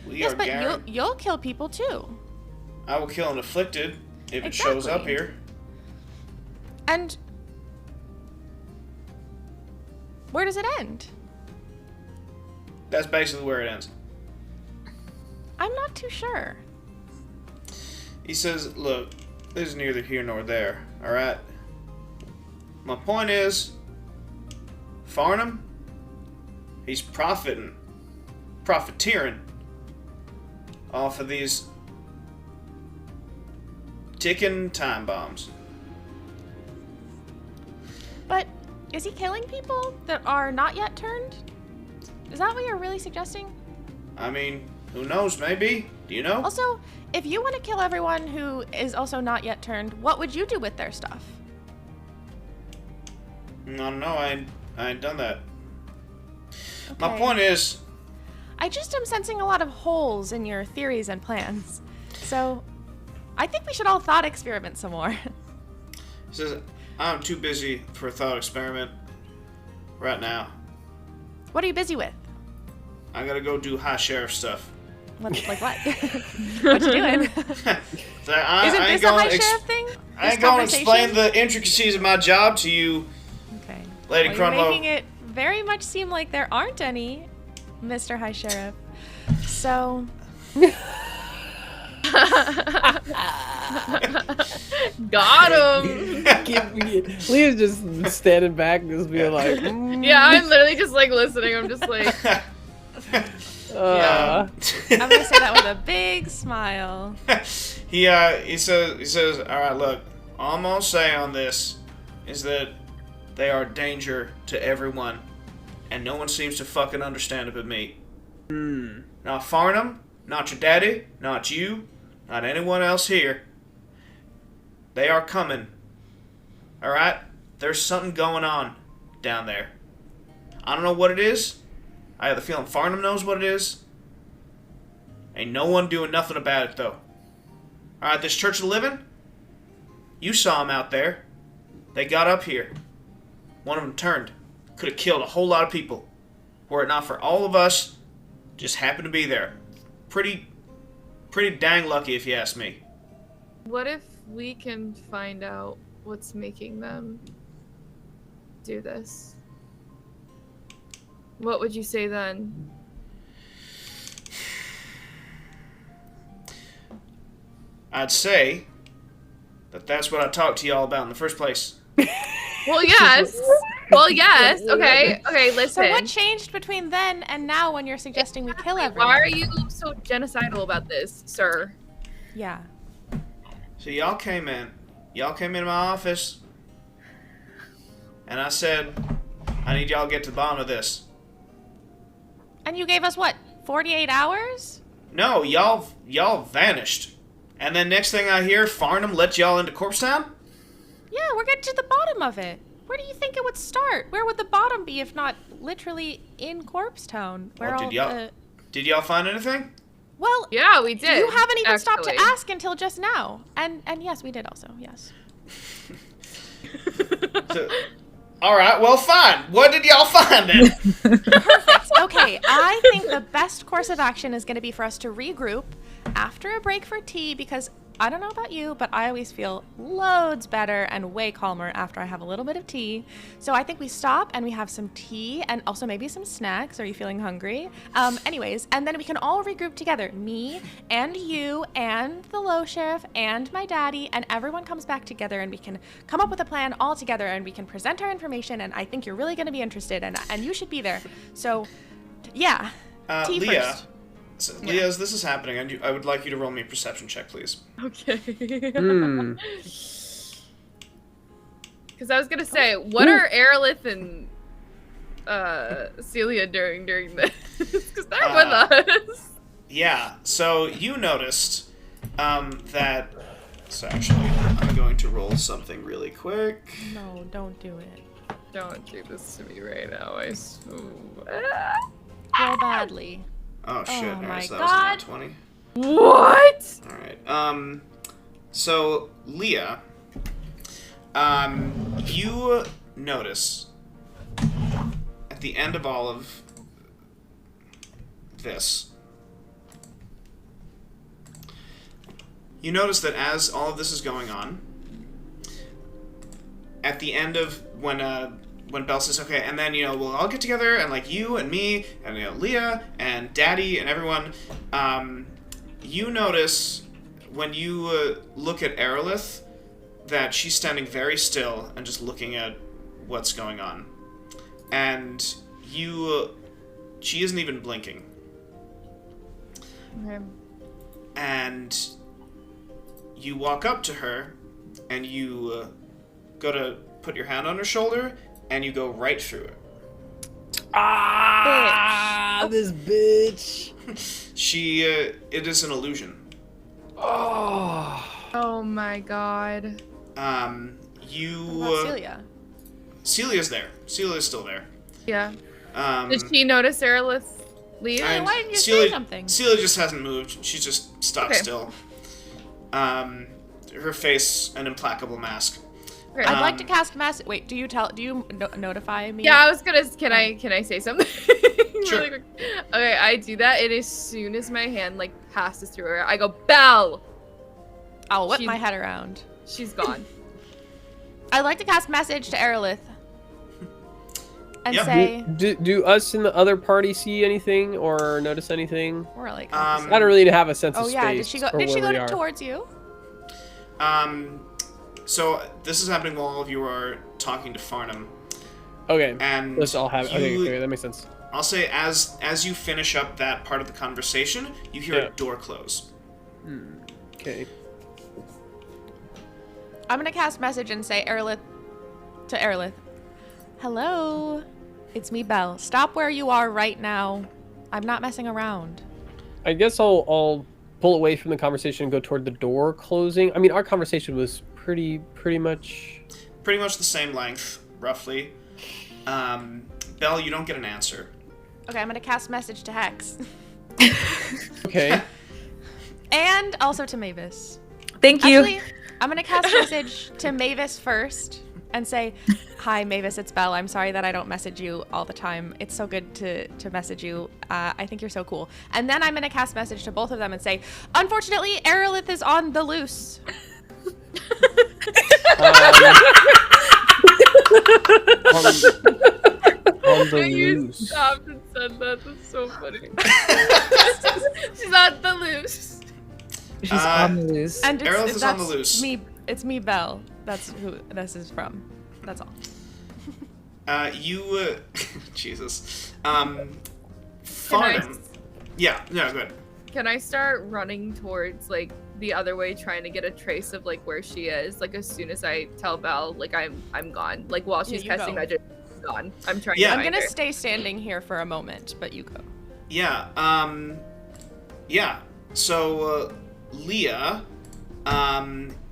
Yes, but you'll kill people too. I will kill an afflicted if it shows up here. And where does it end? That's basically where it ends. I'm not too sure. He says, look, this is neither here nor there, alright? My point is, Farnham, he's profiteering off of these ticking time bombs. But is he killing people that are not yet turned? Is that what you're really suggesting? I mean, who knows, maybe? Do you know? Also, if you want to kill everyone who is also not yet turned, what would you do with their stuff? I don't know, I ain't done that. Okay. My point is, I just am sensing a lot of holes in your theories and plans. So, I think we should all thought experiment some more. he says, I'm too busy for a thought experiment right now. What are you busy with? I gotta go do high sheriff stuff. Like what? What you doing? Isn't Isn't this a high sheriff thing? I ain't gonna explain the intricacies of my job to you, Okay. Lady Well, Krunloe. you're making it very much seem like there aren't any, Mr. High Sheriff. So, Got him. Leah's just standing back, just being like, Yeah, I'm literally just like listening. I'm just like, I'm gonna say that with a big smile. He says, all right, look, all I'm gonna say on this is that they are a danger to everyone, and no one seems to fucking understand it but me. Not Farnham, not your daddy, not you, not anyone else here. They are coming. All right? There's something going on down there. I don't know what it is. I have the feeling Farnham knows what it is. Ain't no one doing nothing about it, though. All right, this Church of the Living? You saw them out there. They got up here. One of them turned. Could have killed a whole lot of people. Were it not for all of us, just happened to be there. Pretty dang lucky, if you ask me. what if we can find out what's making them do this? What would you say then? I'd say that that's what I talked to y'all about in the first place. Well, yes. Well, yes. Okay. Okay. Listen. So what changed between then and now when you're suggesting we kill everyone? Why are you so genocidal about this, sir? Yeah. So y'all came in my office, and I said, I need y'all to get to the bottom of this. And you gave us what? 48 hours? No, y'all vanished. And then next thing I hear, Farnham let y'all into Corpse Town? Yeah, we're getting to the bottom of it. Where do you think it would start? Where would the bottom be if not literally in Corpse Town? Where Did y'all find anything? Well, Yeah, we did. you haven't even stopped to actually. ask until just now. And yes, we did also. Yes. All right, well, fine. What did y'all find then? Perfect. Okay, I think the best course of action is going to be for us to regroup after a break for tea, because I don't know about you, but I always feel loads better and way calmer after I have a little bit of tea. So I think we stop and we have some tea and also maybe some snacks. Are you feeling hungry? Anyways, and then we can all regroup together. Me and you and the low sheriff and my daddy, and everyone comes back together and we can come up with a plan all together and we can present our information, and I think you're really going to be interested and you should be there. So, yeah, tea Leah. first. So, Leah, as this is happening, I would like you to roll me a perception check, please. Okay. Because I was gonna say, what are Aerolith and Celia doing during this? Because they're with us. Yeah, so you noticed that... So actually, I'm going to roll something really quick. No, don't do it. Don't do this to me right now. I swear. Roll badly. Oh shit, Oh alright, my so that was not God. 20. What? Alright, so Leah, you notice at the end of all of this, you notice that as all of this is going on, at the end of when Belle says, okay, and then, we'll all get together, and, you and me, and, Leah, and Daddy, and everyone, you notice, when you look at Aerolith, that she's standing very still and just looking at what's going on. And she isn't even blinking. Okay. And you walk up to her, and you go to put your hand on her shoulder, and you go right through it. Ah, this bitch. It is an illusion. Oh my god. What about Celia? Celia's there. Celia's still there. Yeah. Did she notice Aerolith leave? And why didn't you Celia, say something? Celia just hasn't moved. She's just stopped Okay. still. Her face an implacable mask. Okay. I'd like to cast mass. Wait, do you notify me? Yeah, I was gonna. Can I say something? Sure. Really quick? Okay, I do that, and as soon as my hand passes through her, I go, Belle. I'll whip She's- my head around. She's gone. I'd like to cast message to Aerolith. and Yep. say Do us in the other party see anything or notice anything? we're like. I don't really have a sense Oh of yeah, space. did she go? for Did she where go we are. towards you? So this is happening while all of you are talking to Farnham. Okay. And Let's all have. you- Okay, that makes sense. I'll say as you finish up that part of the conversation, you hear Yeah. a door close. Okay. I'm gonna cast message and say to Aerolith. Hello, it's me, Belle. Stop where you are right now. I'm not messing around. I guess I'll pull away from the conversation and go toward the door closing. I mean, our conversation was pretty much. Pretty much the same length, roughly. Belle, you don't get an answer. Okay, I'm gonna cast message to Hex. Okay. And also to Mavis. Thank you. Actually, I'm gonna cast message to Mavis first and say, "Hi, Mavis, it's Belle. I'm sorry that I don't message you all the time. It's so good to message you. I think you're so cool." And then I'm gonna cast message to both of them and say, "Unfortunately, Aerolith is on the loose." On the You loose. stopped and said that. That's so funny. She's on the loose. She's on the loose. And Aerolith is on the that's loose. Me, it's me, Belle. That's who this is from. That's all. Jesus. Can Farnham. Yeah, no, good. Can I start running towards like the other way, trying to get a trace of like where she is? Like as soon as I tell Belle, like I'm gone. Like while she's you casting go. magic, I'm gone. I'm trying Yeah. to I'm find gonna her. stay standing here for a moment, but you go. Yeah, yeah. So, Leah,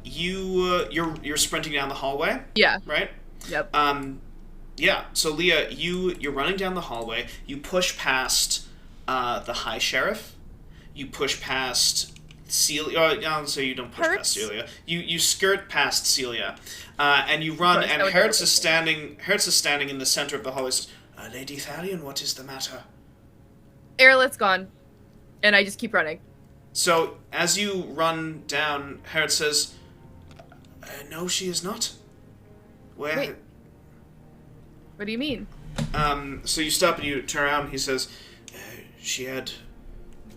you're sprinting down the hallway, Yeah. right? Yep. Yeah. So Leah, you're running down the hallway. You push past the High Sheriff. You push past Celia. So you don't push Hertz? past Celia. You skirt past Celia, and you run. Right, And I would Hertz never- is standing. Hertz is standing in the center of the hallway. Says, "Lady Thalion, what is the matter?" Aerolith's gone, and I just keep running. So as you run down, Hertz says, "No, she is not." Where? Wait. What do you mean? So you stop and you turn around and he says, she had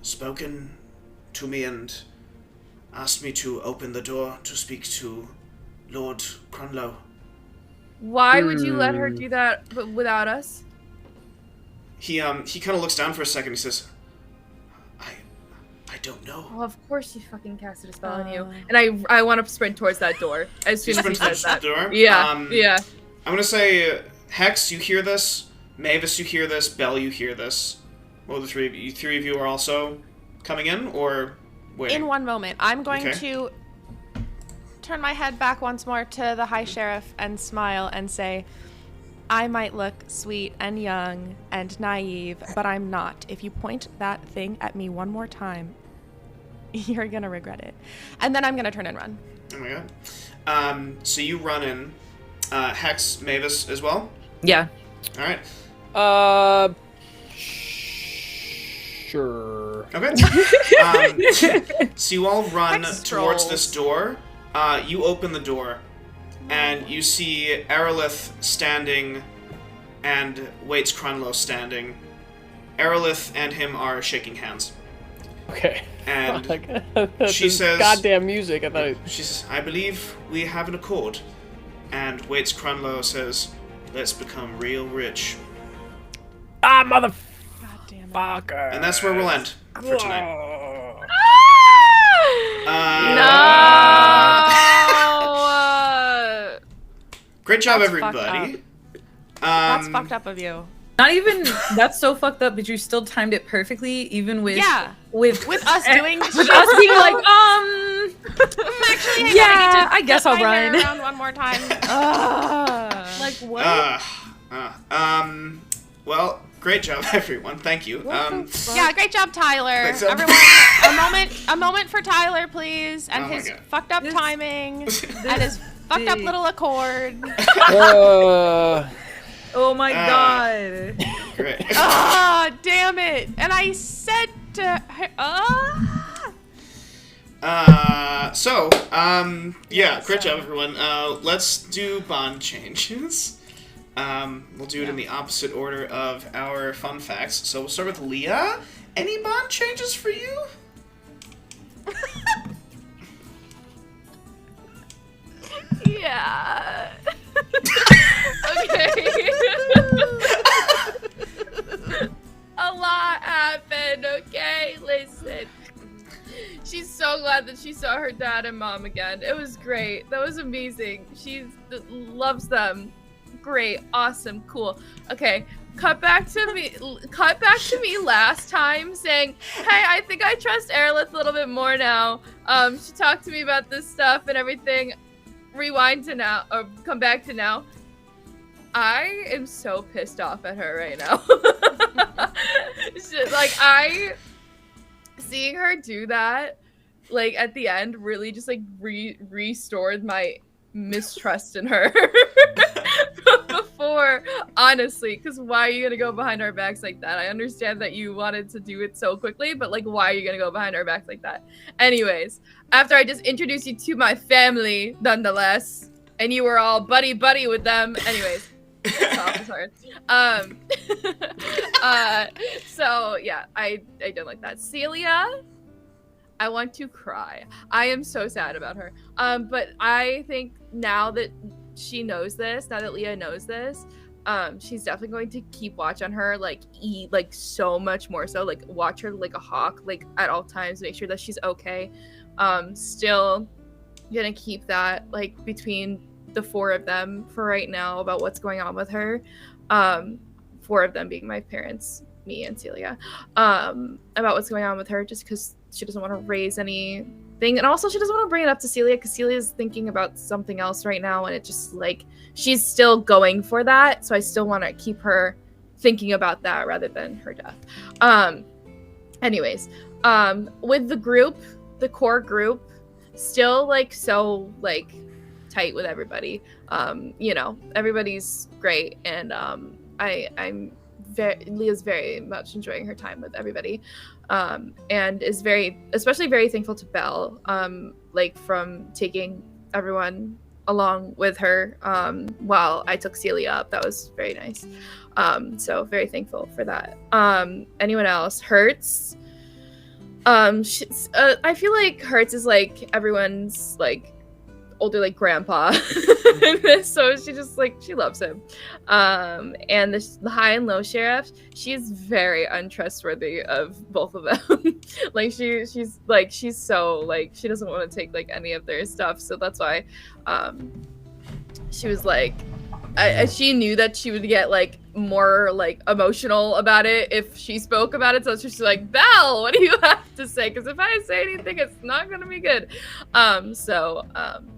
spoken to me and asked me to open the door to speak to Lord Krunloe. Why would you let her do that but without us? He kind of looks down for a second. He says, I don't know. Well, of course she fucking casted a spell on you. And I want to sprint towards that door as soon as he Sprint says towards that. the door. Yeah, yeah. I'm gonna say, Hex, you hear this. Mavis, you hear this. Belle, you hear this. Well, the three of you. Three of you are also coming in, or waiting? In one moment, I'm going Okay. to turn my head back once more to the High Sheriff and smile and say, I might look sweet and young and naive, but I'm not. If you point that thing at me one more time, you're gonna regret it. And then I'm gonna turn and run. Oh my god. So you run in. Hex, Mavis as well? Yeah. Alright. Sure. Okay. So you all run Hex towards strolls. this door. You open the door, and you see Aerolith standing and Waites Krunloe standing. Aerolith and him are shaking hands. Okay. And That's she just says- goddamn music. I thought it... she says, I believe we have an accord. And Waites Krunloe says, let's become real rich. Ah, motherfucker. God damn it. And that's where we'll end for tonight. No! Great job, That's everybody. That's fucked up of you. Not even that's so fucked up, but you still timed it perfectly, even with Yeah. with Us doing with us being like, Actually, yeah, I guess I'll run. Around one more time. Like what? Well, great job, everyone. Thank you. Yeah, great job, Tyler. Thanks, Em. Everyone, a moment for Tyler, please, and Oh my his God. fucked up timing and his fucked up big. little accord. Oh my god. Great. Ah, damn it! And I said to her, Yeah, great job, everyone. Let's do bond changes. We'll do it in the opposite order of our fun facts. So we'll start with Leah. Any bond changes for you? Yeah. Okay. A lot happened, okay? Listen. She's so glad that she saw her dad and mom again. It was great. That was amazing. She loves them. Great. Awesome. Cool. Okay. Cut back to me last time saying, hey, I think I trust Aerolith a little bit more now. She talked to me about this stuff and everything. Rewind to now, or come back to now. I am so pissed off at her right now. Seeing her do that, like, at the end, really just, like, restored my mistrust in her. Before, honestly, because why are you gonna go behind our backs like that? I understand that you wanted to do it so quickly, but, like, why are you gonna go behind our backs like that? Anyways, after I just introduced you to my family, nonetheless, and you were all buddy-buddy with them, anyways. It's hard. So yeah, I don't like that. Celia, I want to cry. I am so sad about her. But I think now that she knows this, now that Leah knows this, she's definitely going to keep watch on her, like eat like so much more so, like watch her like a hawk, like at all times, make sure that she's okay. Still gonna keep that like between the four of them for right now about what's going on with her. Four of them being my parents, me and Celia, about what's going on with her, just because she doesn't want to raise anything, and also she doesn't want to bring it up to Celia because Celia's thinking about something else right now, and it just like she's still going for that, so I still want to keep her thinking about that rather than her death. Anyways, with the group, the core group, still like so like tight with everybody. You know, everybody's great, and Leah's very much enjoying her time with everybody, and is especially very thankful to Belle, like from taking everyone along with her while I took Celia up. That was very nice. So very thankful for that. Anyone else? Hertz. I feel like Hertz is like everyone's like older like grandpa in this, so she just like she loves him. And the high and low sheriff, she's very untrustworthy of both of them. Like she's so like she doesn't want to take like any of their stuff, so that's why she was like she knew that she would get like more like emotional about it if she spoke about it, so she's like, Belle, what do you have to say? Because if I say anything, it's not gonna be good. So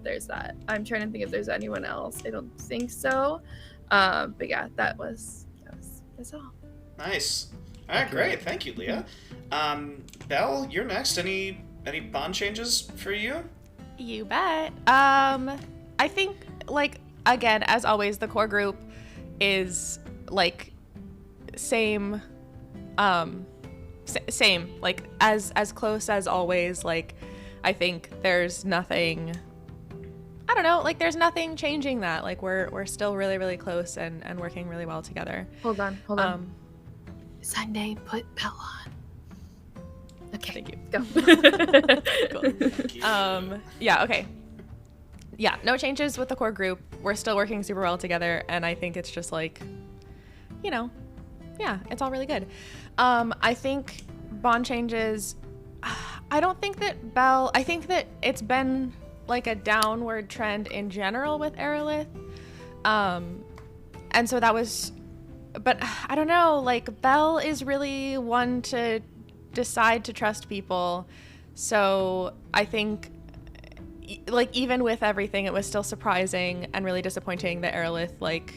there's that. I'm trying to think if there's anyone else. I don't think so. But yeah, that's all. Nice. All right, great. Thank you, Leah. Belle, you're next. Any bond changes for you? You bet. I think like again, as always, the core group is like same like as close as always. Like I think there's nothing, I don't know, like there's nothing changing that. Like we're still really, really close and working really well together. Hold on. Sunday, put Belle on. Okay, thank you. Go. Cool. Yeah, okay. Yeah, no changes with the core group. We're still working super well together, and I think it's just like, you know, yeah, it's all really good. I think bond changes, I don't think that Belle, I think that it's been like a downward trend in general with Aerolith. And so that was, but I don't know, like Belle is really one to decide to trust people. So I think like even with everything, it was still surprising and really disappointing that Aerolith like,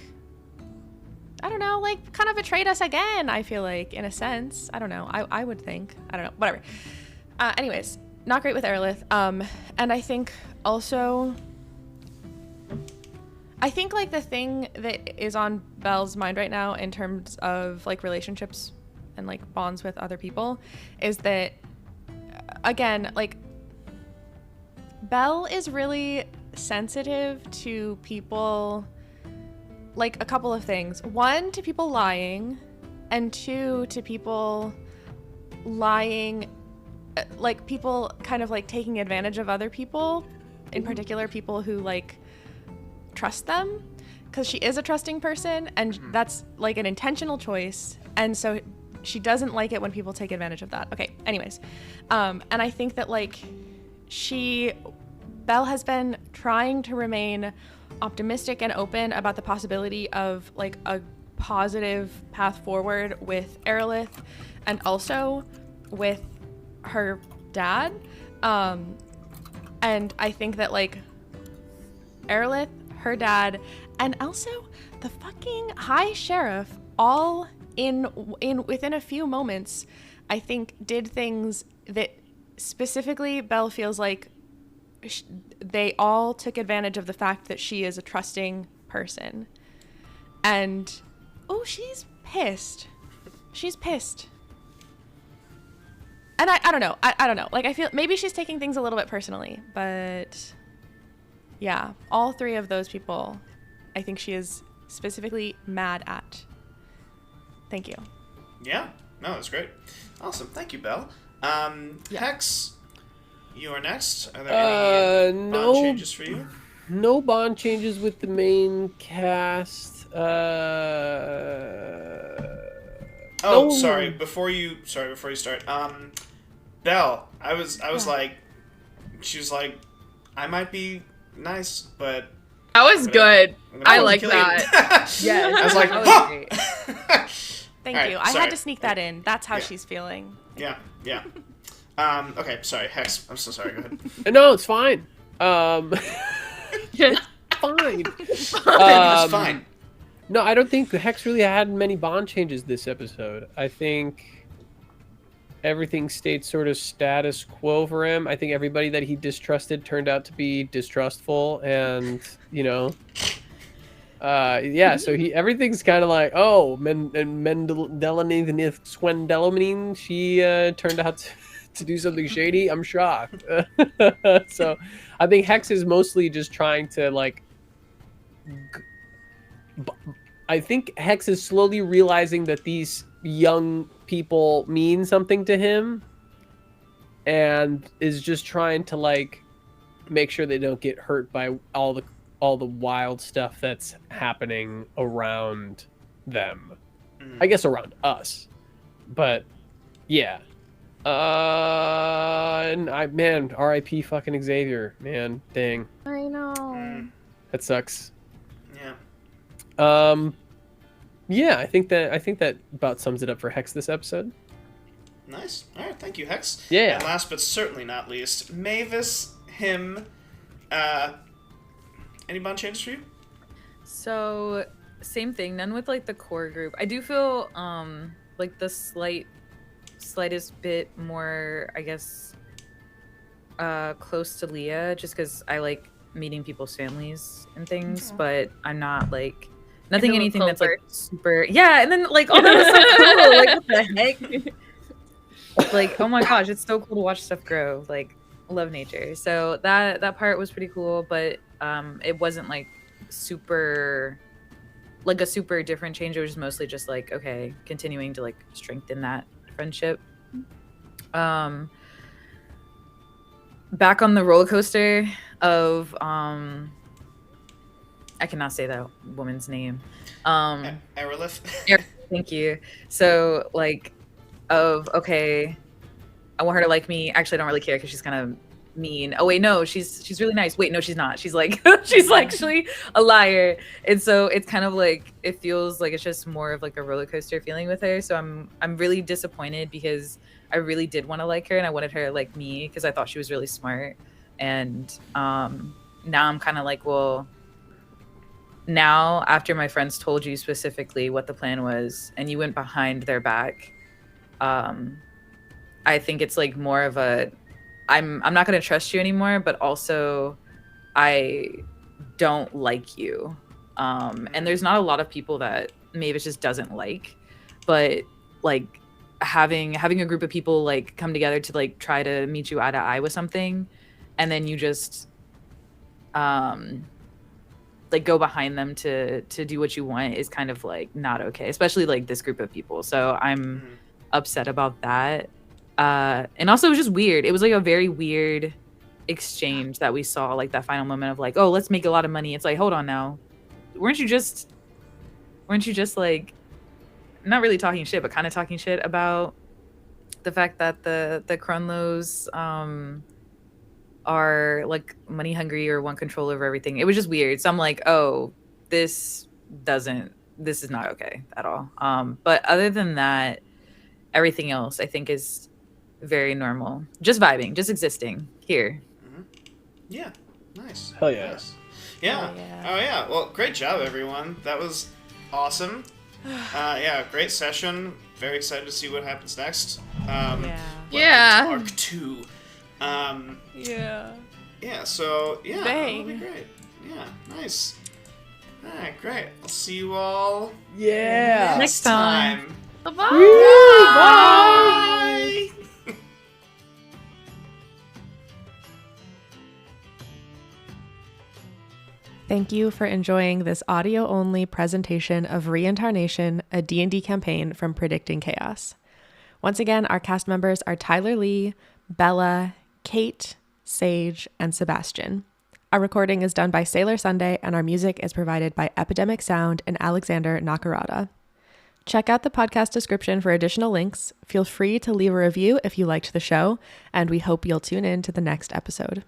I don't know, like kind of betrayed us again, I feel like, in a sense. I don't know. I would think. I don't know. Whatever. Anyways, not great with Aerolith. And I think also, I think like the thing that is on Belle's mind right now in terms of like relationships and like bonds with other people is that, again, like Belle is really sensitive to people like a couple of things. One, to people lying, and two, to people lying, like people kind of like taking advantage of other people, in particular people who like trust them, because she is a trusting person, and that's like an intentional choice, and so she doesn't like it when people take advantage of that. Okay, anyways, and I think that like Belle has been trying to remain optimistic and open about the possibility of like a positive path forward with Aerolith and also with her dad. And I think that like Aerolith, her dad, and also the fucking high sheriff all in within a few moments, I think did things that specifically Belle feels like they all took advantage of the fact that she is a trusting person. And oh, she's pissed. She's pissed. And I don't know. I don't know. Like, I feel maybe she's taking things a little bit personally, but yeah, all three of those people, I think she is specifically mad at. Thank you. Yeah. No, that's great. Awesome. Thank you, Belle. Hex, you are next. Are there any bond changes for you? No bond changes with the main cast. Oh, sorry. Before you start, Belle, I was like, she was like, I might be nice, but That was good. I like kill that. Yeah, I was like, that was "Huh!" great. Thank All right, you. I sorry. had to sneak that in. That's how Yeah. she's feeling. Yeah. Okay, sorry, Hex. I'm so sorry. Go ahead. No, it's fine. Fine. It's fine. No, I don't think Hex really had many bond changes this episode. I think everything stayed sort of status quo for him. I think everybody that he distrusted turned out to be distrustful, and so everything's kind of like, oh, Mendelinith Swendelamine, she turned out to do something shady. I'm shocked. So I think Hex is mostly just trying to like I think Hex is slowly realizing that these young people mean something to him, and is just trying to like make sure they don't get hurt by all the wild stuff that's happening around them. I guess around us, but yeah. And R.I.P. fucking Xavier, man, dang, I know. that sucks. Yeah. Yeah, I think that about sums it up for Hex this episode. Nice. All right, thank you, Hex. Yeah. And last but certainly not least, Mavis, him. Any bond changes for you? So same thing, none with like the core group. I do feel like the slightest bit more, I guess, close to Leah, just because I like meeting people's families and things, but I'm not like anything that's like super. Yeah, and then like all that was so cool. Like what the heck? Like, oh my gosh, it's so cool to watch stuff grow. Like, love nature. So that part was pretty cool, but it wasn't like a super different change. It was mostly just like, okay, continuing to like strengthen that friendship. Back on the roller coaster of I cannot say that woman's name. Aerolith? Thank you. So like okay, I want her to like me. Actually, I don't really care because she's kind of mean. Oh wait, no, she's really nice. Wait, no, she's not. She's like she's actually a liar. And so it's kind of like it feels like it's just more of like a roller coaster feeling with her. So I'm really disappointed because I really did want to like her and I wanted her to like me because I thought she was really smart. And now I'm kind of like, well, now after my friends told you specifically what the plan was and you went behind their back, I think it's like more of a I'm not going to trust you anymore, but also I don't like you. And there's not a lot of people that Mavis just doesn't like, but like having a group of people like come together to like try to meet you eye to eye with something, and then you just like go behind them to do what you want is kind of like not okay, especially like this group of people. So I'm upset about that. And also it was just weird. It was like a very weird exchange that we saw, like that final moment of like, oh, let's make a lot of money. It's like, hold on now. Weren't you just like not really talking shit, but kind of talking shit about the fact that the Krunloes are like money hungry or want control over everything? It was just weird. So I'm like, oh, this is not okay at all. But other than that, everything else I think is very normal. Just vibing, just existing here. Yeah, nice. Hell yeah. Nice. Yeah. Oh yeah. Well, great job, everyone. That was awesome. Yeah, great session. Very excited to see what happens next. Yeah. Arc 2. Yeah. Yeah. So yeah, that'll be Bang. great. Yeah. Nice. All right. Great. I'll see you all Yeah. next time. time. Bye-bye. Bye. Thank you for enjoying this audio-only presentation of Reincarnation, a D&D campaign from Predicting Chaos. Once again, our cast members are Tyler Lee, Bella, Kate, Sage, and Sebastian. Our recording is done by Sailor Sunday, and our music is provided by Epidemic Sound and Alexander Nakarada. Check out the podcast description for additional links. Feel free to leave a review if you liked the show, and we hope you'll tune in to the next episode.